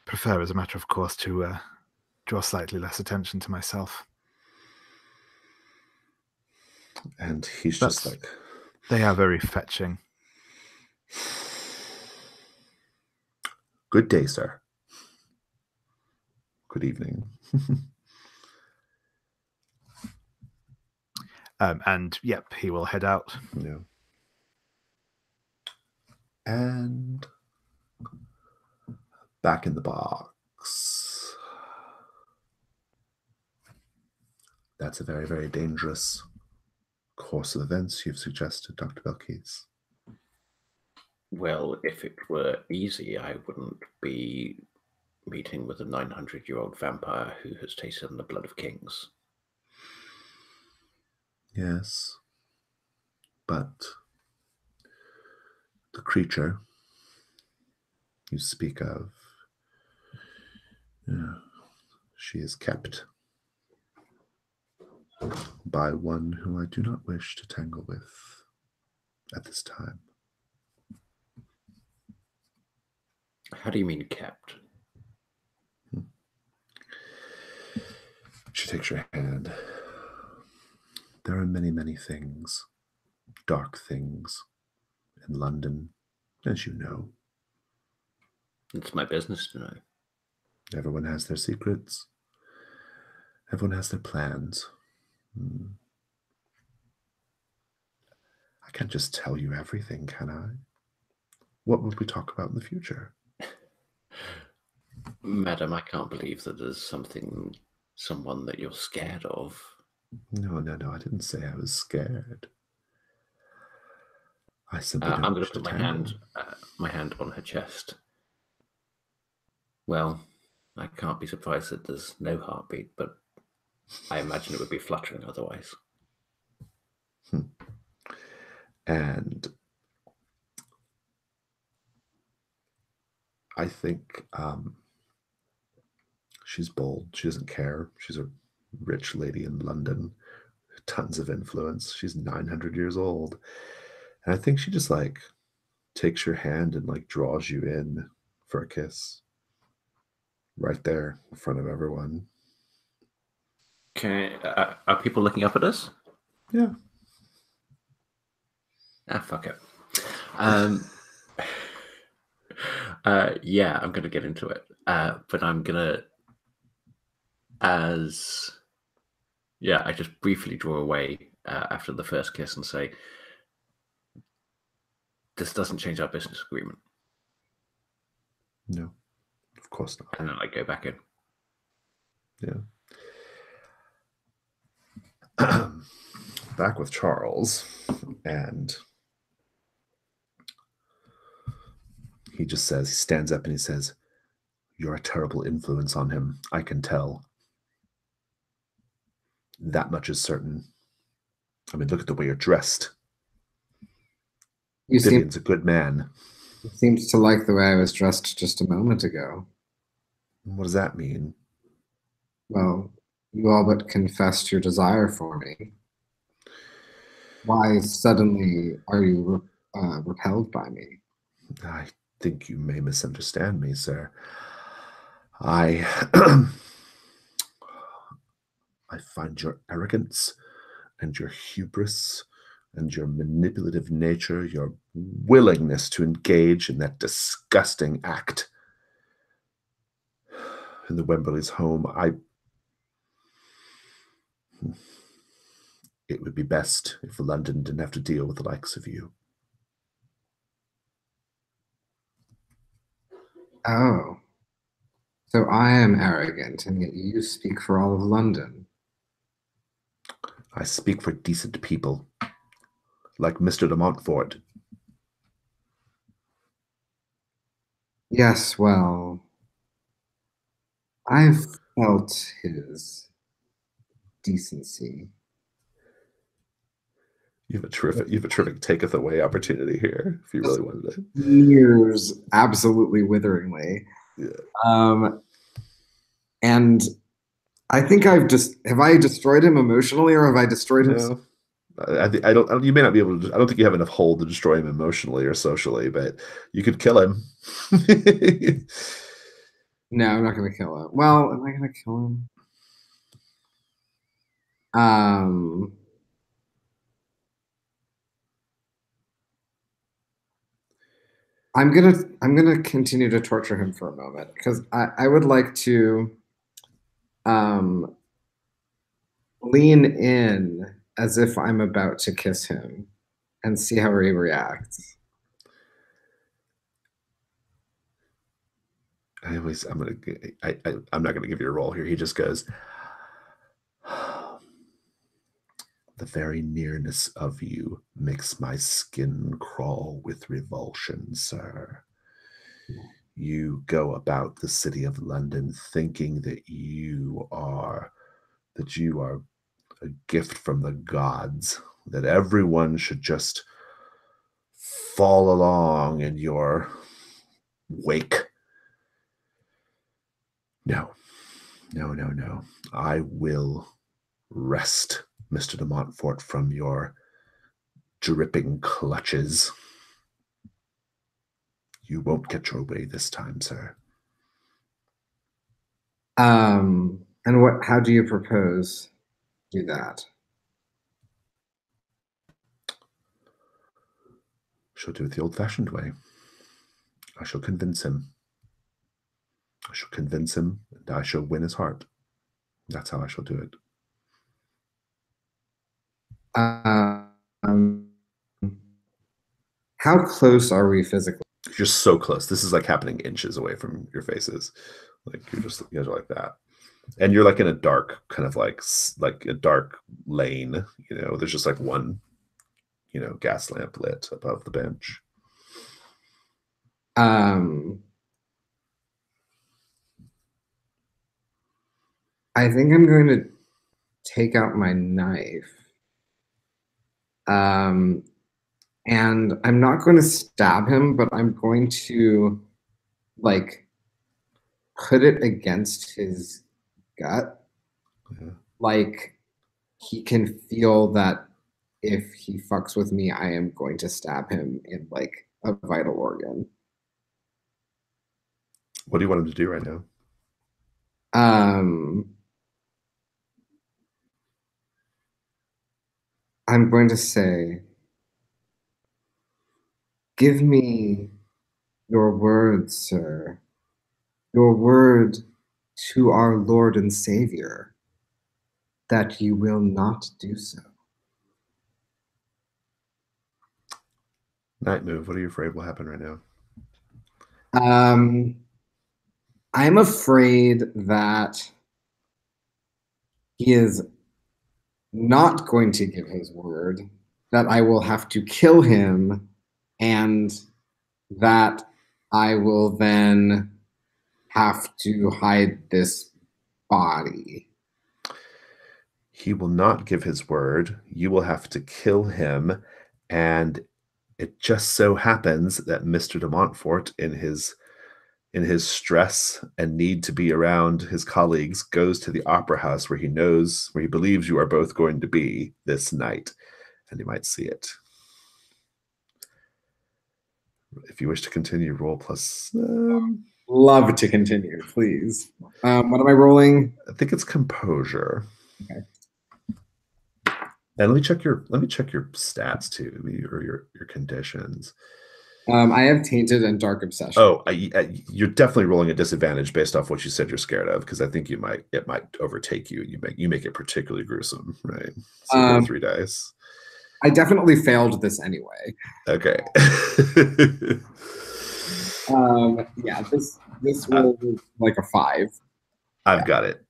prefer, as a matter of course, to draw slightly less attention to myself. And he's But just like, they are very fetching. good day, sir. Good evening. And yep, he will head out. Yeah. And back in the box. That's a very, very dangerous course of events you've suggested, Dr. Belkis. Well, if it were easy, I wouldn't be meeting with a 900-year-old vampire who has tasted the blood of kings. Yes. But the creature you speak of, she is kept by one who I do not wish to tangle with at this time. How do you mean kept? She takes your hand. There are many, many things, dark things, in London, as you know. It's my business to know. Everyone has their secrets. Everyone has their plans. I can't just tell you everything, can I? What would we talk about in the future? Madam, I can't believe that there's someone that you're scared of. No, I didn't say I was scared. I simply don't I'm going wish to put tangle. my hand on her chest. Well, I can't be surprised that there's no heartbeat, but I imagine it would be fluttering otherwise. And I think she's bold. She doesn't care. She's a rich lady in London, tons of influence. She's 900 years old. And I think she just like takes your hand and like draws you in for a kiss. Right there in front of everyone. Okay, are people looking up at us? Yeah. Fuck it. Yeah, I'm going to get into it. But I'm going to, I just briefly draw away after the first kiss and say, this doesn't change our business agreement. No, of course not. And then I go back in. Yeah. Back with Charles, and he just says, he stands up and he says, "You're a terrible influence on him, I can tell. That much is certain. I mean, look at the way you're dressed. Vivian's a good man." He seems to like the way I was dressed just a moment ago. What does that mean? Well, you all but confessed your desire for me. Why suddenly are you repelled by me? I think you may misunderstand me, sir. I find your arrogance and your hubris and your manipulative nature, your willingness to engage in that disgusting act in the Wembley's home, it would be best if London didn't have to deal with the likes of you. Oh. So I am arrogant, and yet you speak for all of London. I speak for decent people, like Mr. de Montfort. Yes, well, I've felt his decency. You have a terrific taketh away opportunity here if you really wanted to. Years, absolutely witheringly. Yeah. And I think have I destroyed him emotionally, or have I destroyed him? No. I don't. You may not be able to. I don't think you have enough hold to destroy him emotionally or socially, but you could kill him. No, I'm not going to kill him. Well, am I going to kill him? I'm gonna continue to torture him for a moment because I would like to um, lean in as if I'm about to kiss him and see how he reacts. I'm not gonna give you a roll here. He just goes, the very nearness of you makes my skin crawl with revulsion, sir. You go about the city of London thinking that you are a gift from the gods, that everyone should just fall along in your wake. No, no, no, no. I will wrest Mr. de Montfort from your dripping clutches. You won't get your way this time, sir. And how do you propose to do that? Shall do it the old-fashioned way. I shall convince him. I shall convince him, and I shall win his heart. That's how I shall do it. How close are we physically? You're so close. This is like happening inches away from your faces. Like you guys are like that. And you're like in a dark kind of like a dark lane, there's just like one, gas lamp lit above the bench. I think I'm going to take out my knife. And I'm not going to stab him, but I'm going to like put it against his gut. Yeah. Like he can feel that if he fucks with me, I am going to stab him in like a vital organ. What do you want him to do right now? I'm going to say, give me your word, sir. Your word to our Lord and Savior that you will not do so. Night move. What are you afraid will happen right now? I'm afraid that he is not going to give his word, that I will have to kill him, and that I will then have to hide this body. He will not give his word. You will have to kill him. And it just so happens that Mr. de Montfort, in his stress and need to be around his colleagues, goes to the opera house where he believes you are both going to be this night, and he might see it. If you wish to continue, roll plus. Love to continue, please. What am I rolling? I think it's composure. Okay. And let me check your stats too, or your conditions. I have tainted and dark obsession. Oh, you're definitely rolling a disadvantage based off what you said you're scared of, because I think it might overtake you. You make it particularly gruesome, right? So roll 3 dice. I definitely failed this anyway. Okay. Yeah, this roll was like a 5. I've got it.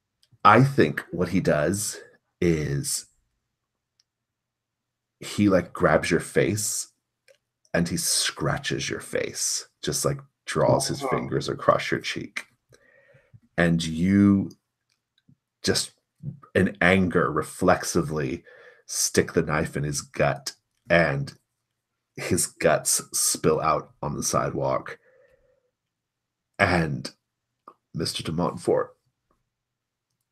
I think what he does is he like grabs your face and he scratches your face, just like draws his fingers across your cheek. And you just, in anger, reflexively stick the knife in his gut, and his guts spill out on the sidewalk. And Mr. de Montfort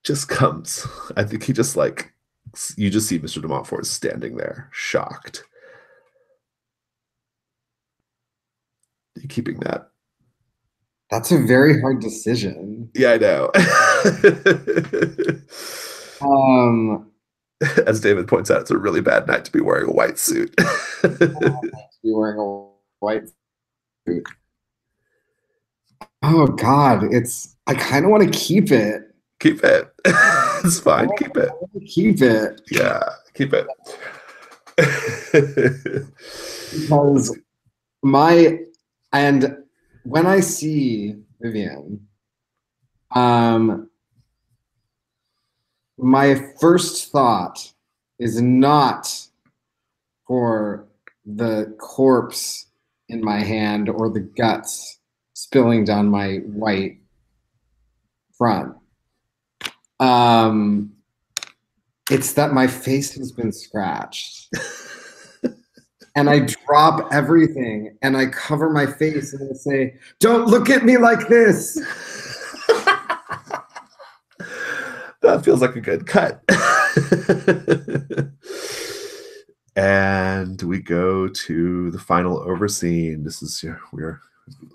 just comes. I think he just like, you just see Mr. de Montfort standing there, shocked. Are you keeping that? That's a very hard decision. Yeah, I know. As David points out, it's a really bad night to be wearing a white suit. Be wearing a white suit. Oh God, I kind of want to keep it. Keep it. It's fine. Keep it. Keep it. Yeah, keep it. Because when I see Vivian, my first thought is not for the corpse in my hand or the guts spilling down my white front. It's that my face has been scratched. And I drop everything and I cover my face and I say, "Don't look at me like this." That feels like a good cut. And we go to the final overscene. This is your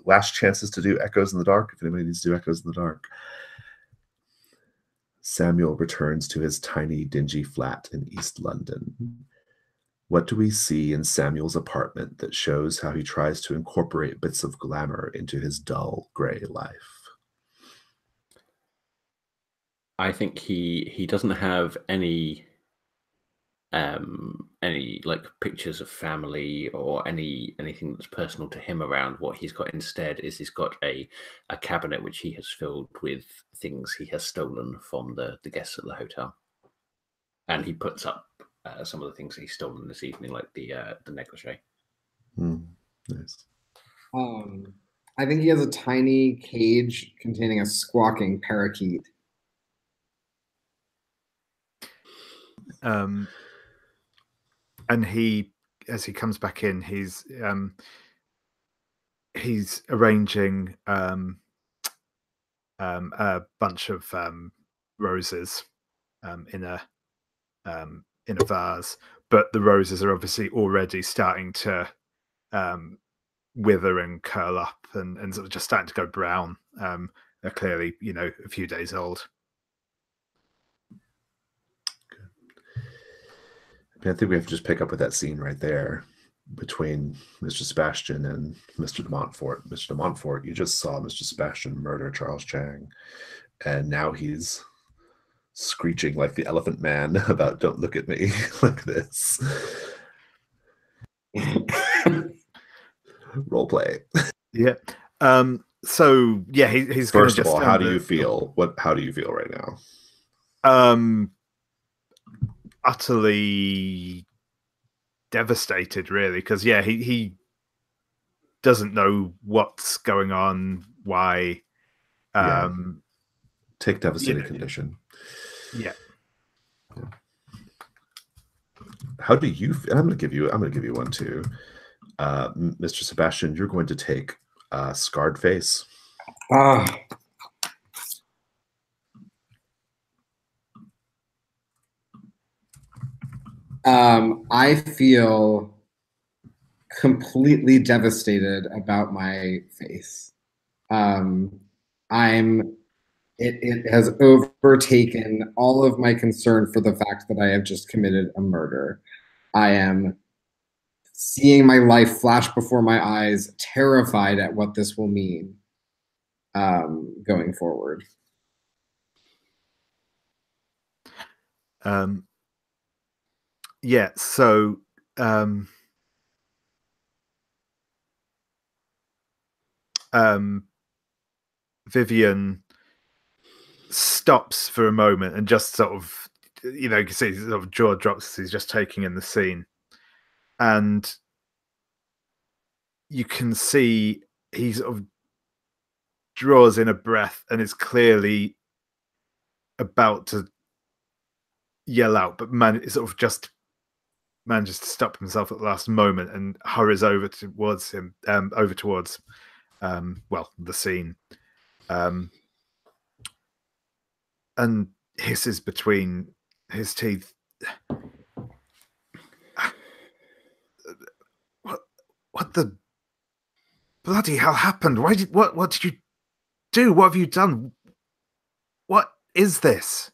last chances to do Echoes in the Dark, if anybody needs to do Echoes in the Dark. Samuel returns to his tiny, dingy flat in East London. What do we see in Samuel's apartment that shows how he tries to incorporate bits of glamour into his dull, gray life? I think he doesn't have any like pictures of family or anything that's personal to him around. What he's got instead is he's got a cabinet which he has filled with things he has stolen from the guests at the hotel, and he puts up some of the things he's stolen this evening, like the negligee. Nice. I think he has a tiny cage containing a squawking parakeet. And as he comes back in, he's arranging a bunch of roses in a vase, but the roses are obviously already starting to wither and curl up and sort of just starting to go brown. They're clearly, a few days old. I think we have to just pick up with that scene right there between Mr. Sebastian and Mr. de Montfort. Mr. de Montfort, you just saw Mr. Sebastian murder Charles Chang, and now he's screeching like the Elephant Man about "Don't look at me like this." Role play. Yeah. So yeah, he's first of all, how do you feel? How do you feel right now? Utterly devastated, really, because he doesn't know what's going on, why. Take devastated condition. Yeah. How do you feel? I'm gonna give you one too. Mr. Sebastian, you're going to take Scarred Face. I feel completely devastated about my face. It has overtaken all of my concern for the fact that I have just committed a murder. I am seeing my life flash before my eyes, terrified at what this will mean going forward. Yeah, so Vivian stops for a moment and just sort of, you can see his sort of jaw drops as he's just taking in the scene. And you can see he sort of draws in a breath and is clearly about to yell out, but sort of just manages to stop himself at the last moment and hurries over towards him, the scene, and hisses between his teeth, What the bloody hell happened? What did you do? What have you done? What is this?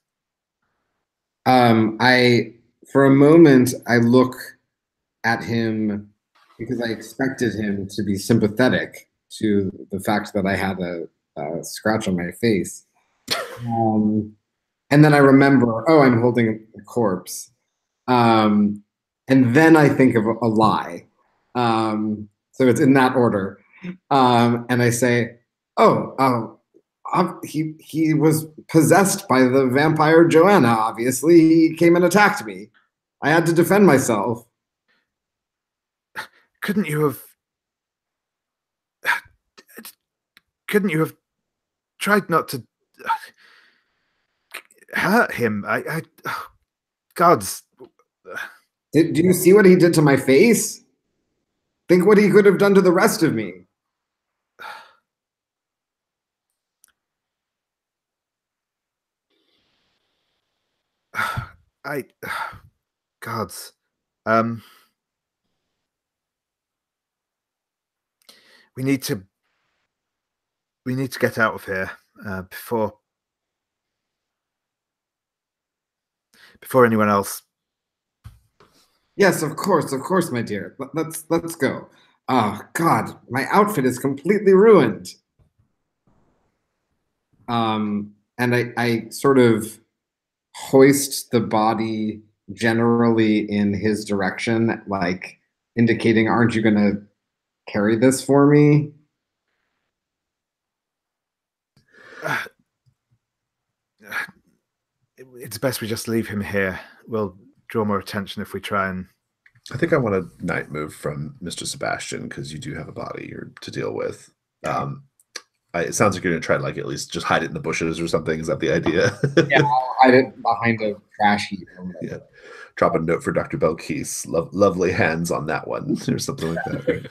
For a moment, I look at him because I expected him to be sympathetic to the fact that I had a scratch on my face. And then I remember, oh, I'm holding a corpse. And then I think of a lie. So it's in that order. And I say, he was possessed by the vampire Joanna, obviously. He came and attacked me. I had to defend myself. Couldn't you have tried not to hurt him? Gods. Do you see what he did to my face? Think what he could have done to the rest of me. Gods. We need to get out of here before anyone else. Yes, of course, my dear. Let's go. Oh God, my outfit is completely ruined. And I sort of hoist the body generally in his direction, like indicating, aren't you going to carry this for me? It's best we just leave him here. We'll draw more attention if we try and... I think I want a night move from Mr. Sebastian because you do have a body to deal with. It sounds like you're going to try to at least just hide it in the bushes or something. Is that the idea? Yeah, I'll hide it behind a trash heap. Yeah. Drop a note for Dr. Belkis. Lovely hands on that one or something like that.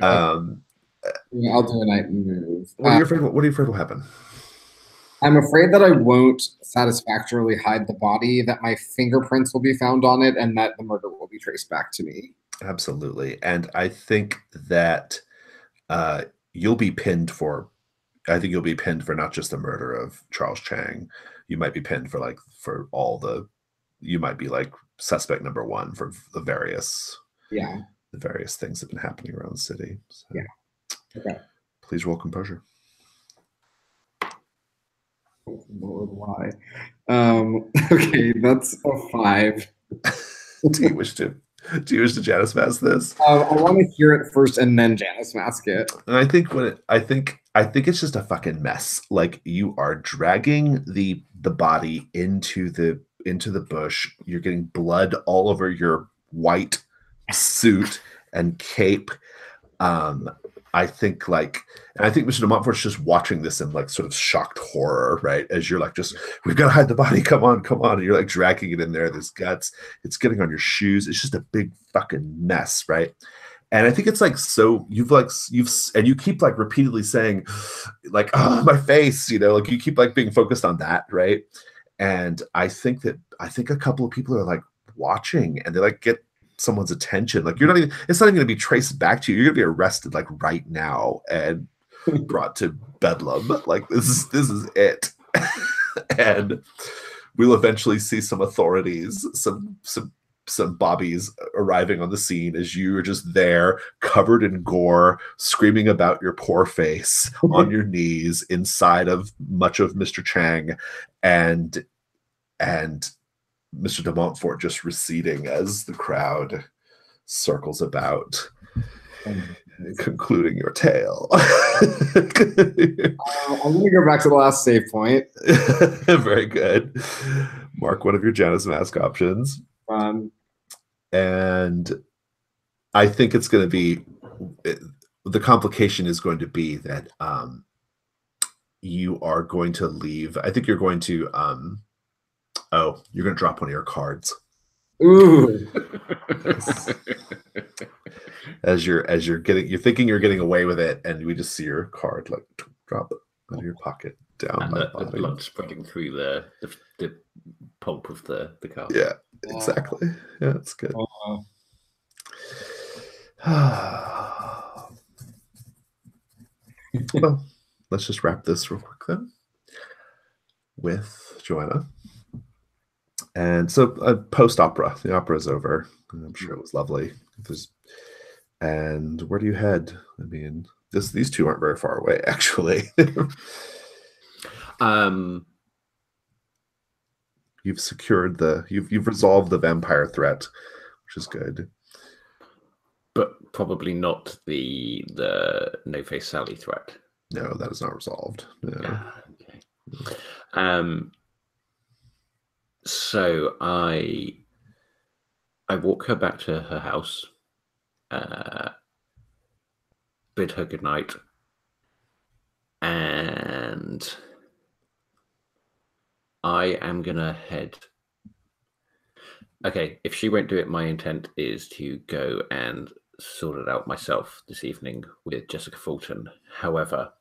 I'll do a night move. What are you afraid will happen? I'm afraid that I won't satisfactorily hide the body, that my fingerprints will be found on it, and that the murder will be traced back to me. Absolutely. And I think that you'll be pinned for not just the murder of Charles Chang. You might be pinned for all the, you might be suspect number one for the various things that have been happening around the city. So, yeah. Okay. Please roll composure. Lord, why? Okay, that's a 5. Do you wish to Janus mask this? I want to hear it first and then Janus mask it. And I think I think it's just a fucking mess. You are dragging the body into the bush. You're getting blood all over your white suit and cape. I think Mr. de Montfort's just watching this in sort of shocked horror, right? As you're we've got to hide the body. Come on. And you're dragging it in there. There's guts. It's getting on your shoes. It's just a big fucking mess, right? And I think it's so you keep repeatedly saying oh, my face, you keep being focused on that, right? And I think a couple of people are watching and they get someone's attention. It's not even going to be traced back to you. You're going to be arrested right now and brought to Bedlam. This is it. And we'll eventually see some authorities, some bobbies arriving on the scene as you are just there, covered in gore, screaming about your poor face on your knees inside of much of Mr. Chang, and Mr. de Montfort just receding as the crowd circles about, concluding your tale. I'm going to go back to the last save point. Very good. Mark one of your Janus mask options. And I think it's going to be, the complication is going to be that you are going to leave. I think you're going to you're going to drop one of your cards. Ooh. Yes. As you're thinking you're getting away with it, and we just see your card like drop out of your pocket down And by the the body. blood spreading through the pulp of the card. Yeah, exactly. Yeah, that's good. Well, let's just wrap this real quick then with Joanna. And so post-opera, the opera is over. I'm sure it was lovely. And where do you head? I mean, these two aren't very far away, actually. You've secured you've resolved the vampire threat, which is good. But probably not the No Face Sally threat. No, that is not resolved. No. Okay. So I walk her back to her house, bid her goodnight, and I am gonna head. Okay, if she won't do it, my intent is to go and sort it out myself this evening with Jessica Fulton. However,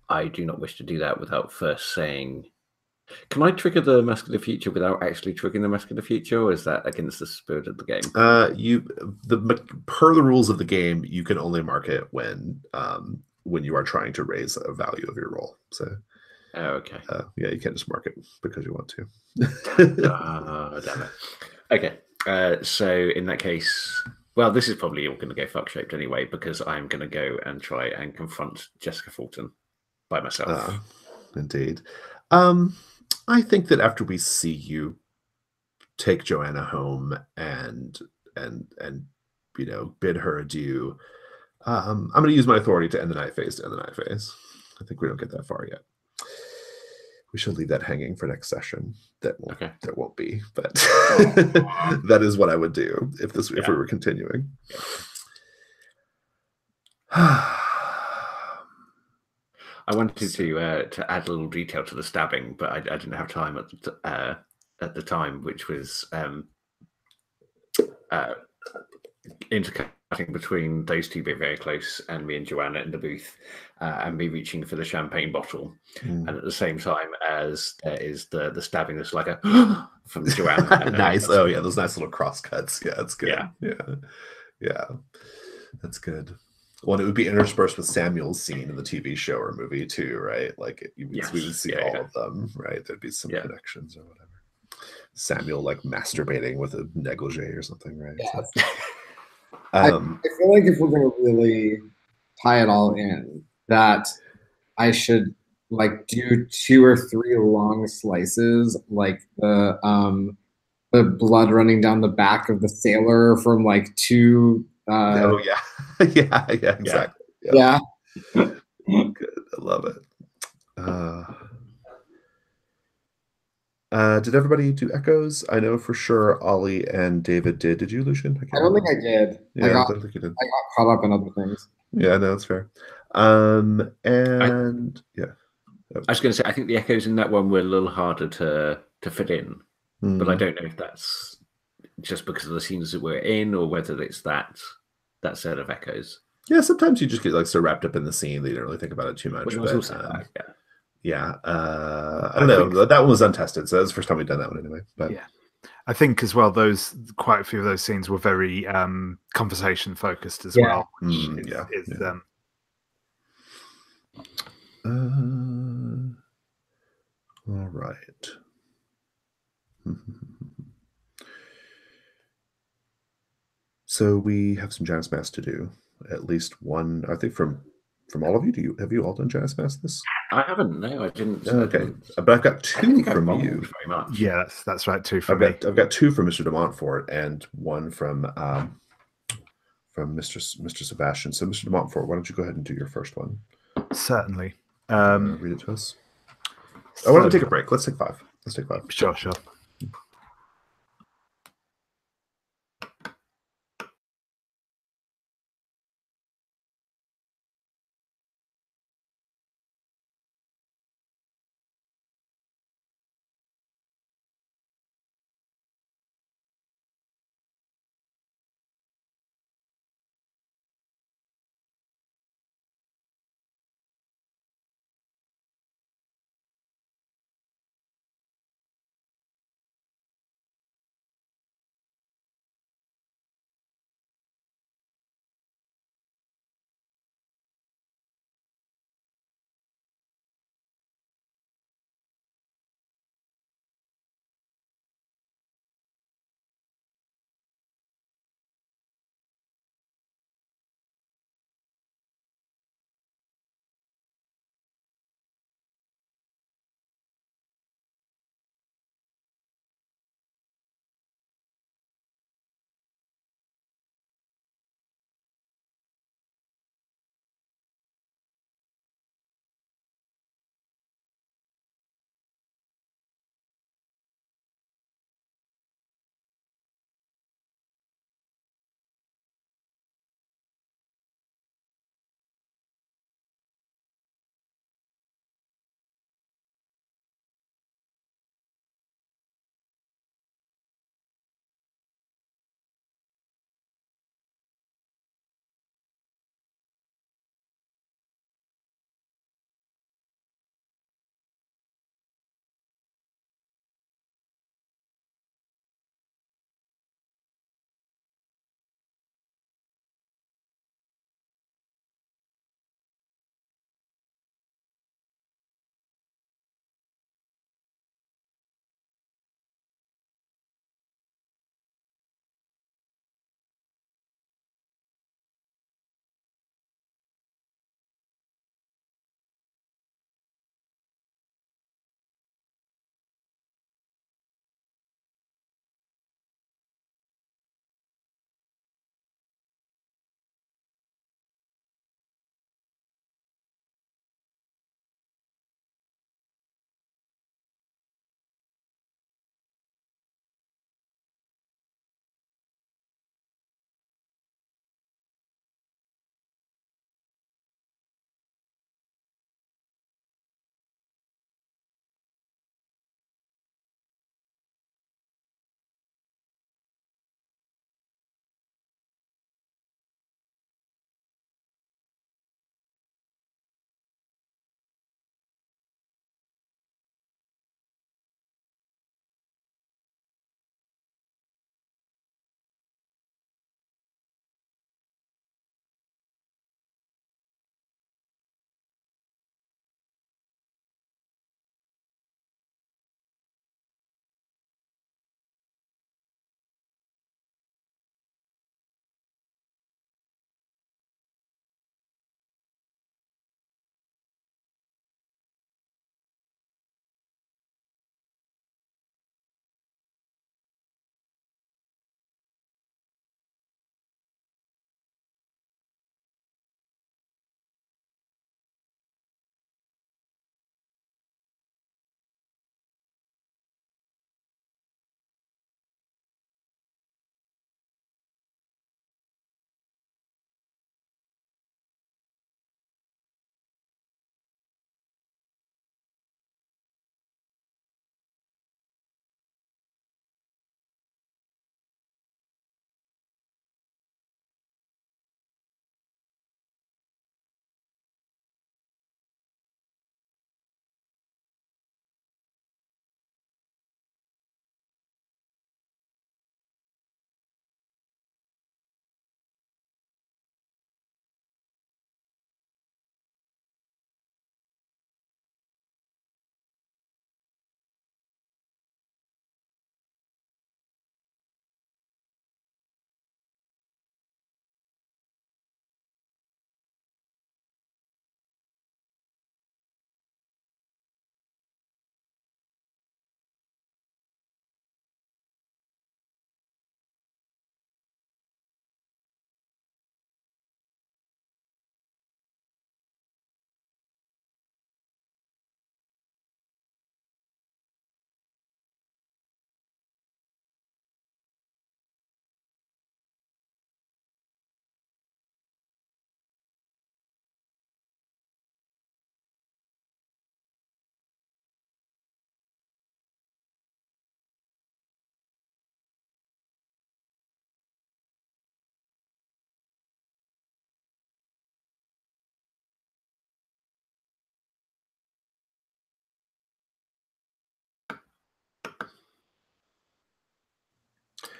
I do not wish to do that without first saying, can I trigger the Mask of the Future without actually triggering the Mask of the Future, or is that against the spirit of the game? Per the rules of the game, you can only mark it when you are trying to raise a value of your roll. So, okay. Yeah, you can't just mark it because you want to. Damn it. Okay. So in that case, well, this is probably all going to go fuck shaped anyway, because I'm going to go and try and confront Jessica Fulton by myself. Indeed. I think that after we see you take Joanna home and bid her adieu, I'm going to use my authority to end the night phase. I think we don't get that far yet. We should leave that hanging for next session. That won't be, but that is what I would do if we were continuing. I wanted to add a little detail to the stabbing, but I didn't have time at the time, which was intercutting between those two being very close and me and Joanna in the booth, and me reaching for the champagne bottle, and at the same time as there is the stabbing that's like a from Joanna. Nice. Oh yeah, those nice little cross cuts. Yeah, that's good. Yeah, that's good. Well, it would be interspersed with Samuel's scene in the TV show or movie too, right? Like we would see all of them, right? There'd be some connections or whatever. Samuel like masturbating with a negligee or something, right? Yes. So, I feel like if we're gonna really tie it all in, that I should like do 2 or 3 long slices, like the blood running down the back of the sailor from like 2. Oh yeah, yeah, exactly. Yeah. Good. I love it. Did everybody do echoes? I know for sure Ollie and David did. Did you, Lucian? I don't think I did. Yeah, I don't think you did. I got caught up in other things. Yeah, no, that's fair. And yeah. I was going to say, I think the echoes in that one were a little harder to fit in, but I don't know if that's just because of the scenes that we're in, or whether it's that set of echoes. Yeah, sometimes you just get like so wrapped up in the scene that you don't really think about it too much. But, also I don't know. That one was untested, so that's the first time we've done that one anyway. But yeah, I think as well, quite a few of those scenes were very conversation focused as well. Which all right. So we have some Janus Mass to do. At least one, I think, from all of you. Have you all done Janus Mass this? I haven't. No, I didn't. Okay, but I've got 2 from you. Very much. Yeah, that's right. 2 from me. I've got 2 from Mr. de Montfort and 1 from Mr. Sebastian. So, Mr. de Montfort, why don't you go ahead and do your first one? Certainly. Read it to us. I want to take a break. Let's take 5. Sure.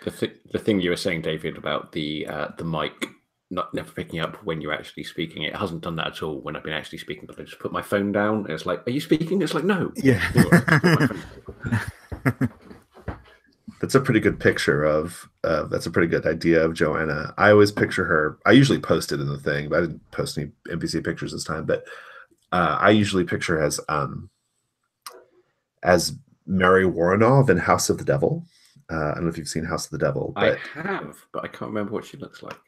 The thing you were saying, David, about the mic never picking up when you're actually speaking, it hasn't done that at all when I've been actually speaking. But I just put my phone down. And it's like, "Are you speaking?" It's like, "No." Yeah. That's a pretty good picture of. That's a pretty good idea of Joanna. I always picture her. I usually post it in the thing, but I didn't post any NPC pictures this time. But I usually picture her as Mary Woronov in House of the Devil. I don't know if you've seen House of the Devil, but I have, but I can't remember what she looks like.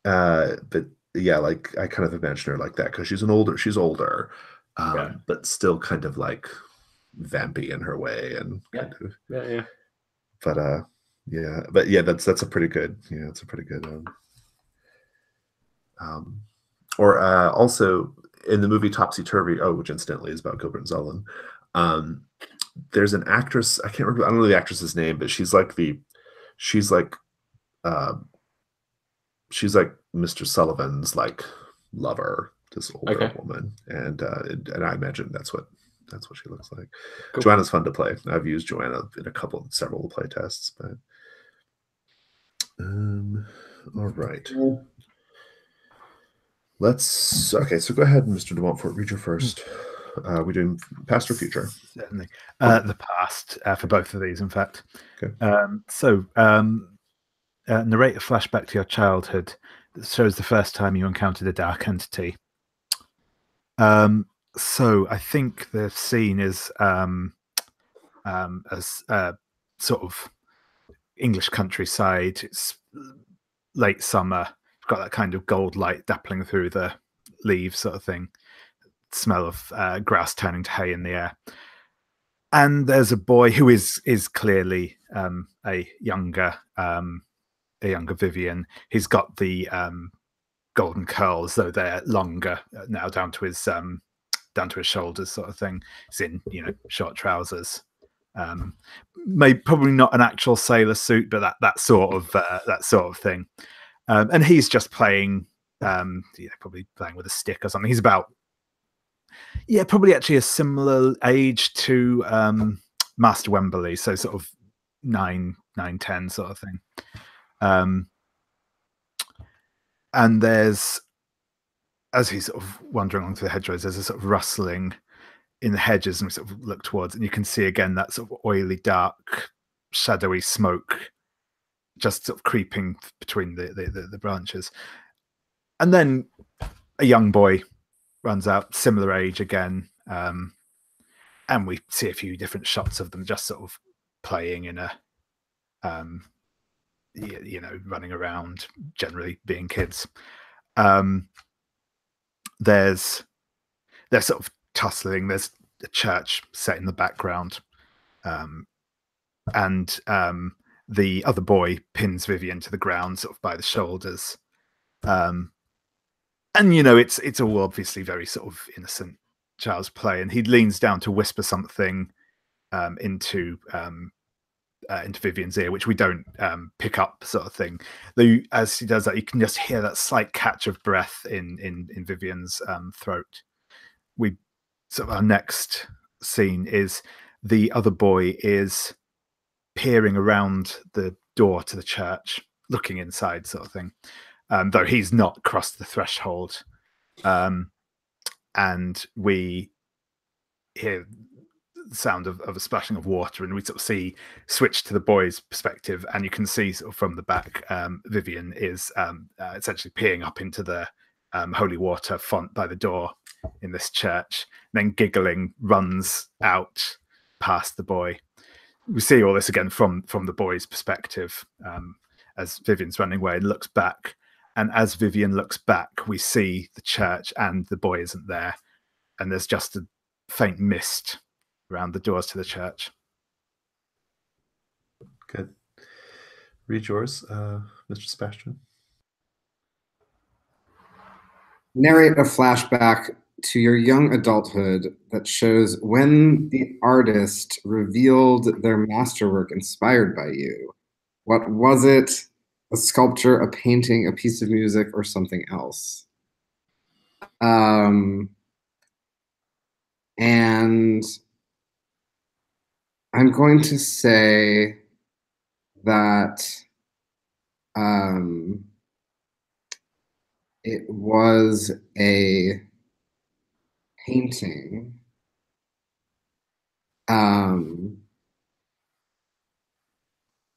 but yeah, like I kind of imagine her like that because she's older, but still kind of like vampy in her way and kind of yeah. But yeah, that's a pretty good it's a pretty good or also in the movie Topsy Turvy, which incidentally is about Gilbert and Sullivan. There's an actress, I don't know the actress's name, but she's like Mr. Sullivan's like lover, this older woman, and I imagine that's what she looks like. Cool. Joanna's fun to play. I've used Joanna in several play tests, but all right. Okay, so go ahead, Mr. de Montfort, read your first. We're doing past or future? Certainly. The past for both of these, in fact. Okay. Narrate a flashback to your childhood that shows the first time you encountered a dark entity. So I think the scene is as sort of English countryside. It's late summer. You've got that kind of gold light dappling through the leaves, sort of thing. Smell of grass turning to hay in the air. And there's a boy who is clearly a younger Vivian. He's got the golden curls, though they're longer now, down to his shoulders, sort of thing. He's in short trousers. Probably not an actual sailor suit, but that sort of thing. And he's just playing, probably playing with a stick or something. He's about, probably actually a similar age to Master Wembley, so sort of 9, 10 sort of thing. And there's, as he's sort of wandering along through the hedgerows, there's a sort of rustling in the hedges, and we sort of look towards, and you can see again that sort of oily, dark, shadowy smoke just sort of creeping between the branches. And then a young boy runs out, similar age again, and we see a few different shots of them just sort of playing in a running around, generally being kids. They're sort of tussling. There's a church set in the background, and the other boy pins Vivian to the ground, sort of by the shoulders. And it's all obviously very sort of innocent child's play, and he leans down to whisper something into Vivian's ear, which we don't pick up, sort of thing. Though as he does that, you can just hear that slight catch of breath in Vivian's throat. Our next scene is the other boy is peering around the door to the church, looking inside, sort of thing. Though he's not crossed the threshold, and we hear the sound of a splashing of water, and we sort of switch to the boy's perspective, and you can see sort of from the back, Vivian is essentially peering up into the holy water font by the door in this church, then giggling runs out past the boy. We see all this again from the boy's perspective, as Vivian's running away and looks back. And as Vivian looks back, we see the church and the boy isn't there. And there's just a faint mist around the doors to the church. Good. Read yours, Mr. Sebastian. Narrate a flashback to your young adulthood that shows when the artist revealed their masterwork inspired by you. What was it? A sculpture, a painting, a piece of music, or something else? And I'm going to say that it was a painting.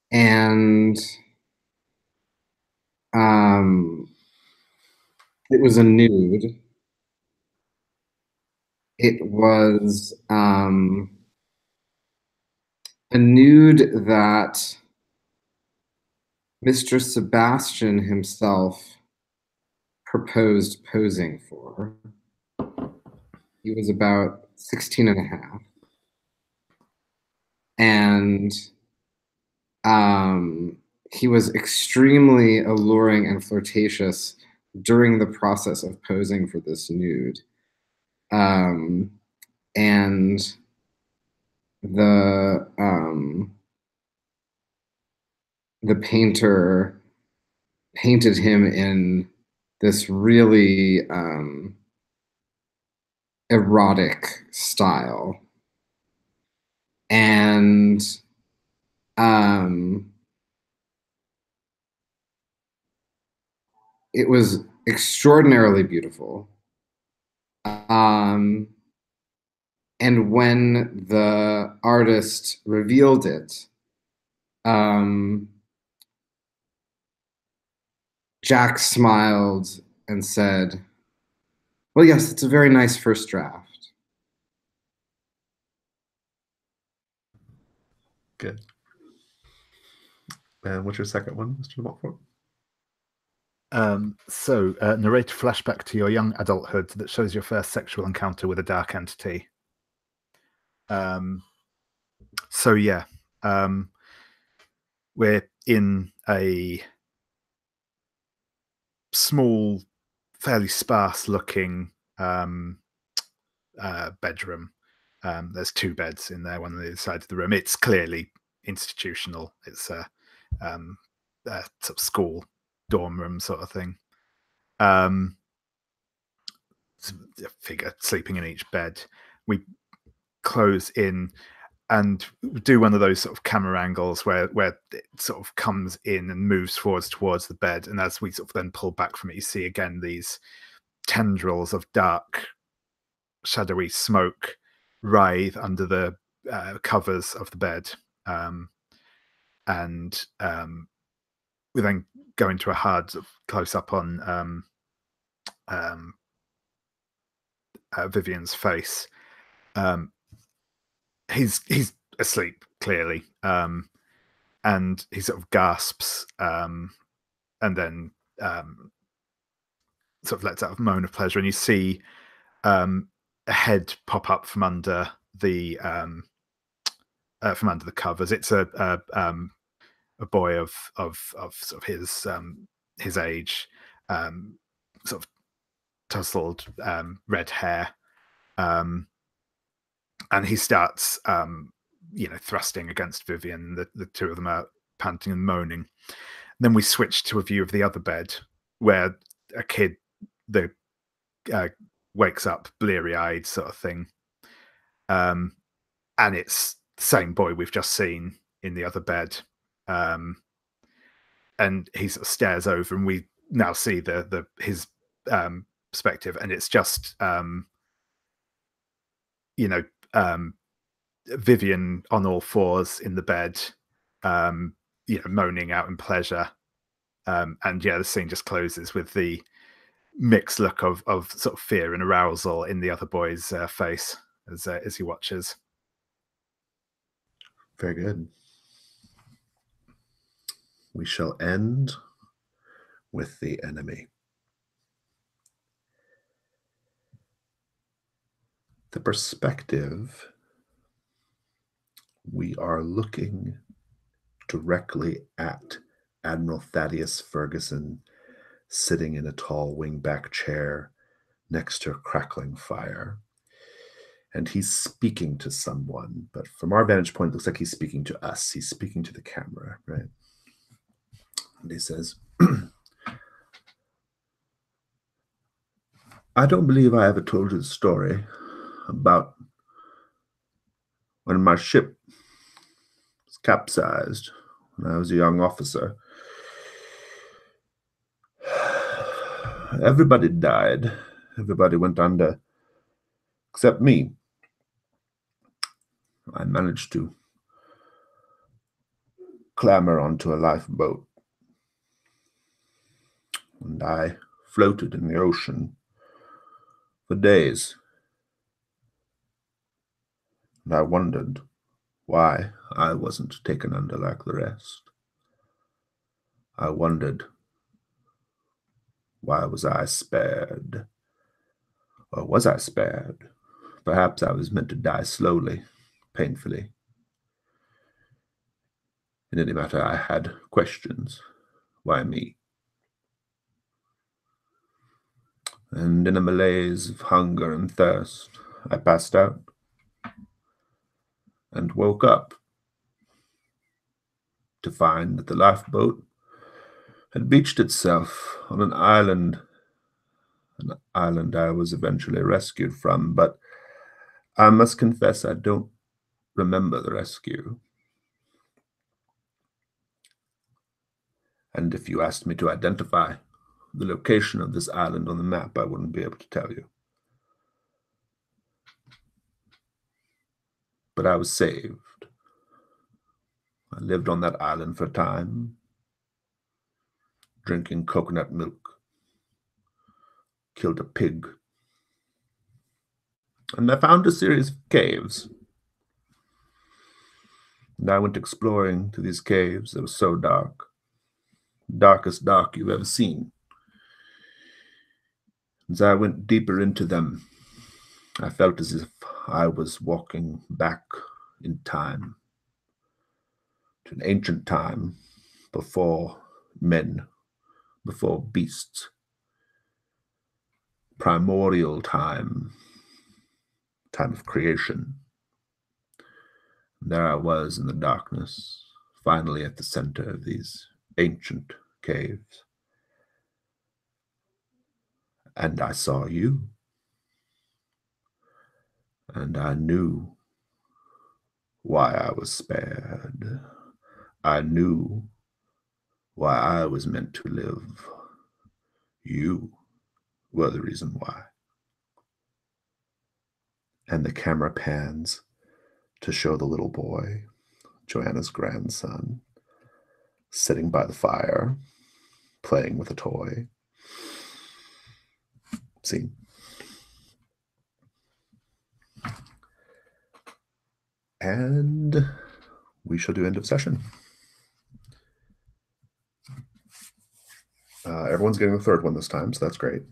And it was a nude. It was a nude that Mr. Sebastian himself proposed posing for. He was about 16 and a half. And he was extremely alluring and flirtatious during the process of posing for this nude. And the painter painted him in this really erotic style. And it was extraordinarily beautiful. And when the artist revealed it, Jack smiled and said, "Well, yes, it's a very nice first draft." Good. And what's your second one, Mr. Montfort? Narrate a flashback to your young adulthood that shows your first sexual encounter with a dark entity. We're in a small, fairly sparse-looking bedroom. There's two beds in there, one on the other side of the room. It's clearly institutional. It's a sort of school dorm room sort of thing. A figure sleeping in each bed. We close in and do one of those sort of camera angles where it sort of comes in and moves forwards towards the bed, and as we sort of then pull back from it, you see again these tendrils of dark, shadowy smoke writhe under the covers of the bed, and we then go into a hard sort of close up on Vivian's face. He's asleep clearly, and he sort of gasps, and then sort of lets out a moan of pleasure, and you see a head pop up from under the covers. It's a boy of sort of his age, sort of tousled red hair, and he starts thrusting against Vivian. The two of them are panting and moaning. And then we switch to a view of the other bed where a kid wakes up bleary-eyed sort of thing, and it's the same boy we've just seen in the other bed, and he sort of stares over, and we now see his perspective, and it's just Vivian on all fours in the bed, moaning out in pleasure, and the scene just closes with the mixed look of sort of fear and arousal in the other boy's face as he watches. Very good. We shall end with the enemy. The perspective, we are looking directly at Admiral Thaddeus Ferguson sitting in a tall wingback chair next to a crackling fire. And he's speaking to someone, but from our vantage point, it looks like he's speaking to us. He's speaking to the camera, right? And he says, I don't believe I ever told you the story about when my ship was capsized when I was a young officer. Everybody died. Everybody went under, except me. I managed to clamber onto a lifeboat, and I floated in the ocean for days. And I wondered why I wasn't taken under like the rest. I wondered, why was I spared? Or was I spared? Perhaps I was meant to die slowly, painfully. In any matter, I had questions. Why me? And in a malaise of hunger and thirst, I passed out and woke up to find that the lifeboat had beached itself on an island I was eventually rescued from, but I must confess I don't remember the rescue. And if you asked me to identify the location of this island on the map, I wouldn't be able to tell you. But I was saved. I lived on that island for a time, drinking coconut milk, killed a pig, and I found a series of caves. And I went exploring to these caves that were so dark, darkest dark you've ever seen. As I went deeper into them, I felt as if I was walking back in time, to an ancient time, before men, before beasts, primordial time, time of creation. And there I was in the darkness, finally at the center of these ancient caves. And I saw you. And I knew why I was spared. I knew why I was meant to live. You were the reason why. And the camera pans to show the little boy, Joanna's grandson, sitting by the fire, playing with a toy. See? And we shall do end of session. Everyone's getting the third one this time, so that's great.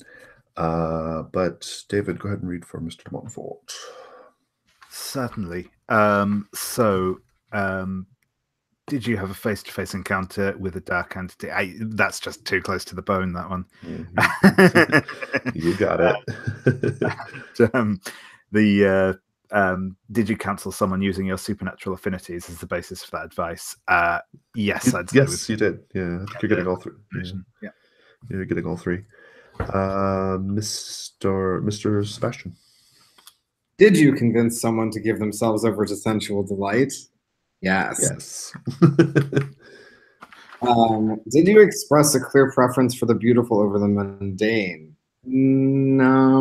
But David, go ahead and read for Mr. de Montfort. Certainly. Did you have a face-to-face encounter with a dark entity? That's just too close to the bone, that one. Mm-hmm. You got it. Did you counsel someone using your supernatural affinities as the basis for that advice? Yes, I'd say. Yes, you did. Yeah, I think you're getting all three. Yeah. You're getting all three. Mr. Sebastian. Did you convince someone to give themselves over to sensual delight? Yes. Yes. Did you express a clear preference for the beautiful over the mundane? No.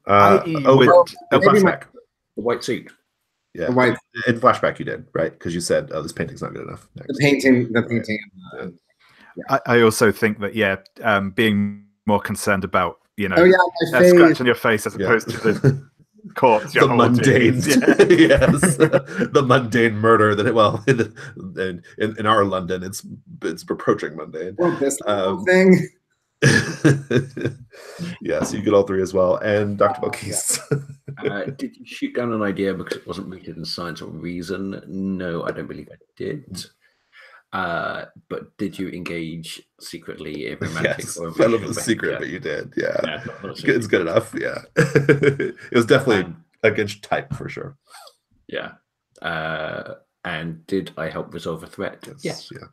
Flashback. The white suit. Yeah. The white. In flashback, you did, right? Because you said, "Oh, this painting's not good enough." Next. The painting. Yeah. I also think that being more concerned about my face. scratch on your face as opposed to the corpse. The mundane, yes, the mundane murder. In our London, it's approaching mundane. Well, this thing. Yes, you get all three as well. And Dr. Belkis. Did you shoot down an idea because it wasn't rooted in science or reason? No, I don't believe I did. But did you engage secretly a romantic or I love the secret, but you did. Yeah, it's good enough. Yeah, it was definitely against type for sure. Yeah. And did I help resolve a threat? Yes. Yeah.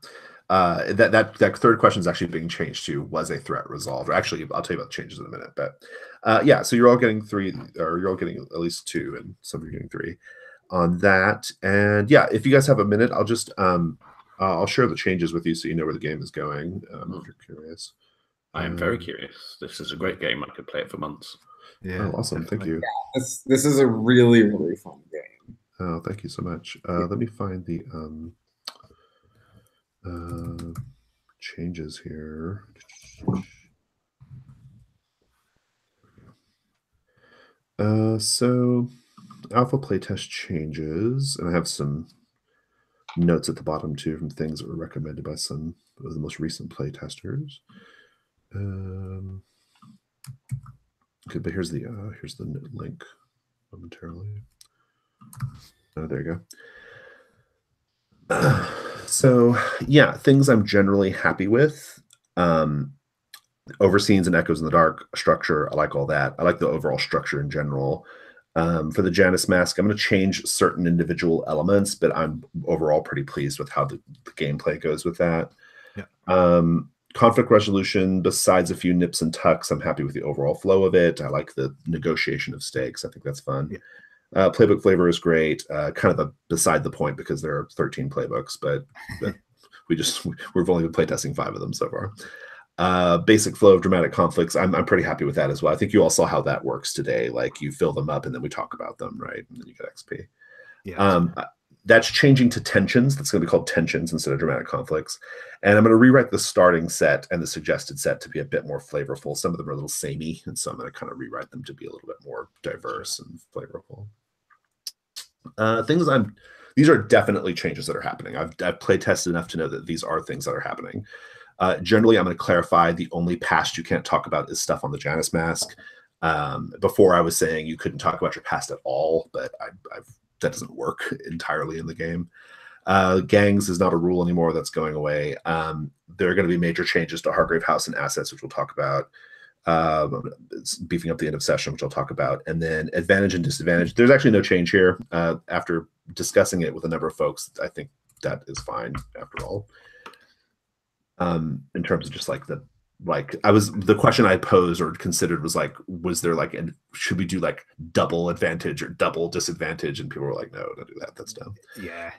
That third question is actually being changed to was a threat resolved. Actually, I'll tell you about the changes in a minute. But so you're all getting 3, or you're all getting at least 2, and some of you are getting 3 on that. And yeah, if you guys have a minute, I'll just I'll share the changes with you so you know where the game is going if you're curious. I am very curious. This is a great game. I could play it for months. Yeah. Oh, awesome. Thank you. This is a really, really fun game. Oh, thank you so much. Let me find the changes here. So alpha playtest changes, and I have some notes at the bottom too from things that were recommended by some of the most recent playtesters. Okay, but here's the link momentarily. Oh, there you go. So yeah, things I'm generally happy with. Overscenes and Echoes in the Dark structure, I like all that. I like the overall structure in general. For the Janus Mask, I'm going to change certain individual elements, but I'm overall pretty pleased with how the gameplay goes with that. Yeah. Conflict resolution, besides a few nips and tucks, I'm happy with the overall flow of it. I like the negotiation of stakes. I think that's fun. Yeah. Playbook flavor is great. Kind of beside the point because there are 13 playbooks, but we've only been playtesting 5 of them so far. Basic flow of dramatic conflicts, I'm pretty happy with that as well. I think you all saw how that works today. Like you fill them up and then we talk about them, right? And then you get XP. Yeah. That's changing to tensions. That's going to be called tensions instead of dramatic conflicts. And I'm going to rewrite the starting set and the suggested set to be a bit more flavorful. Some of them are a little samey, and so I'm going to kind of rewrite them to be a little bit more diverse and flavorful. These are definitely changes that are happening. I've play tested enough to know that these are things that are happening. Generally, I'm going to clarify the only past you can't talk about is stuff on the Janus Mask. Before I was saying you couldn't talk about your past at all, but that doesn't work entirely in the game. Gangs is not a rule anymore. That's going away. There are going to be major changes to Hargrave House and assets, which we'll talk about. Beefing up the end of session, which I'll talk about. And then advantage and disadvantage. There's actually no change here. After discussing it with a number of folks, I think that is fine after all. In terms of just like the question I posed or considered was like, was there like, should we do like double advantage or double disadvantage? And people were like, no, don't do that. That's dumb. Yeah.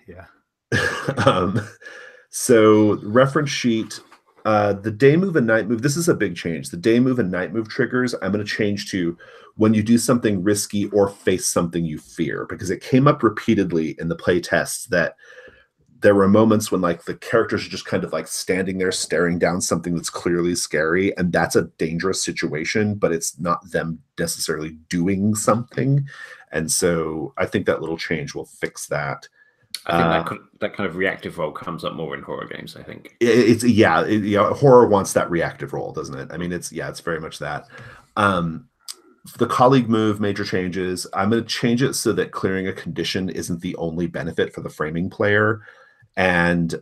So reference sheet, the day move and night move, this is a big change. The day move and night move triggers, I'm going to change to when you do something risky or face something you fear, because it came up repeatedly in the play tests that there were moments when like the characters are just kind of like standing there staring down something that's clearly scary, and that's a dangerous situation, but it's not them necessarily doing something. And so I think that little change will fix that. I think that kind of reactive role comes up more in horror games, I think. Horror wants that reactive role, doesn't it? I mean, it's very much that. The colleague move, major changes. I'm going to change it so that clearing a condition isn't the only benefit for the framing player. And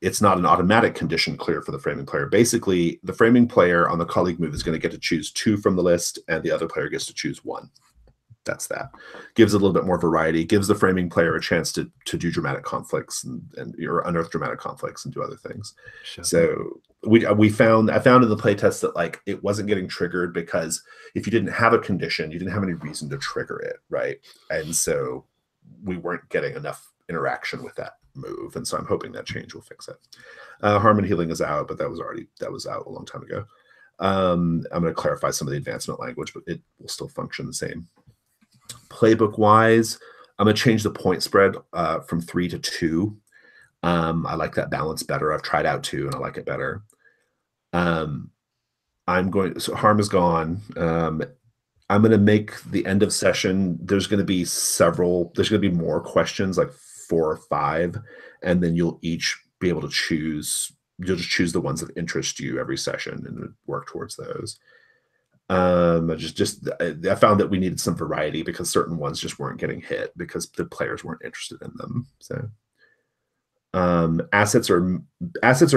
it's not an automatic condition clear for the framing player. Basically, the framing player on the colleague move is going to get to choose 2 from the list, and the other player gets to choose 1. That's that. Gives a little bit more variety. Gives the framing player a chance to do dramatic conflicts and or unearth dramatic conflicts and do other things. Sure. So I found in the playtest that like it wasn't getting triggered because if you didn't have a condition, you didn't have any reason to trigger it, right? And so we weren't getting enough interaction with that move, and so I'm hoping that change will fix it. Harm and healing is out, but that was out a long time ago. I'm going to clarify some of the advancement language, but it will still function the same. Playbook wise, I'm going to change the point spread from 3 to 2. I like that balance better. I've tried out 2 and I like it better. So harm is gone. I'm going to make the end of session. There's going to be more questions, like 4 or 5, and then you'll each be able to choose. You'll just choose the ones that interest you every session and work towards those. I found that we needed some variety because certain ones just weren't getting hit because the players weren't interested in them. So assets are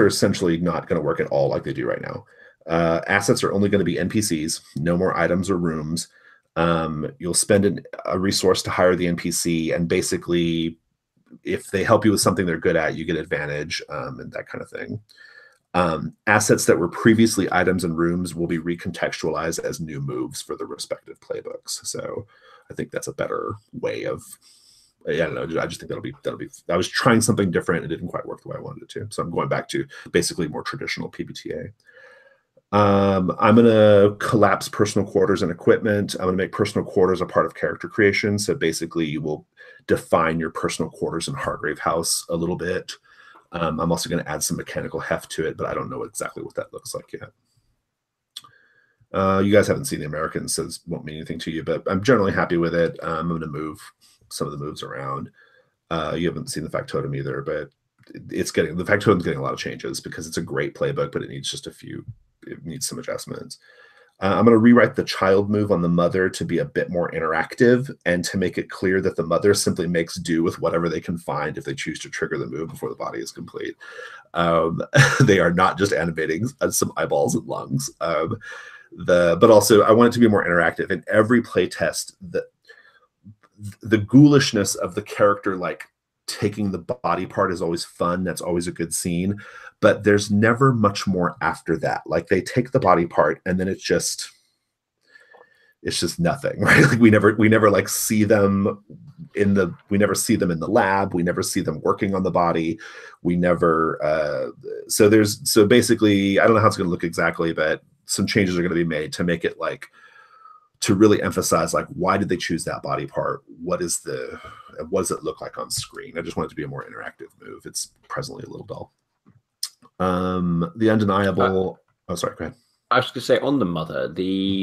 essentially not going to work at all like they do right now. Assets are only going to be NPCs, no more items or rooms. You'll spend a resource to hire the NPC, and basically if they help you with something they're good at, you get advantage, and that kind of thing. Assets that were previously items and rooms will be recontextualized as new moves for the respective playbooks. So I think that's a better way of, I don't know. I just think that'll be, I was trying something different. It didn't quite work the way I wanted it to. So I'm going back to basically more traditional PBTA. I'm going to collapse personal quarters and equipment. I'm going to make personal quarters a part of character creation. So basically, you will define your personal quarters in Hargrave House a little bit. I'm also going to add some mechanical heft to it, but I don't know exactly what that looks like yet. You guys haven't seen the Americans, so this won't mean anything to you, but I'm generally happy with it. I'm going to move some of the moves around. You haven't seen the factotum either, but the factotum's getting a lot of changes because it's a great playbook, but it needs just it needs some adjustments. I'm going to rewrite the child move on the mother to be a bit more interactive and to make it clear that the mother simply makes do with whatever they can find if they choose to trigger the move before the body is complete. They are not just animating some eyeballs and lungs. But also I want it to be more interactive. In every playtest, the ghoulishness of the character like taking the body part is always fun. That's always a good scene, but there's never much more after that. Like they take the body part and then it's just nothing, right? Like we never like see them we never see them in the lab. We never see them working on the body. We never, so basically, I don't know how it's going to look exactly, but some changes are going to be made to make it like, to really emphasize like, why did they choose that body part? What does it look like on screen? I just want it to be a more interactive move. It's presently a little dull. The undeniable. Oh, sorry. Go ahead. I was going to say on the mother,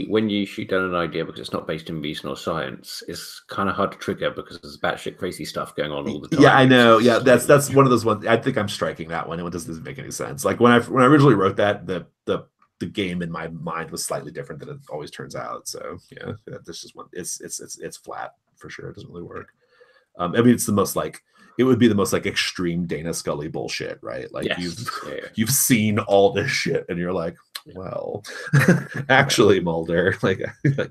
when you shoot down an idea because it's not based in reason or science, it's kind of hard to trigger because there's batshit crazy stuff going on all the time. Yeah, I know. Yeah, that's one of those ones. I think I'm striking that one. It doesn't make any sense. Like when I originally wrote that, the game in my mind was slightly different than it always turns out. So yeah, this is one. It's flat for sure. It doesn't really work. I mean, it's the most like it would be the most like extreme Dana Scully bullshit, right? Like yes. you've seen all this shit, and you're like, well, actually, Mulder, like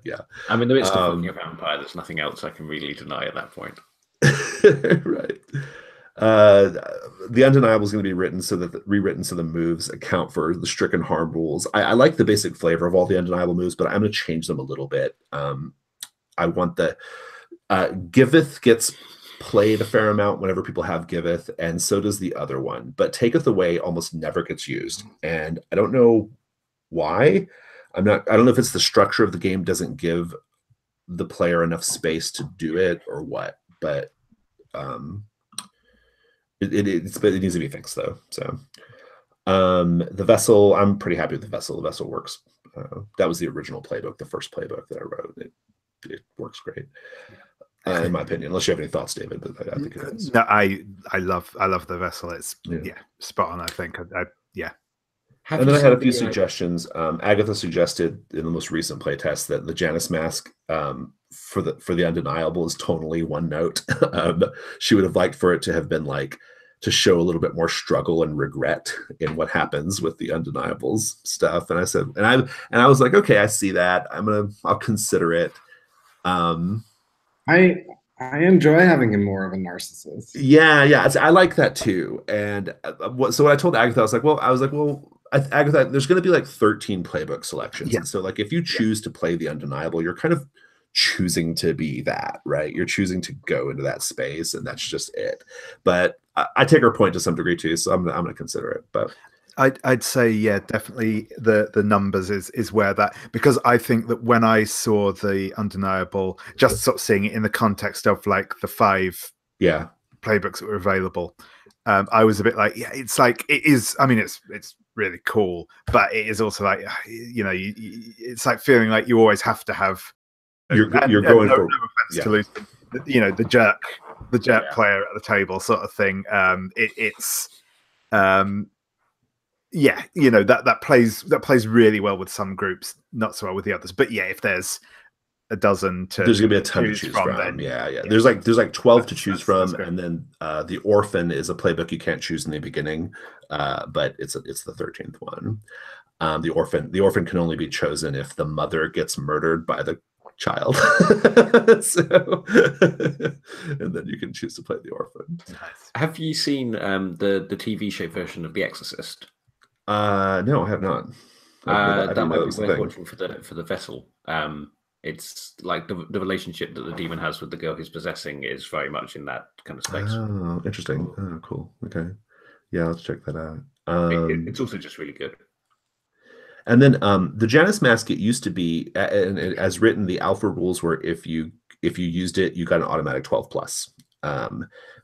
yeah. I mean, there is still fucking a vampire. There's nothing else I can really deny at that point. Right. The undeniable is going to be rewritten so the moves account for the stricken harm rules. I like the basic flavor of all the undeniable moves, but I'm going to change them a little bit. I want the Giveth gets played a fair amount whenever people have Giveth, and so does the other one. But Taketh Away almost never gets used, and I don't know why. I don't know if it's the structure of the game doesn't give the player enough space to do it or what, but it needs to be fixed though. So the vessel, I'm pretty happy with the vessel. The vessel works. That was the original playbook, the first playbook that I wrote. It works great. In my opinion, unless you have any thoughts, David, but I think it is. No, I love the vessel. It's spot on. I think. Yeah. And then I had a few suggestions. Agatha suggested in the most recent playtest that the Janus mask for the undeniable is tonally one note. She would have liked for it to have been like to show a little bit more struggle and regret in what happens with the undeniables stuff. And I said, and I was like, okay, I see that. I'll consider it. I enjoy having him more of a narcissist. Yeah, I like that too. And so what I told Agatha, I was like, Agatha, there's going to be like 13 playbook selections. Yeah. And so like if you choose to play the undeniable, you're kind of choosing to be that, right? You're choosing to go into that space, and that's just it. But I take her point to some degree too, so I'm going to consider it. But I'd say, yeah, definitely the numbers is where that, because I think that when I saw the undeniable, just sort of seeing it in the context of like the 5 playbooks that were available, I was a bit like, yeah, it's like, it is, I mean, it's really cool, but it is also like, it's like feeling like you always have to have, you're going for, no offense to Lucy, the jerk player at the table sort of thing. That plays really well with some groups, not so well with the others. But yeah, if there's a dozen there's gonna be a ton to choose from. Then, yeah. There's like 12 to choose from, and then the Orphan is a playbook you can't choose in the beginning, but it's the 13th one. The Orphan can only be chosen if the mother gets murdered by the child. So, and then you can choose to play the Orphan. Nice. Have you seen the TV show version of The Exorcist? No, I have not. That might be worth watching for the vessel. It's like the relationship that the demon has with the girl he's possessing is very much in that kind of space. Oh, interesting. Oh, cool. Okay. Yeah, let's check that out. It's also just really good. And then the Janus mask, it used to be, and as written, the alpha rules were if you used it, you got an automatic 12 plus.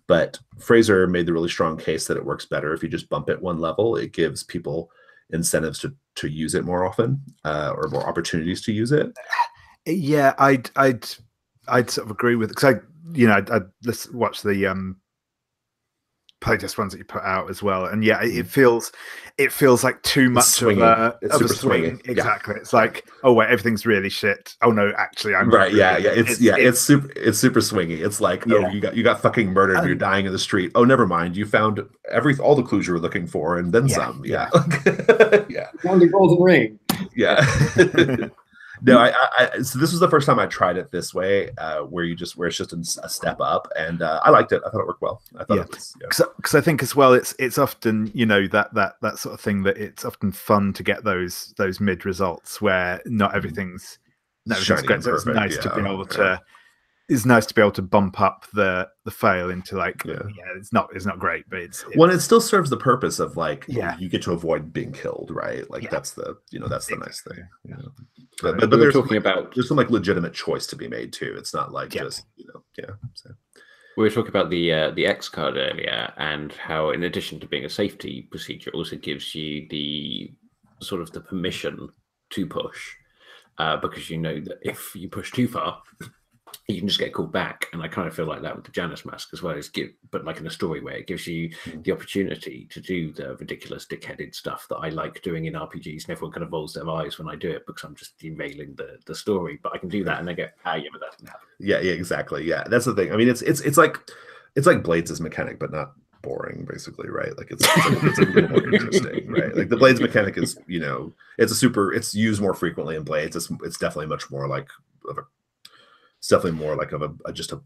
But Fraser made the really strong case that it works better if you just bump it one level. It gives people incentives to use it more often, or more opportunities to use it. Yeah, I'd sort of agree with, because I'd watch the playtest ones that you put out as well, and yeah, it feels like too much of a swing. Exactly. It's like, oh wait, everything's really shit. Oh no, actually I'm right. Yeah, it's super swingy. It's like, oh, you got fucking murdered and you're dying in the street. Oh, never mind, you found all the clues you were looking for and then some. Yeah. Yeah. Found the golden ring. Yeah. No, so this was the first time I tried it this way, where it's just a step up, and I liked it. I thought it worked well. I thought because I think as well, it's often that sort of thing that it's often fun to get those mid results where not everything's great. So it's nice to be able to. It's nice to be able to bump up the fail into like, it's not great, but it's it still serves the purpose of like, you get to avoid being killed, right? Like that's the nice thing. But there's some like legitimate choice to be made too. It's not like just So. We were talking about the X card earlier, and how in addition to being a safety procedure, it also gives you the sort of the permission to push, because you know that if you push too far, you can just get called back. And I kind of feel like that with the Janus mask as well, but like in a story where it gives you the opportunity to do the ridiculous dickheaded stuff that I like doing in RPGs, and everyone kind of rolls their eyes when I do it because I'm just derailing the story. But I can do that and they go, but that didn't happen. Yeah, exactly. Yeah, that's the thing. I mean, it's like Blades' mechanic, but not boring, basically, right? Like it's a little more interesting, right? Like the Blades mechanic is, it's used more frequently in Blades. It's definitely much more like it's definitely more like just a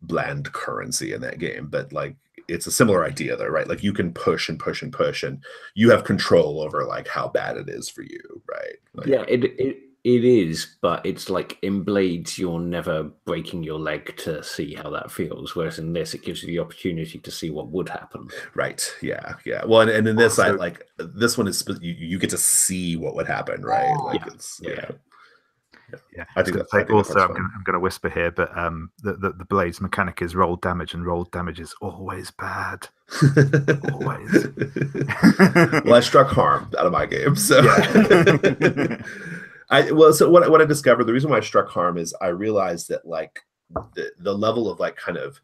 bland currency in that game, but like it's a similar idea though, right? Like you can push and push and push, and you have control over like how bad it is for you, right? Like, yeah, it is, but it's like in Blades, you're never breaking your leg to see how that feels, whereas in this, it gives you the opportunity to see what would happen. Right. Yeah. Well, and in this side, like this one is you get to see what would happen, right? Like I think that's also. I'm going to whisper here, but the Blades mechanic is roll damage, and roll damage is always bad. Always. Well, I struck harm out of my game, so. So what I discovered, the reason why I struck harm is I realized that like the level of like kind of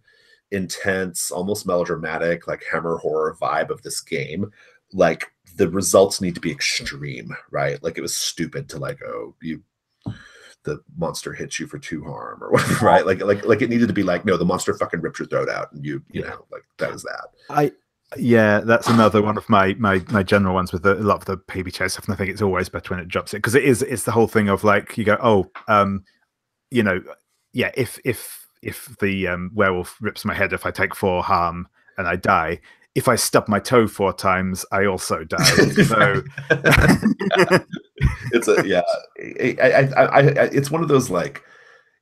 intense, almost melodramatic, like Hammer horror vibe of this game, like the results need to be extreme, right? Like it was stupid to like, the monster hits you for 2 harm or whatever, right? Like it needed to be like, no, the monster fucking rips your throat out, and you know, like that is that. That's another one of my general ones with a lot of the PBTA stuff, and I think it's always better when it drops it, because it's the whole thing of like you go, if the werewolf rips my head, if I take 4 harm and I die. If I stub my toe 4 times, I also die. So it's one of those like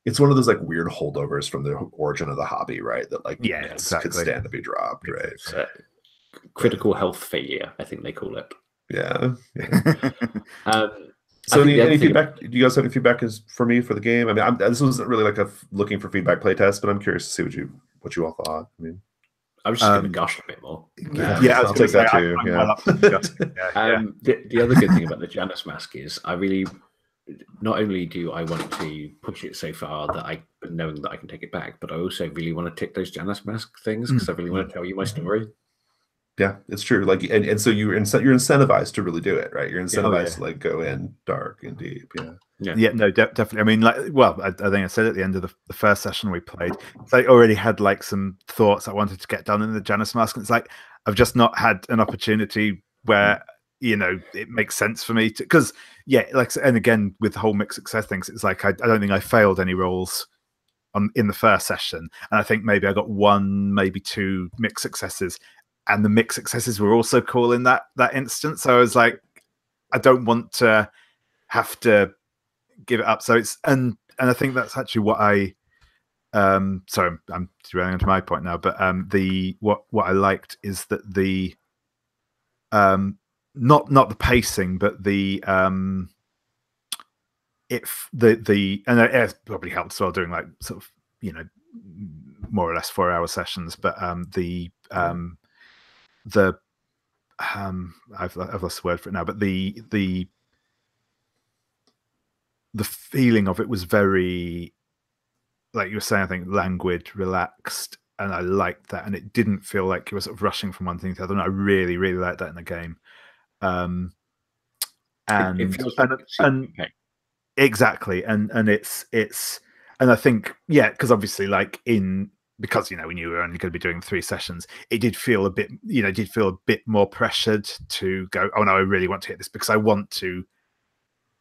weird holdovers from the origin of the hobby, right? That like exactly. could stand to be dropped, right? Critical health failure, I think they call it. Yeah. So any feedback? Do you guys have any feedback for me for the game? I mean, this wasn't really like a looking for feedback playtest, but I'm curious to see what you all thought. I mean, I was just going to gush a bit more. I'll take that too. The other good thing about the Janus mask is I really, not only do I want to push it so far that knowing that I can take it back, but I also really want to tick those Janus mask things because I really want to tell you my story. Yeah, it's true. Like, and so you're incentivized to really do it, right? You're incentivized to like go in dark and deep. No, definitely. I mean, I think I said at the end of the first session we played, I already had like some thoughts I wanted to get done in the Janus mask, and it's like I've just not had an opportunity where it makes sense for me to, because and again with the whole mixed success things, it's like I don't think I failed any rolls in the first session, and I think maybe I got 1, maybe 2 mixed successes. And the mixed successes were also cool in that instance. So I was like, I don't want to have to give it up. So it's and I think that's actually what I sorry, I'm derailing onto my point now, but what I liked is that the not the pacing, but the if the and it probably helps as well doing like sort of, you know, more or less 4-hour sessions, but I've lost the word for it now, but the feeling of it was very, like you were saying, I think languid, relaxed, and I liked that, and it didn't feel like you were sort of rushing from one thing to the other. And I really, really liked that in the game. And it feels like exactly, and it's and I think, yeah, because obviously, like because, you know, we knew we were only going to be doing 3 sessions, it did feel a bit, you know, did feel a bit more pressured to go, oh no, I really want to hit this because I want to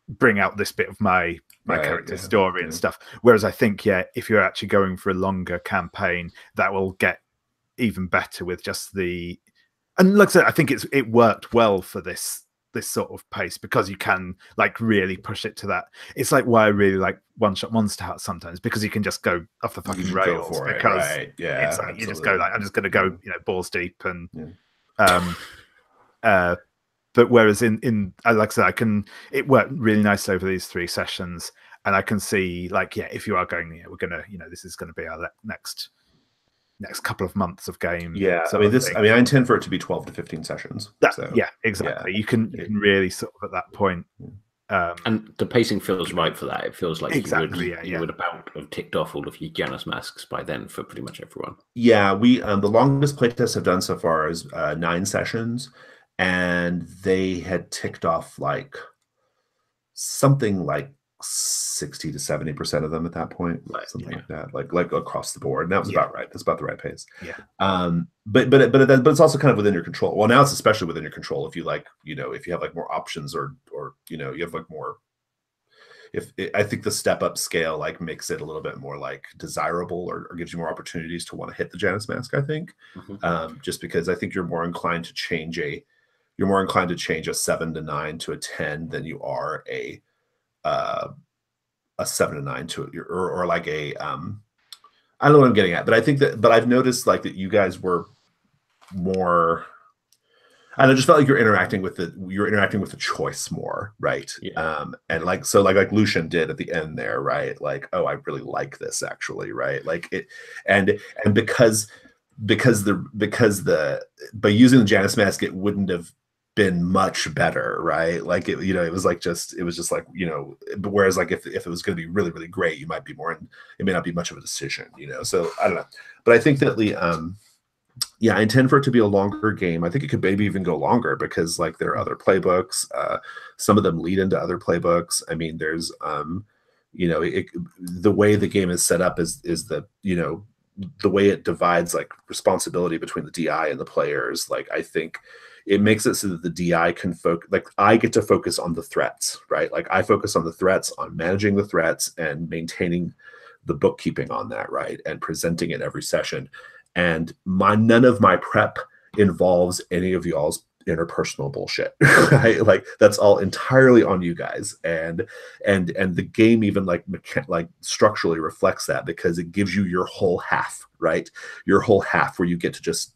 bring out this bit of my character's story and stuff. Whereas I think, yeah, if you're actually going for a longer campaign, that will get even better with just the, and like I said, I think it worked well for this sort of pace, because you can like really push it to that. It's like why I really like One Shot Monster Hearts sometimes, because you can just go off the fucking rails, because it's like you just go like, I'm just going to go, you know, balls deep, and but whereas in like I said, it worked really nice over these 3 sessions, and I can see, like, yeah, if you are going, yeah, we're gonna, you know, this is going to be our next couple of months of game. Yeah, I mean I intend for it to be 12 to 15 sessions. Yeah, exactly. Yeah. You can really sort of at that point. And the pacing feels right for that. It feels like exactly, you would about have ticked off all of your Janus masks by then for pretty much everyone. Yeah, we the longest playtests I've done so far is 9 sessions, and they had ticked off like something like 60 to 70% of them at that point, something like that, like across the board. And that was about right. That's about the right pace. Yeah. But it's also kind of within your control. Well, now it's especially within your control if you like, you know, if you have like more options, or you know, you have like more. I think the step up scale like makes it a little bit more like desirable, or gives you more opportunities to want to hit the Janus mask, I think. Just because I think you're more inclined to change a 7 to 9 to a 10 than you are a 7 to 9 to it, or like a I don't know what I'm getting at, but I think but I've noticed like that you guys were more, and I just felt like you're interacting with the choice more, right? And like, so like Lucian did at the end there, right? Like, oh, I really like this actually, right? Like it, and because by using the Janus mask, it wouldn't have been much better, right? Like it, you know, it was just like, you know, but whereas like if it was going to be really, really great, you might be more, it may not be much of a decision, you know? So I don't know, but I think that yeah, I intend for it to be a longer game. I think it could maybe even go longer, because like there are other playbooks. Some of them lead into other playbooks. I mean, there's you know, the way the game is set up is the, you know, the way it divides like responsibility between the DI and the players. Like I think it makes it so that the DI can focus, like I get to focus on the threats, right? Like I focus on the threats, on managing the threats and maintaining the bookkeeping on that, right? And presenting it every session. And none of my prep involves any of y'all's interpersonal bullshit, right? Like that's all entirely on you guys. And the game even like structurally reflects that, because it gives you your whole half, right? Your whole half where you get to just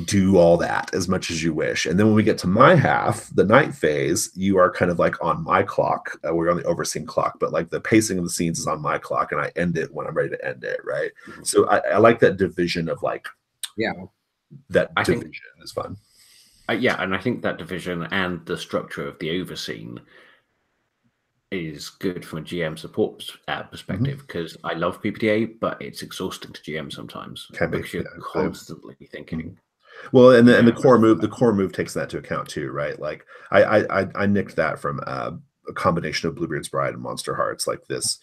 do all that as much as you wish. And then when we get to my half, the night phase, you are kind of like on my clock. We're on the overseen clock, but like the pacing of the scenes is on my clock, and I end it when I'm ready to end it, right? So I like that division of like, that division is fun. Yeah, and I think that division and the structure of the overseen is good from a GM support perspective, because I love PPDA, but it's exhausting to GM sometimes, because you're constantly thinking. Well, and the core move takes that into account too, right? Like I nicked that from a combination of Bluebeard's Bride and Monster Hearts. Like this,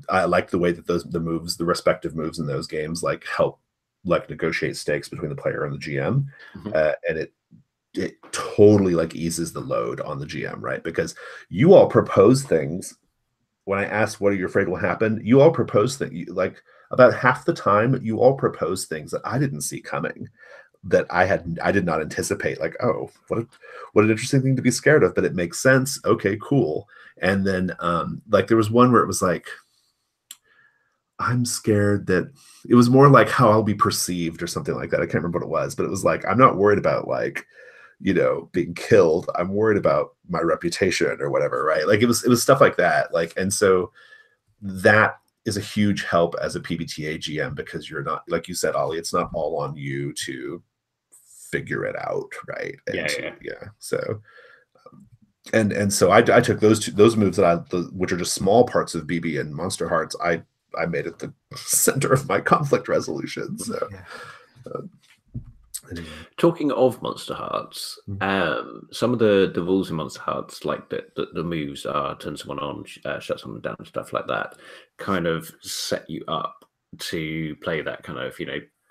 I like the way that the respective moves in those games like help like negotiate stakes between the player and the GM, and it totally like eases the load on the GM, right? Because you all propose things. When I asked what are you afraid will happen, you all propose things. Like about half the time, you all propose things that I didn't see coming, that I did not anticipate. Like, oh, what an interesting thing to be scared of, but it makes sense. Okay, cool. And then like there was one where it was like, I'm scared that it was more like how I'll be perceived or something like that. I can't remember what it was, but it was like, I'm not worried about like, being killed. I'm worried about my reputation or whatever, right? Like it was stuff like that. Like, and so that is a huge help as a PBTA GM, because you're not, like you said, Ollie, it's not all on you to figure it out, right? And so and so I took those moves which are just small parts of BB and Monster Hearts. I made it the center of my conflict resolution. So anyway. Talking of Monster Hearts, some of the rules in Monster Hearts, like the moves are turn someone on, shut someone down, stuff like that, kind of set you up to play that kind of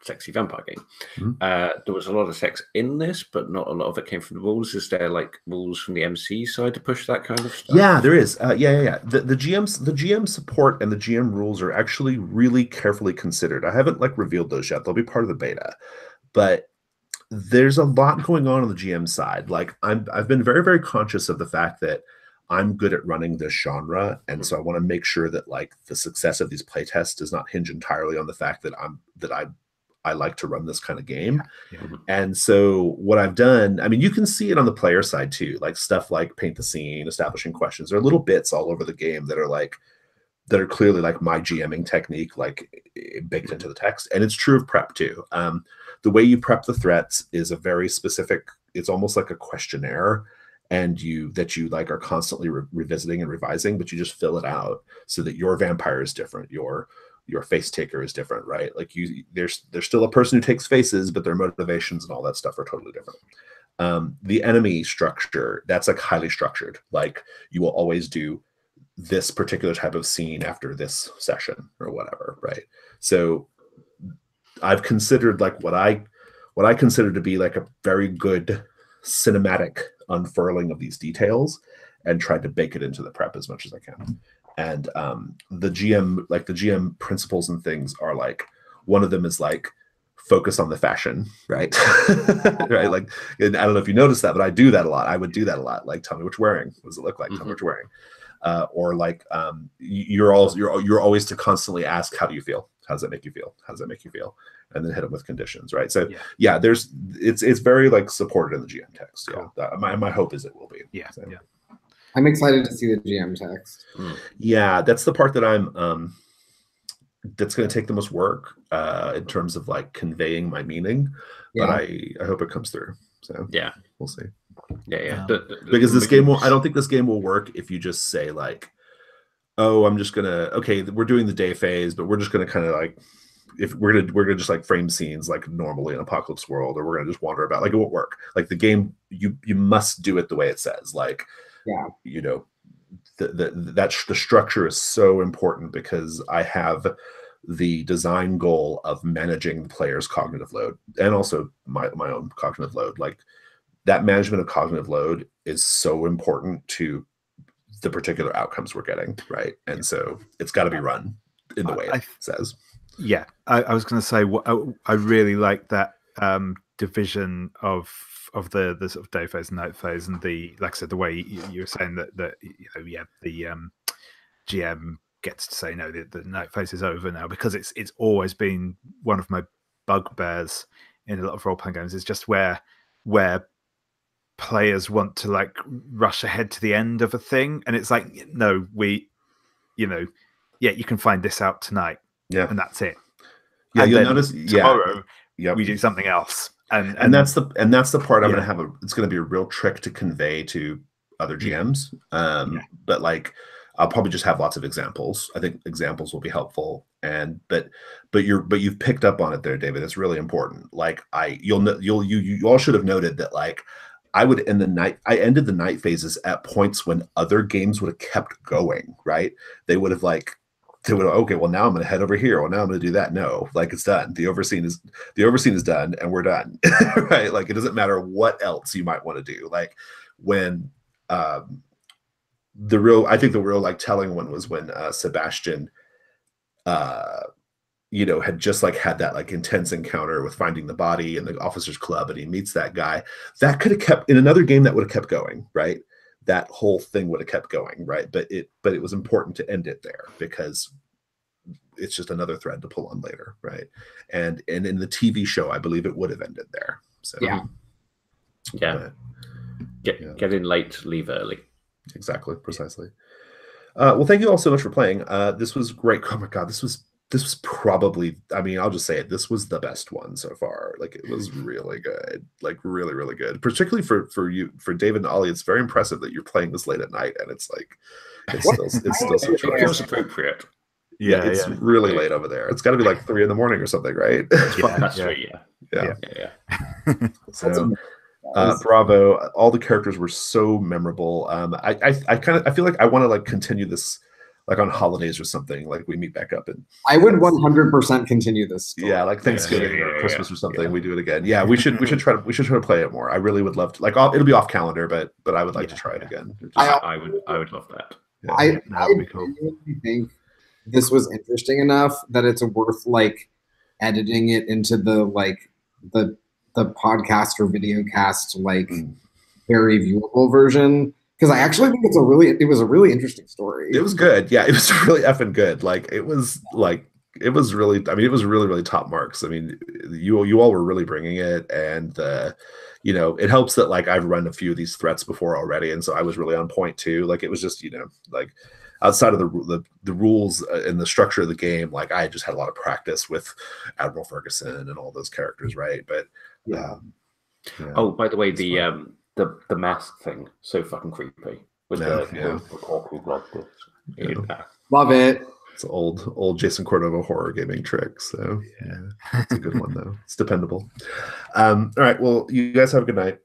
sexy vampire game. There was a lot of sex in this, but not a lot of it came from the rules. Is there like rules from the MC side to push that kind of stuff? Yeah, there is. Yeah. The GM support and the GM rules are actually really carefully considered. I haven't revealed those yet. They'll be part of the beta, but there's a lot going on the GM side. Like I've been very, very conscious of the fact that I'm good at running this genre, and so I want to make sure that the success of these playtests does not hinge entirely on the fact that I like to run this kind of game. And so what I've done, I mean, you can see it on the player side too, like stuff like paint the scene, establishing questions. There are little bits all over the game that are clearly my GMing technique, baked into the text. And it's true of prep too. The way you prep the threats is a very specific, it's almost like a questionnaire, and you are constantly revisiting and revising, but you just fill it out so that your vampire is different. Your face taker is different, right? There's still a person who takes faces, but their motivations and all that stuff are totally different. The enemy structure, that's highly structured. You will always do this particular type of scene after this session or whatever, right? So I've considered what I consider to be a very good cinematic unfurling of these details, and tried to bake it into the prep as much as I can. And the GM principles and things are one of them is focus on the fashion, right? Right. And I don't know if you noticed that, but I do that a lot. I would do that a lot. Tell me what you're wearing. What does it look like? Tell me what you're wearing. Or you're always to constantly ask, how do you feel? How does that make you feel? How does that make you feel? And then hit them with conditions, right? So it's very supported in the GM text. Cool. Yeah, my hope is it will be. Yeah, so. yeah. I'm excited to see the GM text. Yeah, that's the part that I'm that's going to take the most work in terms of conveying my meaning. But I hope it comes through. So yeah, we'll see. Yeah. Because this game I don't think this game will work if you just say oh, I'm just gonna, okay, we're doing the day phase, but we're just gonna kind of if we're gonna just frame scenes normally in Apocalypse World, or we're gonna just wander about. It won't work. The game, you must do it the way it says. The structure is so important, because I have the design goal of managing the player's cognitive load, and also my own cognitive load. That management of cognitive load is so important to the particular outcomes we're getting, right? And so it's got to be run in the way it says. Yeah, I was going to say, I really like that division of the sort of day phase and night phase, and like I said, the way you were saying that the GM gets to say no, the night phase is over now, because it's always been one of my bugbears in a lot of role playing games. Is just where players want to rush ahead to the end of a thing, and it's no, you can find this out tonight, and that's it. Yeah, and you'll notice tomorrow we do something else, and that's the part I'm going to have it's going to be a real trick to convey to other GMs. But I'll probably just have lots of examples. I think examples will be helpful, but you've picked up on it there, David. It's really important. You all should have noted that I would end I ended the night phases at points when other games would have kept going, right? They would have okay, well, now I'm going to head over here. Well, now I'm going to do that. No, it's done. The overseen is done, and we're done, right? It doesn't matter what else you might want to do. When I think the real telling one was when Sebastian, had just had that intense encounter with finding the body in the officers club, and he meets that guy. That could have kept, in another game, that would have kept going, right? That whole thing would have kept going, right? But it was important to end it there, because it's just another thread to pull on later, right? And in the TV show, I believe it would have ended there. So Yeah. But, Get in late, leave early. exactly, precisely. Well, thank you all so much for playing. This was great. Oh my god, this was probably, I mean, I'll just say it, this was the best one so far. Like, it was really good. Like, really, really good. Particularly for you, for David and Ollie, it's very impressive that you're playing this late at night, and it's like it's still so It feels appropriate. Yeah, it's really late over there. It's got to be like 3 a.m. or something, right? That's right. Yeah. So, bravo! All the characters were so memorable. I feel like I want to like continue this like on holidays or something. Like we meet back up and I would 100% continue this story. Yeah, like Thanksgiving or Christmas or something. We do it again. Yeah, we should try to play it more. I really would love to. Like, it'll be off calendar, but I would like to try it again. I would love that. I genuinely think this was interesting enough that it's worth like editing it into the podcast or video cast like very viewable version, because I actually think it was a really interesting story. It was good. Yeah, it was really effing good. Like it was really, I mean, it was really, really top marks. I mean, you all were really bringing it, and it helps that like I've run a few of these threats before already, and so I was really on point too. Like it was just like outside of the rules and the structure of the game, like I just had a lot of practice with Admiral Ferguson and all those characters, right? But oh, by the way, the mask thing, so fucking creepy with the corky blood. Love it. It's an old Jason Cordova horror gaming trick. So it's a good one though. It's dependable. All right. Well, you guys have a good night.